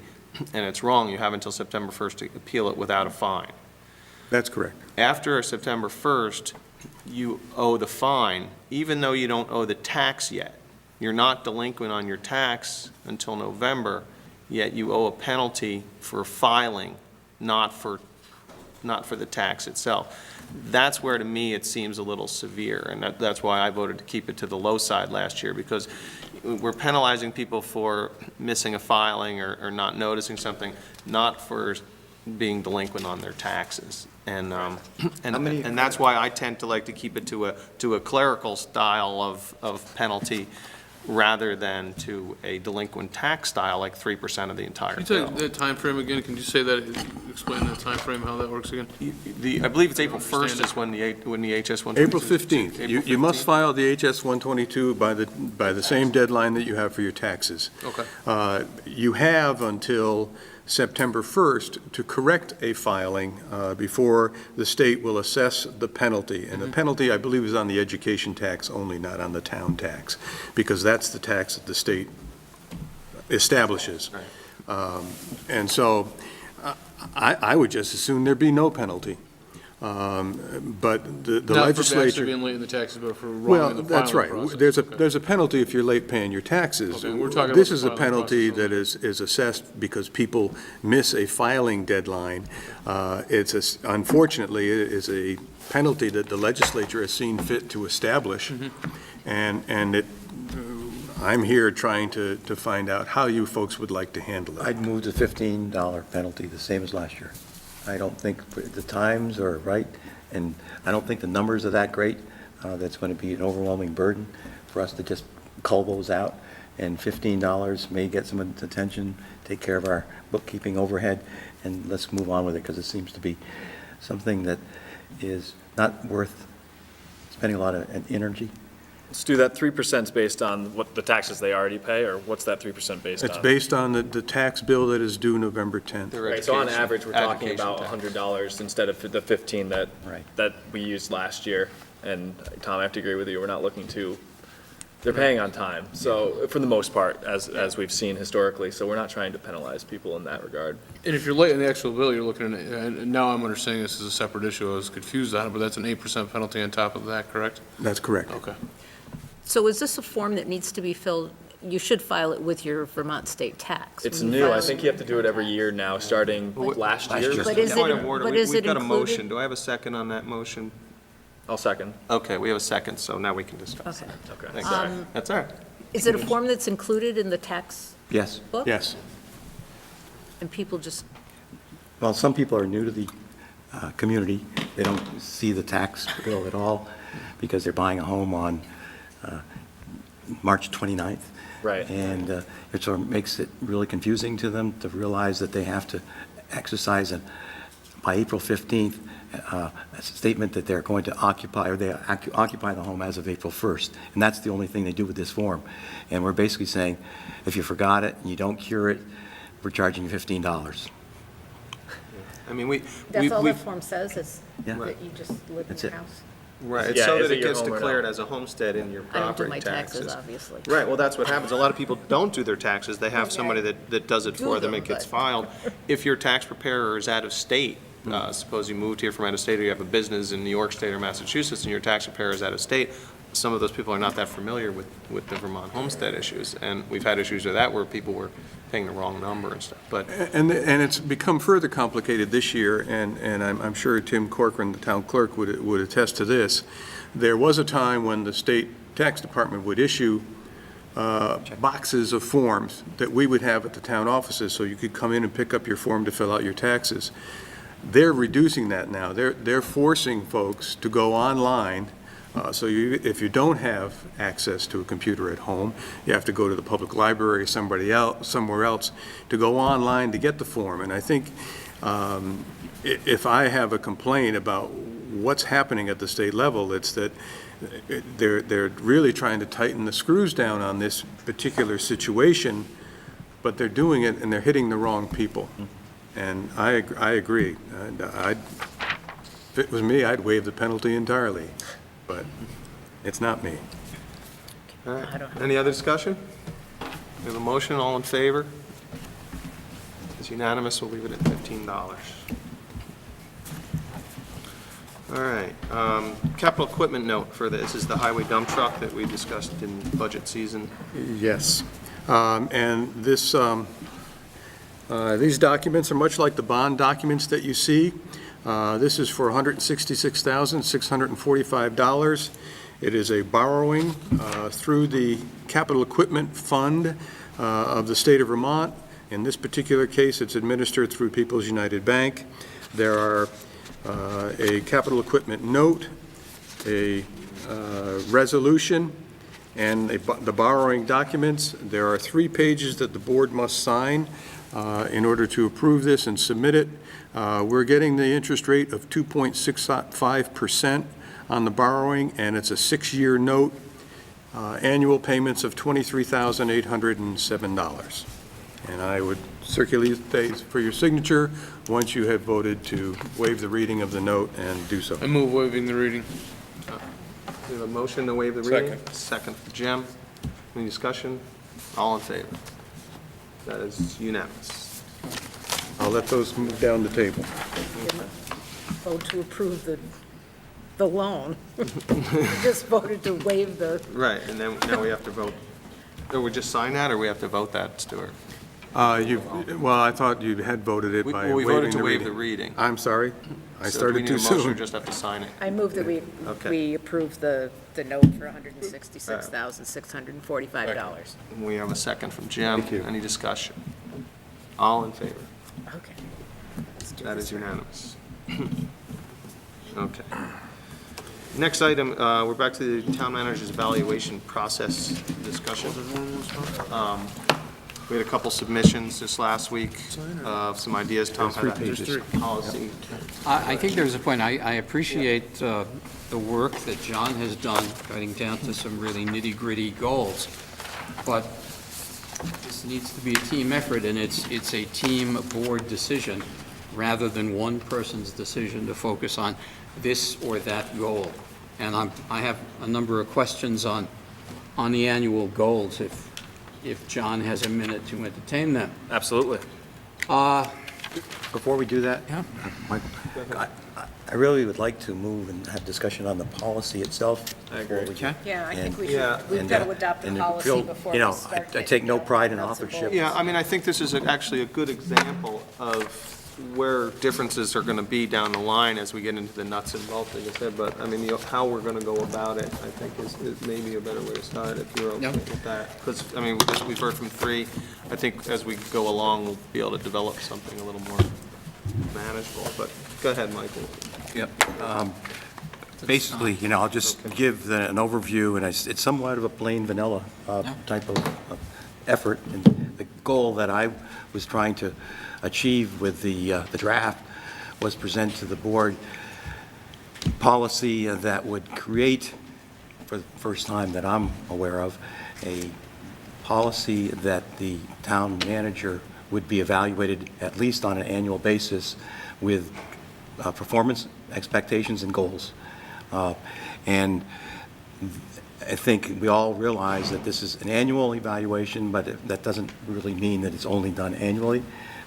and it's wrong, you have until September 1st to appeal it without a fine. That's correct. After September 1st, you owe the fine, even though you don't owe the tax yet. You're not delinquent on your tax until November, yet you owe a penalty for filing, not for the tax itself. That's where, to me, it seems a little severe, and that's why I voted to keep it to the low side last year, because we're penalizing people for missing a filing or not noticing something, not for being delinquent on their taxes. And that's why I tend to like to keep it to a clerical style of penalty rather than to a delinquent tax style, like 3% of the entire Can you bill. tell that time frame again? Can you say that, explain that time frame, how that works again? I believe it's April 1st is when the HS 122. April 15th. You must file the HS 122 by the same deadline that you have for your taxes. Okay. You have until September 1st to correct a filing before the state will assess the penalty. And the penalty, I believe, is on the education tax only, not on the town tax, because that's the tax that the state establishes. And so I would just assume there be no penalty. But the legislature. Not for actually being late in the taxes, but for wrong in the filing process. That's right. There's a penalty if you're late paying your taxes. Okay, we're talking about This the is a filing penalty process. that is assessed because people miss a filing deadline. Unfortunately, it is a penalty that the legislature has seen fit to establish. And I'm here trying to find out how you folks would like to handle it. I'd move the $15 penalty, the same as last year. I don't think the times are right, and I don't think the numbers are that great. That's going to be an overwhelming burden for us to just cull those out, and $15 may get some attention, take care of our bookkeeping overhead, and let's move on with it, because it seems to be something that is not worth spending a lot of energy. Let's do that. 3% is based on what the taxes they already pay, or what's that 3% based on? It's based on the tax bill that is due November 10th. Right, so on average, we're talking about $100 instead of the 15 that we used last year. And Tom, I have to agree with you, we're not looking to, they're paying on time. So for the most part, as we've seen historically, so we're not trying to penalize people in that regard. And if you're late in the actual bill, you're looking at, and now I'm understanding this is a separate issue, I was confused on it, but that's an 8% penalty on top of that, correct? That's correct. Okay. So is this a form that needs to be filled? You should file it with your Vermont state tax. It's new, I think you have to do it every year now, starting last year. But is it, Point of order, but is we've it got a included? motion. Do I have a second on that motion? I'll second. Okay, we have a second, so now we can discuss. Okay. Okay. Thanks. Um, That's all right. Is it a form that's included in the tax Yes. book? Yes. And people just, Well, some people are new to the community. They don't see the tax bill at all because they're buying a home on March 29th. Right. And it sort of makes it really confusing to them to realize that they have to exercise a by April 15th, a statement that they're going to occupy, or they occupy the home as of April 1st. And that's the only thing they do with this form. And we're basically saying, if you forgot it and you don't cure it, we're charging you $15. I mean, That's all we've- that form says, is Yeah. that you just live in That's your it. house? Right, it's Yeah, so is that it it your gets home or declared not? as a homestead in your I don't do property my taxes. taxes, obviously. Right, well, that's what happens. A lot of people don't do their taxes. They have somebody that does it Do for them. them, It gets but- filed. If your tax preparer is out of state, suppose you moved here from out of state, or you have a business in New York State or Massachusetts, and your tax preparer is out of state, some of those people are not that familiar with the Vermont homestead issues. And we've had issues with that where people were paying the wrong number and stuff. But And it's become further complicated this year, and I'm sure Tim Corcoran, the town clerk, would attest to this. There was a time when the state tax department would issue boxes of forms that we would have at the town offices, so you could come in and pick up your form to fill out your taxes. They're reducing that now. They're forcing folks to go online. So if you don't have access to a computer at home, you have to go to the public library or somewhere else to go online to get the form. And I think if I have a complaint about what's happening at the state level, it's that they're really trying to tighten the screws down on this particular situation, but they're doing it and they're hitting the wrong people. And I agree. And if it was me, I'd waive the penalty entirely. But it's not me. all right, any other discussion? We have a motion, all in favor? It's unanimous, we'll leave it at $15. All right, capital equipment note for this is the highway dump truck that we discussed in budget season. Yes. And this, these documents are much like the bond documents that you see. This is for $166,645. It is a borrowing through the Capital Equipment Fund of the state of Vermont. In this particular case, it's administered through People's United Bank. There are a capital equipment note, a resolution, and the borrowing documents. There are 3 pages that the board must sign in order to approve this and submit it. We're getting the interest rate of 2.65% on the borrowing, and it's a 6-year note, annual payments of $23,807. And I would circulate these for your signature once you have voted to waive the reading of the note and do so. I move waiving the reading. We have a motion to waive the reading. Second for Jim. Any discussion? All in favor? That is unanimous. I'll let those move down the table. Vote to approve the loan. We just voted to waive the, Right, and then now we have to vote. Or we just sign that, or we have to vote that, Stuart? Well, I thought you had voted it by We waiving voted the to waive reading. the reading. I'm sorry. I So do we started need too a motion or soon. just have to sign it? I move that Okay. we approve the note for $166,645. We have a second from Jim. Thank you. Any discussion? All in favor? Okay. That is unanimous. Okay. Next item, we're back to the town manager's evaluation process discussion. We had a couple submissions this last week of some ideas. Tom had a policy. I think there's a point. I appreciate the work that John has done, getting down to some really nitty-gritty goals. But this needs to be a team effort, and it's a team board decision rather than one person's decision to focus on this or that goal. And I have a number of questions on the annual goals, if John has a minute to entertain them. Absolutely. Before we do that, Yeah. I really would like to move and have discussion on the policy itself. I agree. before we can- Yeah, I think and- we Yeah. should, we've and, got to adopt the and policy feel- before you we know, start. I take no pride in nuts and authorship. bolts. Yeah, I mean, I think this is actually a good example of where differences are going to be down the line as we get into the nuts and bolts, like I said. But, I mean, how we're going to go about it, I think, is maybe a better way to start, if you're okay with that. Because, I mean, we've heard from 3. I think as we go along, we'll be able to develop something a little more manageable. But go ahead, Michael. Yep. Basically, I'll just give an overview, and it's somewhat of a plain vanilla type of effort. And the goal that I was trying to achieve with the draft was present to the board policy that would create, for the first time that I'm aware of, a policy that the town manager would be evaluated at least on an annual basis with performance expectations and goals. And I think we all realize that this is an annual evaluation, but that doesn't really mean that it's only done annually,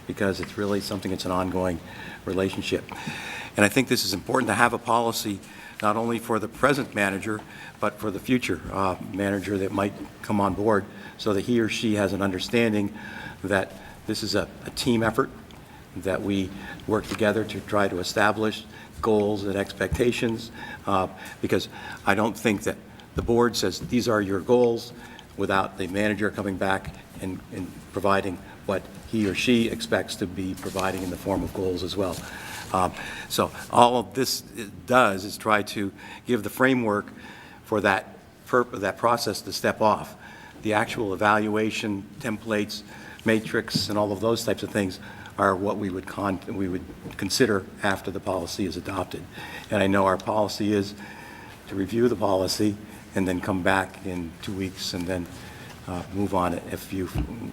because it's really something that's an ongoing relationship. And I think this is important to have a policy not only for the present manager, but for the future manager that might come on board, so that he or she has an understanding that this is a team effort, that we work together to try to establish goals and expectations, because I don't think that the board says these are your goals without the manager coming back and providing what he or she expects to be providing in the form of goals as well. So all of this does is try to give the framework for that process to step off. The actual evaluation templates, matrix, and all of those types of things are what we would consider after the policy is adopted. And I know our policy is to review the policy and then come back in 2 weeks and then move on it if you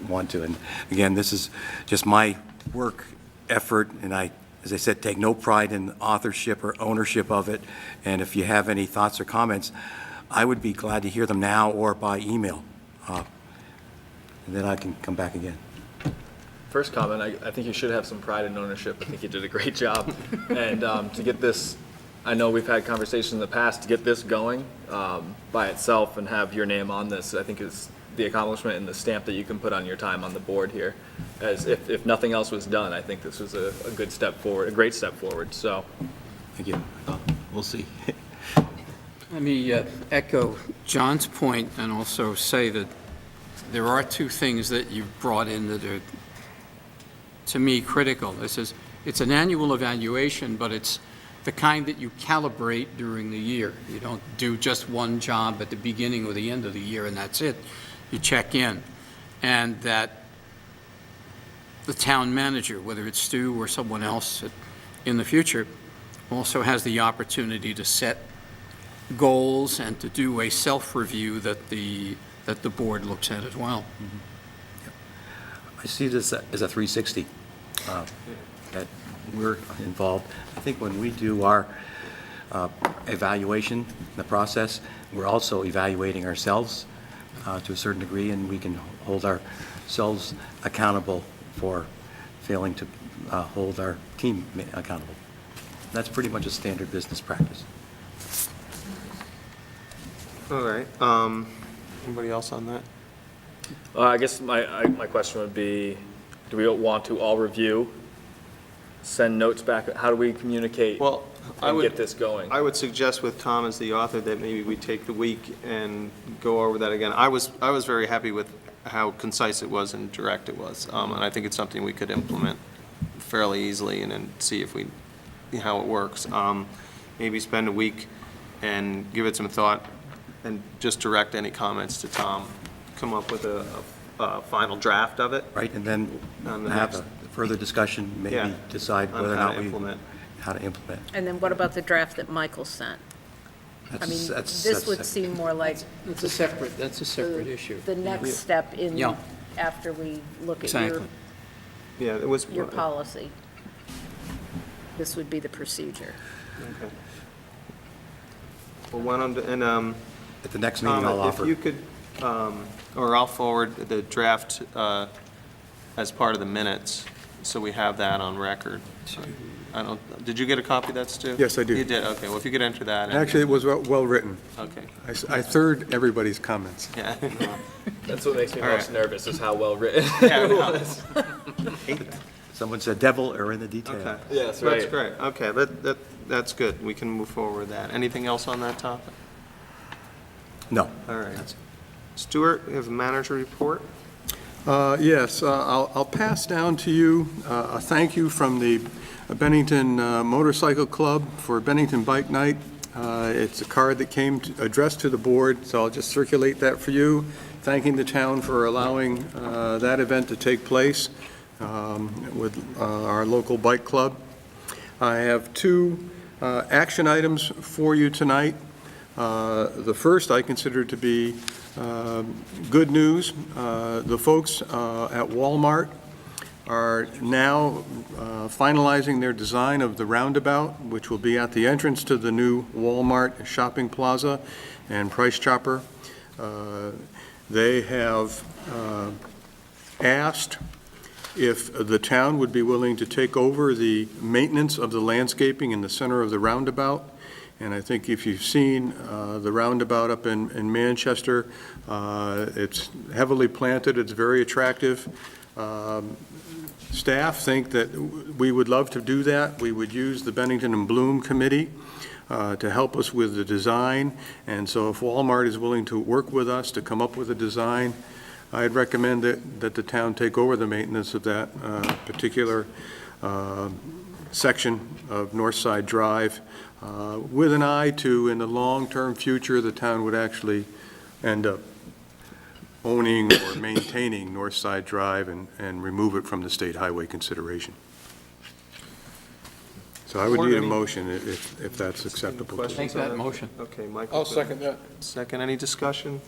want to. And again, this is just my work effort, and I, as I said, take no pride in authorship or ownership of it. And if you have any thoughts or comments, I would be glad to hear them now or by email. And then I can come back again. First comment, I think you should have some pride in ownership. I think you did a great job. And to get this, I know we've had conversations in the past, to get this going by itself and have your name on this, I think is the accomplishment and the stamp that you can put on your time on the board here. As if nothing else was done, I think this was a good step forward, a great step forward, so. Thank you. We'll see. Let me echo John's point and also say that there are two things that you've brought in that are, to me, critical. This is, it's an annual evaluation, but it's the kind that you calibrate during the year. You don't do just one job at the beginning or the end of the year and that's it. You check in. And that the town manager, whether it's Stu or someone else in the future, also has the opportunity to set goals and to do a self-review that the board looks at as well. I see this as a 360, that we're involved. I think when we do our evaluation, the process, we're also evaluating ourselves to a certain degree, and we can hold ourselves accountable for failing to hold our team accountable. That's pretty much a standard business practice. All right. Anybody else on that? I guess my question would be, do we want to all review, send notes back? How do we communicate and get this going? I would suggest with Tom as the author that maybe we take the week and go over that again. I was very happy with how concise it was and direct it was, and I think it's something we could implement fairly easily and then see if how it works. Maybe spend a week and give it some thought and just direct any comments to Tom. Come up with a final draft of it. Right, and then have a further discussion, maybe decide whether or not how to implement. And then what about the draft that Michael sent? I mean, this would seem more like. That's a separate issue. The next step in, after we look at your policy. This would be the procedure. Okay. Well, why don't, at the next meeting, I'll offer. If you could, or I'll forward the draft as part of the minutes, so we have that on record. Did you get a copy of that, Stu? Yes, I do. You did, okay. Well, if you could enter that. Actually, it was well-written. Okay. I third everybody's comments. Yeah. That's what makes me most nervous, is how well written Yeah, it was. Someone said devil are in the detail. Okay. Yes, right. That's great. Okay, that's good. We can move forward with that. Anything else on that topic? No. All right. Stuart, you have a manager report? Yes, I'll pass down to you a thank you from the Bennington Motorcycle Club for Bennington Bike Night. It's a card that came addressed to the board, so I'll just circulate that for you, thanking the town for allowing that event to take place with our local bike club. I have two action items for you tonight. The first I consider to be good news. The folks at Walmart are now finalizing their design of the roundabout, which will be at the entrance to the new Walmart shopping plaza and Price Chopper. They have asked if the town would be willing to take over the maintenance of the landscaping in the center of the roundabout. And I think if you've seen the roundabout up in Manchester, it's heavily planted, it's very attractive. Staff think that we would love to do that. We would use the Bennington and Bloom Committee to help us with the design. And so if Walmart is willing to work with us to come up with a design, I'd recommend that the town take over the maintenance of that particular section of North Side Drive with an eye to, in the long-term future, the town would actually end up owning or maintaining North Side Drive and remove it from the state highway consideration. So I would need a motion if that's acceptable. Make that motion. Okay, Michael. I'll second that. Second, any discussion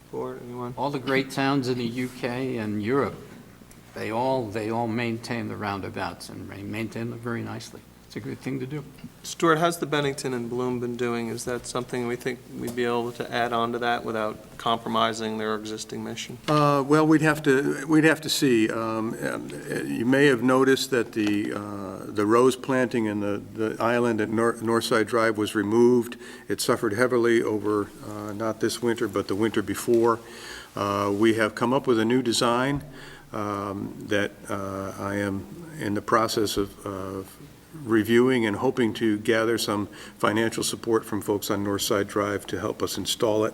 for anyone? All the great towns in the UK and Europe, they all maintain the roundabouts and maintain them very nicely. It's a good thing to do. Stuart, how's the Bennington and Bloom been doing? Is that something we think we'd be able to add on to that without compromising their existing mission? Well, we'd have to see. You may have noticed that the rose planting in the island at Northside Drive was removed. It suffered heavily over not this winter, but the winter before. We have come up with a new design that I am in the process of reviewing and hoping to gather some financial support from folks on Northside Drive to help us install it.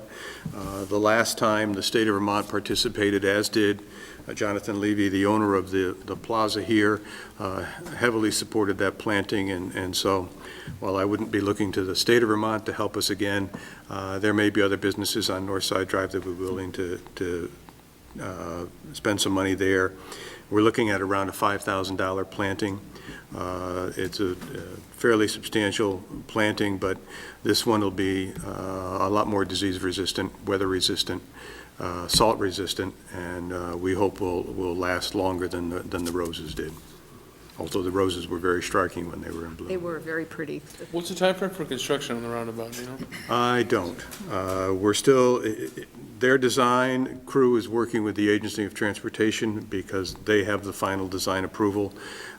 The last time the state of Vermont participated, as did Jonathan Levy, the owner of the plaza here, heavily supported that planting, and so while I wouldn't be looking to the state of Vermont to help us again, there may be other businesses on Northside Drive that would be willing to spend some money there. We're looking at around a $5,000 planting. It's a fairly substantial planting, but this one will be a lot more disease resistant, weather resistant, salt resistant, and we hope will last longer than the roses did. Although the roses were very striking when they were in bloom. They were very pretty. What's the time frame for construction on the roundabout, do you know? I don't. We're still, their design crew is working with the Agency of Transportation because they have the final design approval.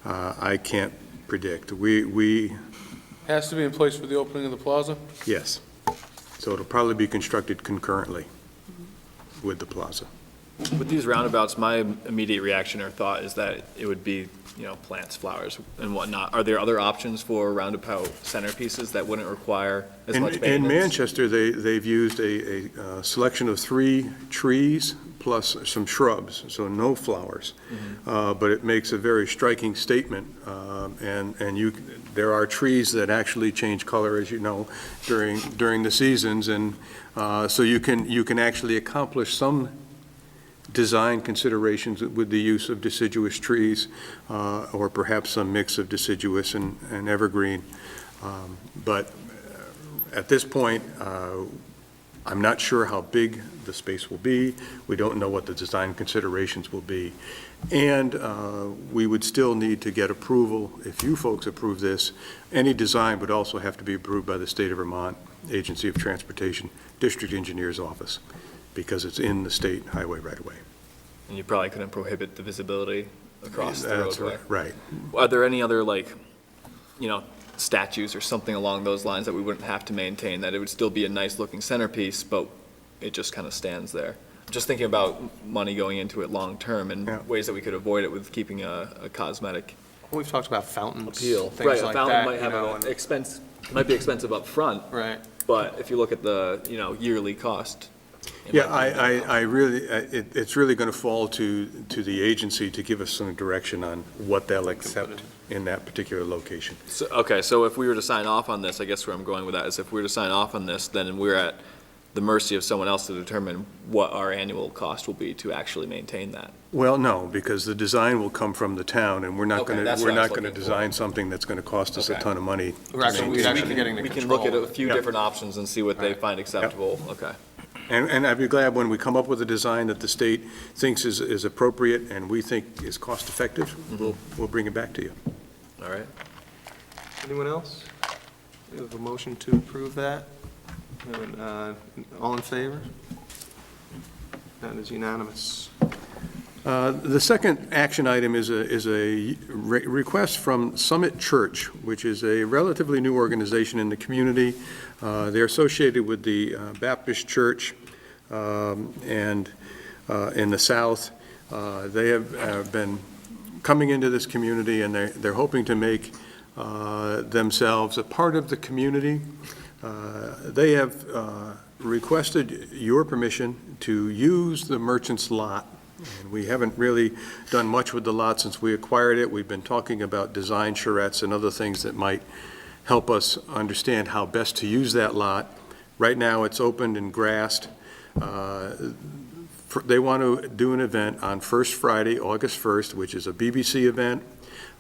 I can't predict. We Has to be in place for the opening of the plaza? yes. So it'll probably be constructed concurrently with the plaza. With these roundabouts, my immediate reaction or thought is that it would be, plants, flowers, and whatnot. Are there other options for roundabout centerpieces that wouldn't require as much maintenance? In Manchester, they've used a selection of 3 trees plus some shrubs, so no flowers. But it makes a very striking statement, and there are trees that actually change color, as you know, during the seasons, and so you can actually accomplish some design considerations with the use of deciduous trees, or perhaps some mix of deciduous and evergreen. But at this point, I'm not sure how big the space will be. We don't know what the design considerations will be. And we would still need to get approval. If you folks approve this, any design would also have to be approved by the State of Vermont Agency of Transportation District Engineer's Office, because it's in the state highway right-of-way. And you probably couldn't prohibit the visibility across the That's roadway. right. Are there any other, statues or something along those lines that we wouldn't have to maintain, that it would still be a nice-looking centerpiece, but it just kind of stands there? Just thinking about money going into it long-term and ways that we could avoid it with keeping a cosmetic We've talked about fountains, appeal. things Right, like a fountain that. might have an expense, might be expensive up front. Right. But if you look at the, yearly cost. Yeah, I really, it's really going to fall to the agency to give us some direction on what they'll accept in that particular location. So if we were to sign off on this, I guess where I'm going with that is if we were to sign off on this, then we're at the mercy of someone else to determine what our annual cost will be to actually maintain that. Well, no, because the design will come from the town, and we're not Okay, going to, that's we're what I was not going to looking for. design something that's going to cost us a Okay. ton of money. We're actually, we're actually getting the We can control. look at a few Yep. different options and see what they find acceptable. Okay. And I'd be glad when we come up with a design that the state thinks is appropriate and we think is cost-effective, we'll bring it back to you. All right. Anyone else? We have a motion to approve that. All in favor? That is unanimous. The second action item is a request from Summit Church, which is a relatively new organization in the community. They're associated with the Baptist Church and in the South. They have been coming into this community, and they're hoping to make themselves a part of the community. They have requested your permission to use the Merchants Lot. And we haven't really done much with the lot since we acquired it. We've been talking about design charrettes and other things that might help us understand how best to use that lot. Right now, it's opened and grassed. They want to do an event on First Friday, August 1st, which is a BBC event.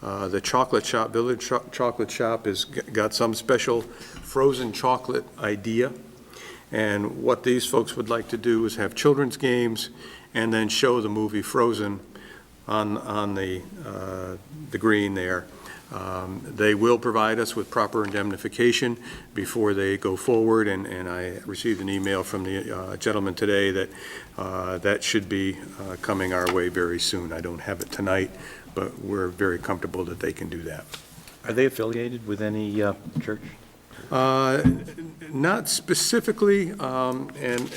The Chocolate Shop, Village Chocolate Shop, has got some special frozen chocolate idea. And what these folks would like to do is have children's games and then show the movie Frozen on the green there. They will provide us with proper indemnification before they go forward, and I received an email from the gentleman today that that should be coming our way very soon. I don't have it tonight, but we're very comfortable that they can do that. Are they affiliated with any church? Not specifically, and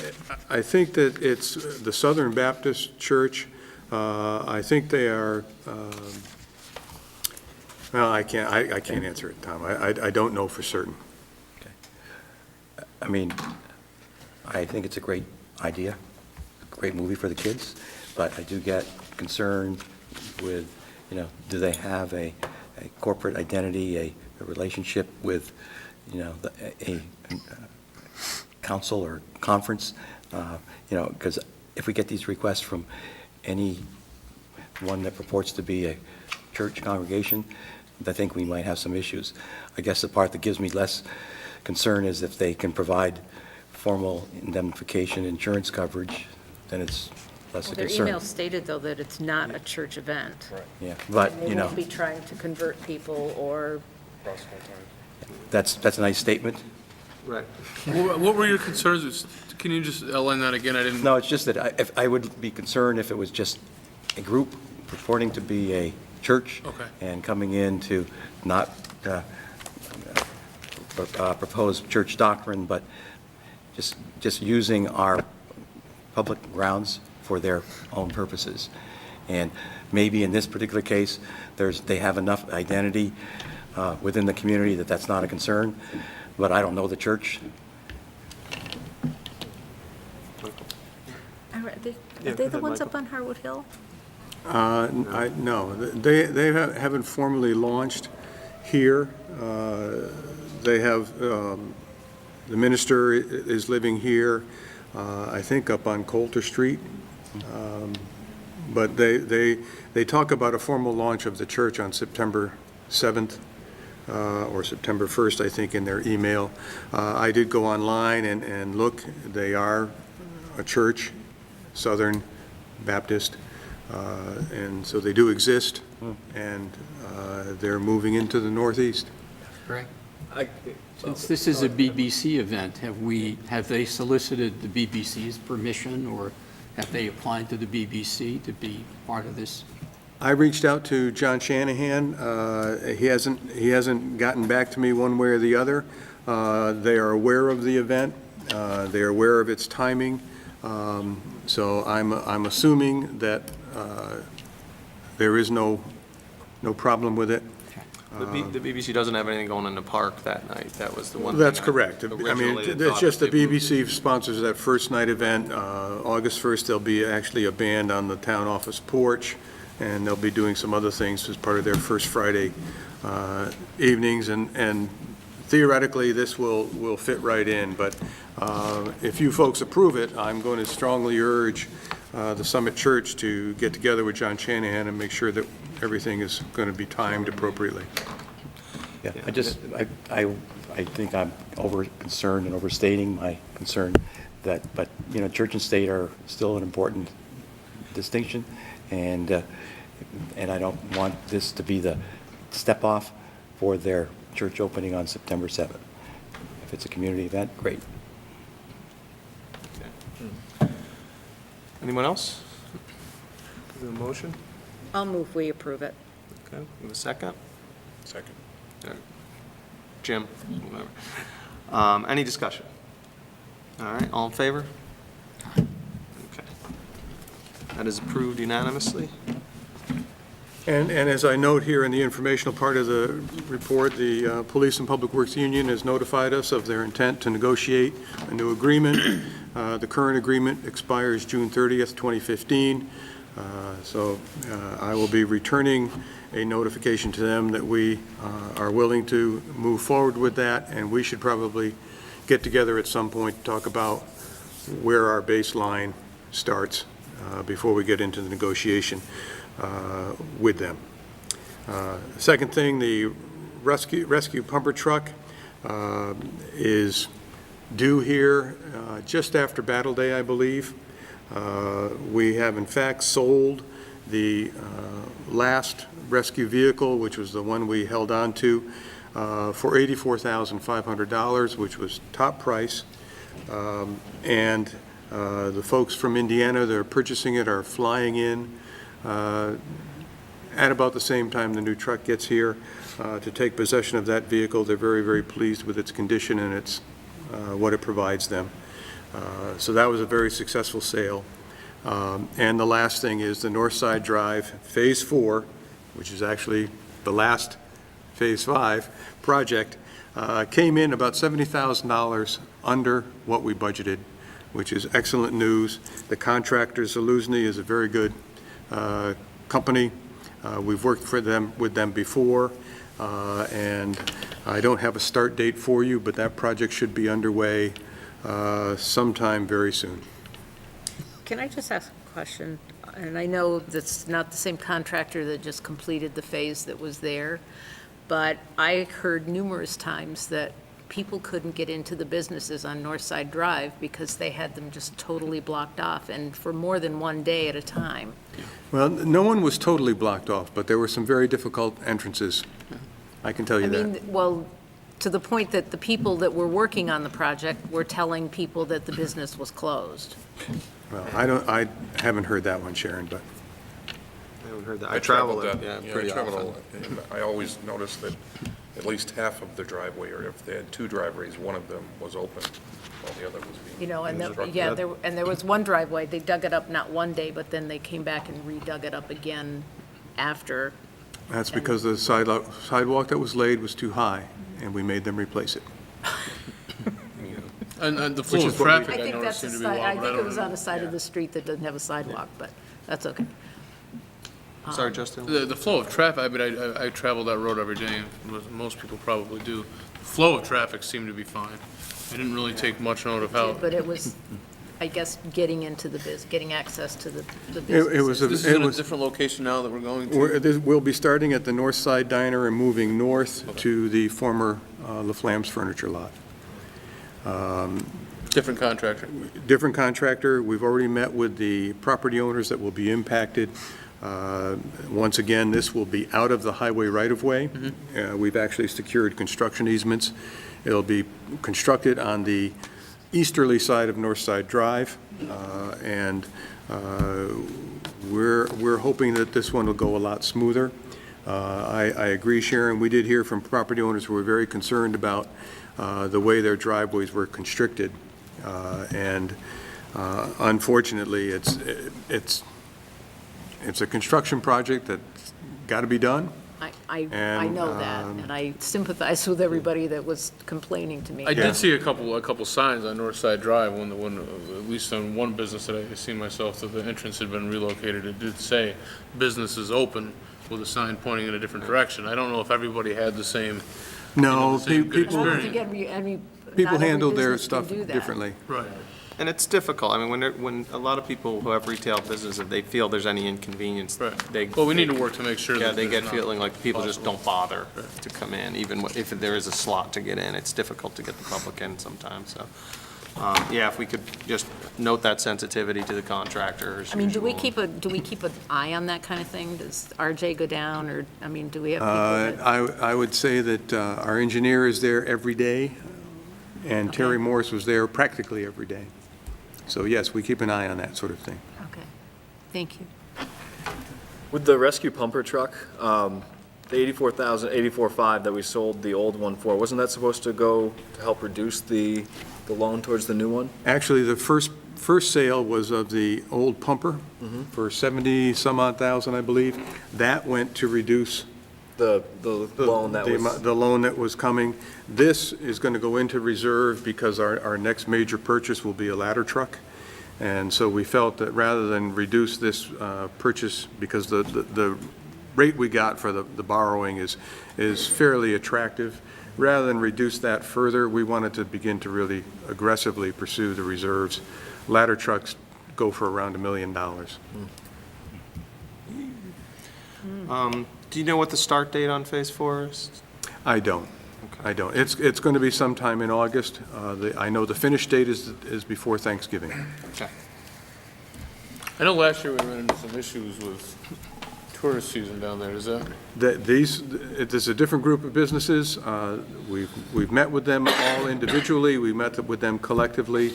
I think that it's the Southern Baptist Church. I think they are, well, I can't answer it, Tom. I don't know for certain. Okay. I mean, I think it's a great idea, a great movie for the kids, but I do get concerned with, do they have a corporate identity, a relationship with, a council or conference, because if we get these requests from any one that purports to be a church congregation, I think we might have some issues. I guess the part that gives me less concern is if they can provide formal indemnification insurance coverage, then it's less Well, a their concern. email stated, though, that it's not a church event. Right. Yeah, but, And they won't be trying to convert people or that's a nice statement. Right. What were your concerns? Can you just outline that again? I didn't. No, it's just that if I would be concerned if it was just a group purporting to be a church. Okay. And coming in to not propose church doctrine, but just using our public grounds for their own purposes. And maybe in this particular case, they have enough identity within the community that that's not a concern, but I don't know the church. Are they the ones up on Harwood Hill? No, they haven't formally launched here. They have, the minister is living here, I think up on Coulter Street. But they talk about a formal launch of the church on September 7th or September 1st, I think, in their email. I did go online and look. They are a church, Southern Baptist, and so they do exist, and they're moving into the Northeast. Correct. Since this is a BBC event, have they solicited the BBC's permission, or have they applied to the BBC to be part of this? I reached out to John Shanahan. He hasn't gotten back to me one way or the other. They are aware of the event. They are aware of its timing. So I'm assuming that there is no problem with it. The BBC doesn't have anything going in the park that night. That was the one. That's thing correct. I mean, originally it's thought just the they moved BBC sponsors that first night event. August 1st, there'll be actually a band on the town office porch, and they'll be doing some other things as part of their first Friday evenings. And theoretically, this will fit right in, but if you folks approve it, I'm going to strongly urge the Summit Church to get together with John Shanahan and make sure that everything is going to be timed appropriately. Yeah, I think I'm over-concerned and overstating my concern but, church and state are still an important distinction, and I don't want this to be the step-off for their church opening on September 7th. If it's a community event, great. Anyone else? Is there a motion? I'll move we approve it. Okay, give a second. Second. Jim, whatever. Any discussion? All right, all in favor? Okay. That is approved unanimously. And as I note here in the informational part of the report, the Police and Public Works Union has notified us of their intent to negotiate a new agreement. The current agreement expires June 30th, 2015. So I will be returning a notification to them that we are willing to move forward with that, and we should probably get together at some point to talk about where our baseline starts before we get into the negotiation with them. Second thing, the rescue pumper truck is due here just after Battle Day, I believe. We have in fact sold the last rescue vehicle, which was the one we held on to, for $84,500, which was top price. And the folks from Indiana that are purchasing it are flying in at about the same time the new truck gets here to take possession of that vehicle. They're very, very pleased with its condition and its what it provides them. So that was a very successful sale. And the last thing is the Northside Drive Phase 4, which is actually the last Phase 5 project, came in about $70,000 under what we budgeted, which is excellent news. The contractor, Zaluzny, is a very good company. We've worked with them before, and I don't have a start date for you, but that project should be underway sometime very soon. Can I just ask a question? And I know that's not the same contractor that just completed the phase that was there, but I heard numerous times that people couldn't get into the businesses on Northside Drive because they had them just totally blocked off, and for more than one day at a time. Well, no one was totally blocked off, but there were some very difficult entrances. I can tell you that. Well, to the point that the people that were working on the project were telling people that the business was closed. Well, I haven't heard that one, Sharon, but. I haven't heard that. I traveled that, pretty I traveled often. and I always noticed that at least half of the driveway, or if they had two driveways, one of them was open, while the other was being constructed. There was one driveway, they dug it up not one day, but then they came back and redug it up again after. That's because the sidewalk that was laid was too high, and we made them replace it. And the flow of traffic, I think noticed, that's seemed to be I low, but think I it was don't on the side of the street that doesn't have a sidewalk, but that's okay. Sorry, Justin? The flow of traffic, I mean, I travel that road every day, most people probably do. The flow of traffic seemed to be fine. I didn't really take much note of how. But it was, I guess, getting access to the business. This is in a different location now that we're going to? We'll be starting at the North Side Diner and moving north to the former La Flamme's Furniture lot. Different contractor? Different contractor. We've already met with the property owners that will be impacted. Once again, this will be out of the highway right-of-way. We've actually secured construction easements. It'll be constructed on the easterly side of Northside Drive, and we're hoping that this one will go a lot smoother. I agree, Sharon. We did hear from property owners who were very concerned about the way their driveways were constricted, and unfortunately, it's a construction project that's got to be done. I know that, and I sympathize with everybody that was complaining to me. I did see a couple signs on Northside Drive when at least on one business that I seen myself, that the entrance had been relocated. It did say business is open with a sign pointing in a different direction. I don't know if everybody had the same No, the same good people, experience. people handle their stuff differently. Right. And it's difficult. I mean, when a lot of people who have retail businesses, if they feel there's any inconvenience, Well, we need to work to make sure yeah, that they there's get not feeling like people just don't bother to come in, even if there is a slot to get in. It's difficult to get the public in sometimes, so. Yeah, if we could just note that sensitivity to the contractor as I mean, do we usual. keep an eye on that kind of thing? Does RJ go down, or, I mean, do we have people that? I would say that our engineer is there every day, and Terry Morris was there practically every day. So yes, we keep an eye on that sort of thing. Okay, thank you. With the rescue pumper truck, the 84,500 that we sold the old one for, wasn't that supposed to go to help reduce the loan towards the new one? Actually, the first sale was of the old pumper for 70-some-odd thousand, I believe. That went to reduce The loan that was... the loan that was coming. This is going to go into reserve because our next major purchase will be a ladder truck. And so we felt that rather than reduce this purchase, because the rate we got for the borrowing is fairly attractive, rather than reduce that further, we wanted to begin to really aggressively pursue the reserves. Ladder trucks go for around $1 million. Do you know what the start date on Phase 4 is? I don't. I don't. It's going to be sometime in August. I know the finish date is before Thanksgiving. Okay. I know last year we ran into some issues with tourist season down there, is that? There's a different group of businesses. We've met with them all individually. We met with them collectively.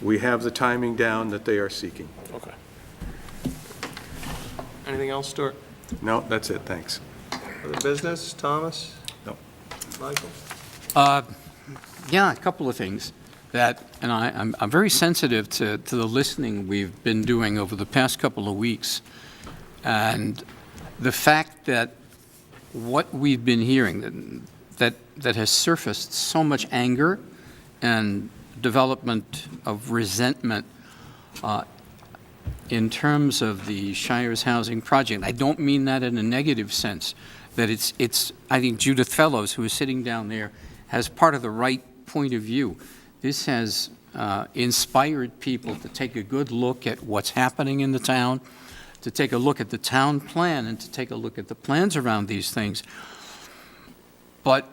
We have the timing down that they are seeking. Okay. Anything else, Stuart? No, that's it. Thanks. Other business, Thomas? No. Michael? Yeah, a couple of things that, and I'm very sensitive to the listening we've been doing over the past couple of weeks. And the fact that what we've been hearing, that has surfaced so much anger and development of resentment in terms of the Shires Housing Project. I don't mean that in a negative sense, that it's I think Judith Fellows, who is sitting down there, has part of the right point of view. This has inspired people to take a good look at what's happening in the town, to take a look at the town plan, and to take a look at the plans around these things. But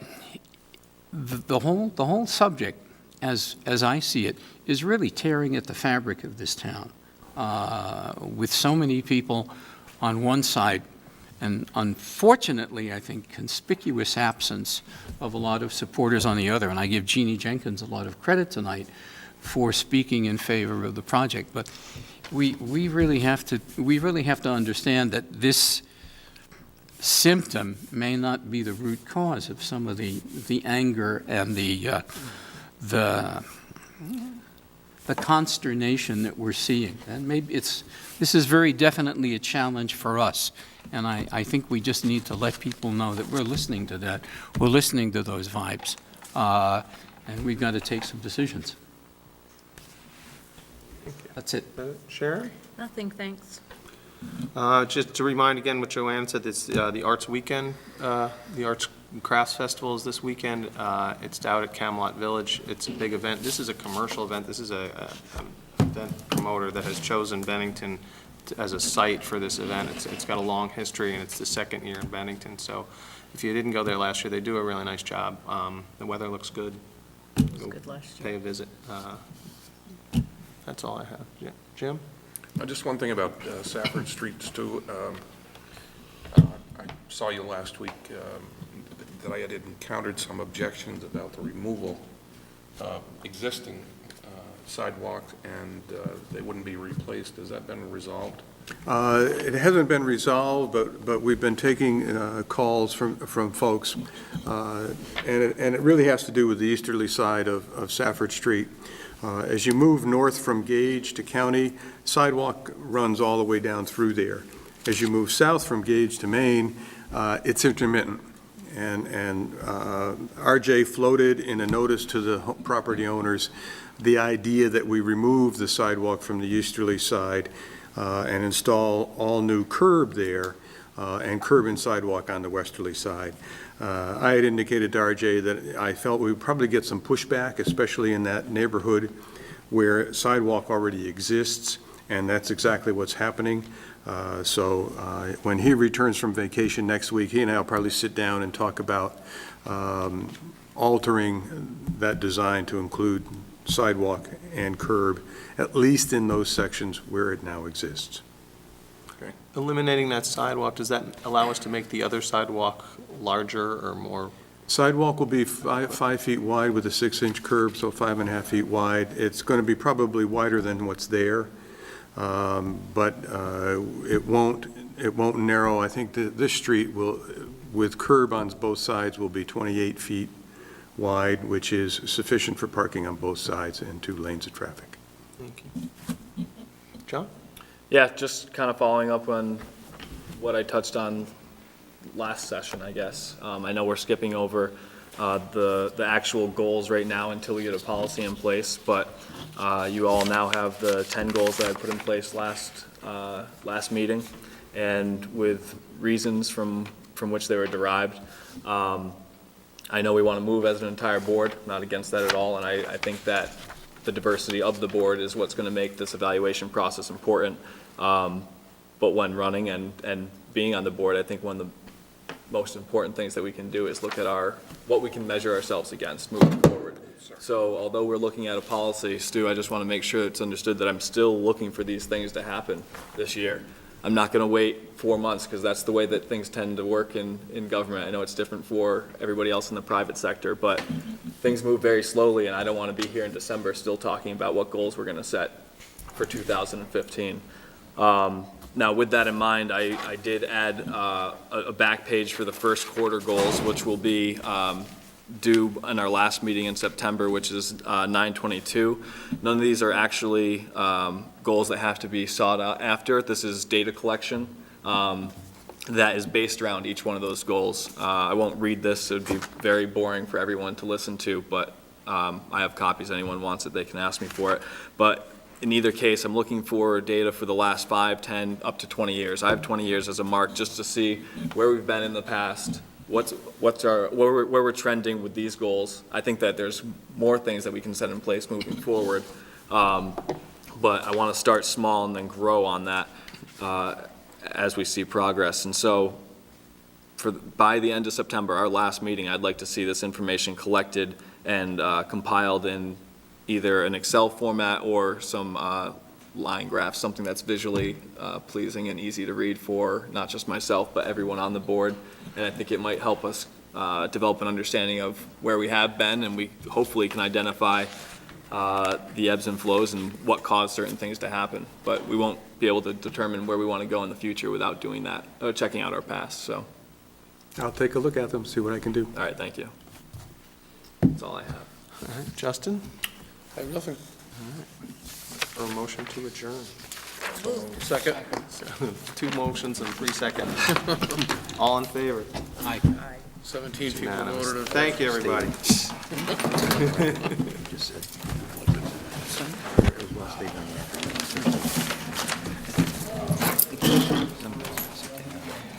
the whole subject, as I see it, is really tearing at the fabric of this town, with so many people on one side, and unfortunately, I think, conspicuous absence of a lot of supporters on the other. And I give Jeannie Jenkins a lot of credit tonight for speaking in favor of the project. But we really have to understand that this symptom may not be the root cause of some of the anger and the consternation that we're seeing. And maybe this is very definitely a challenge for us. And I think we just need to let people know that we're listening to that. We're listening to those vibes. And we've got to take some decisions. That's it. Sharon? Nothing, thanks. Just to remind again what Joanne said, it's the Arts Weekend, the Arts and Crafts Festival is this weekend. It's out at Camelot Village. It's a big event. This is a commercial event. This is an event promoter that has chosen Bennington as a site for this event. It's got a long history, and it's the second year in Bennington. So if you didn't go there last year, they do a really nice job. The weather looks good. It was good last year. Pay a visit. That's all I have. Yeah. Jim? Just one thing about Safford Street, Stu. I saw you last week that I had encountered some objections about the removal of existing sidewalk, and they wouldn't be replaced. Has that been resolved? It hasn't been resolved, but we've been taking calls from folks, and it really has to do with the easterly side of Safford Street. As you move north from Gage to County, sidewalk runs all the way down through there. As you move south from Gage to Maine, it's intermittent. And RJ floated in a notice to the property owners the idea that we remove the sidewalk from the easterly side and install all new curb there and curb and sidewalk on the westerly side. I had indicated to RJ that I felt we would probably get some pushback, especially in that neighborhood where sidewalk already exists, and that's exactly what's happening. So when he returns from vacation next week, he and I will probably sit down and talk about altering that design to include sidewalk and curb, at least in those sections where it now exists. Eliminating that sidewalk, does that allow us to make the other sidewalk larger or more? Sidewalk will be 5 feet wide with a 6-inch curb, so 5.5 feet wide. It's going to be probably wider than what's there, but it won't narrow. I think that this street will, with curb on both sides, will be 28 feet wide, which is sufficient for parking on both sides and 2 lanes of traffic. Thank you. John? Yeah, just kind of following up on what I touched on last session, I guess. I know we're skipping over the actual goals right now until we get a policy in place, but you all now have the 10 goals that I put in place last meeting, and with reasons from which they were derived. I know we want to move as an entire board, not against that at all, and I think that the diversity of the board is what's going to make this evaluation process important. But when running and being on the board, I think one of the most important things that we can do is look at what we can measure ourselves against moving forward. So although we're looking at a policy, Stu, I just want to make sure it's understood that I'm still looking for these things to happen this year. I'm not going to wait 4 months, because that's the way that things tend to work in government. I know it's different for everybody else in the private sector, but things move very slowly, and I don't want to be here in December still talking about what goals we're going to set for 2015. Now, with that in mind, I did add a back page for the first quarter goals, which will be due in our last meeting in September, which is 9/22. None of these are actually goals that have to be sought out after. This is data collection that is based around each one of those goals. I won't read this. It would be very boring for everyone to listen to, but I have copies. Anyone wants it, they can ask me for it. But in either case, I'm looking for data for the last 5, 10, up to 20 years. I have 20 years as a mark just to see where we've been in the past, where we're trending with these goals. I think that there's more things that we can set in place moving forward, but I want to start small and then grow on that as we see progress. And so by the end of September, our last meeting, I'd like to see this information collected and compiled in either an Excel format or some line graphs, something that's visually pleasing and easy to read for not just myself, but everyone on the board. And I think it might help us develop an understanding of where we have been, and we hopefully can identify the ebbs and flows and what caused certain things to happen. But we won't be able to determine where we want to go in the future without doing that, or checking out our past. So I'll take a look at them, see what I can do. all right, thank you. That's all I have. All right, Justin? I have nothing. Or a motion to adjourn? Second. 2 motions and 3 seconds. All in favor? Aye. 17 people Unanimous. voted. Thank you, everybody. Just said.